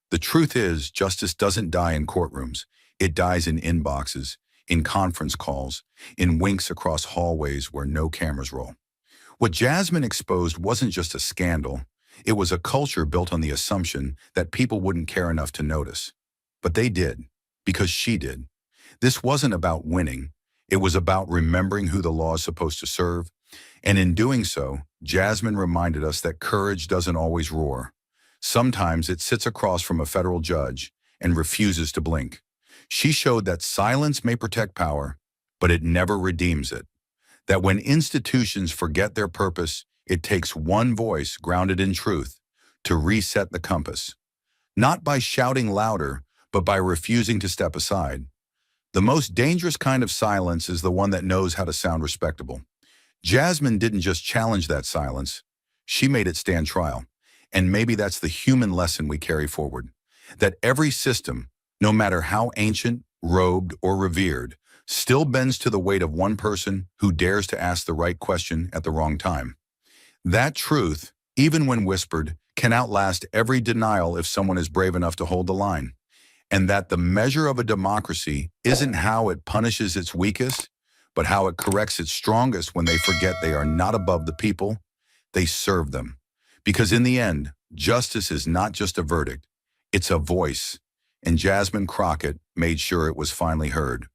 The truth is, justice doesn't die in courtrooms. It dies in inboxes, in conference calls, in winks across hallways where no cameras roll. What Jasmine exposed wasn't just a scandal. It was a culture built on the assumption that people wouldn't care enough to notice. But they did, because she did. This wasn't about winning. It was about remembering who the law is supposed to serve. And in doing so, Jasmine reminded us that courage doesn't always roar. Sometimes it sits across from a federal judge and refuses to blink. She showed that silence may protect power, but it never redeems it. That when institutions forget their purpose, it takes one voice grounded in truth to reset the compass. Not by shouting louder, but by refusing to step aside. The most dangerous kind of silence is the one that knows how to sound respectable. Jasmine didn't just challenge that silence, she made it stand trial. And maybe that's the human lesson we carry forward. That every system, no matter how ancient, robed, or revered, still bends to the weight of one person who dares to ask the right question at the wrong time. That truth, even when whispered, can outlast every denial if someone is brave enough to hold the line. And that the measure of a democracy isn't how it punishes its weakest, but how it corrects its strongest when they forget they are not above the people, they serve them. Because in the end, justice is not just a verdict, it's a voice. And Jasmine Crockett made sure it was finally heard.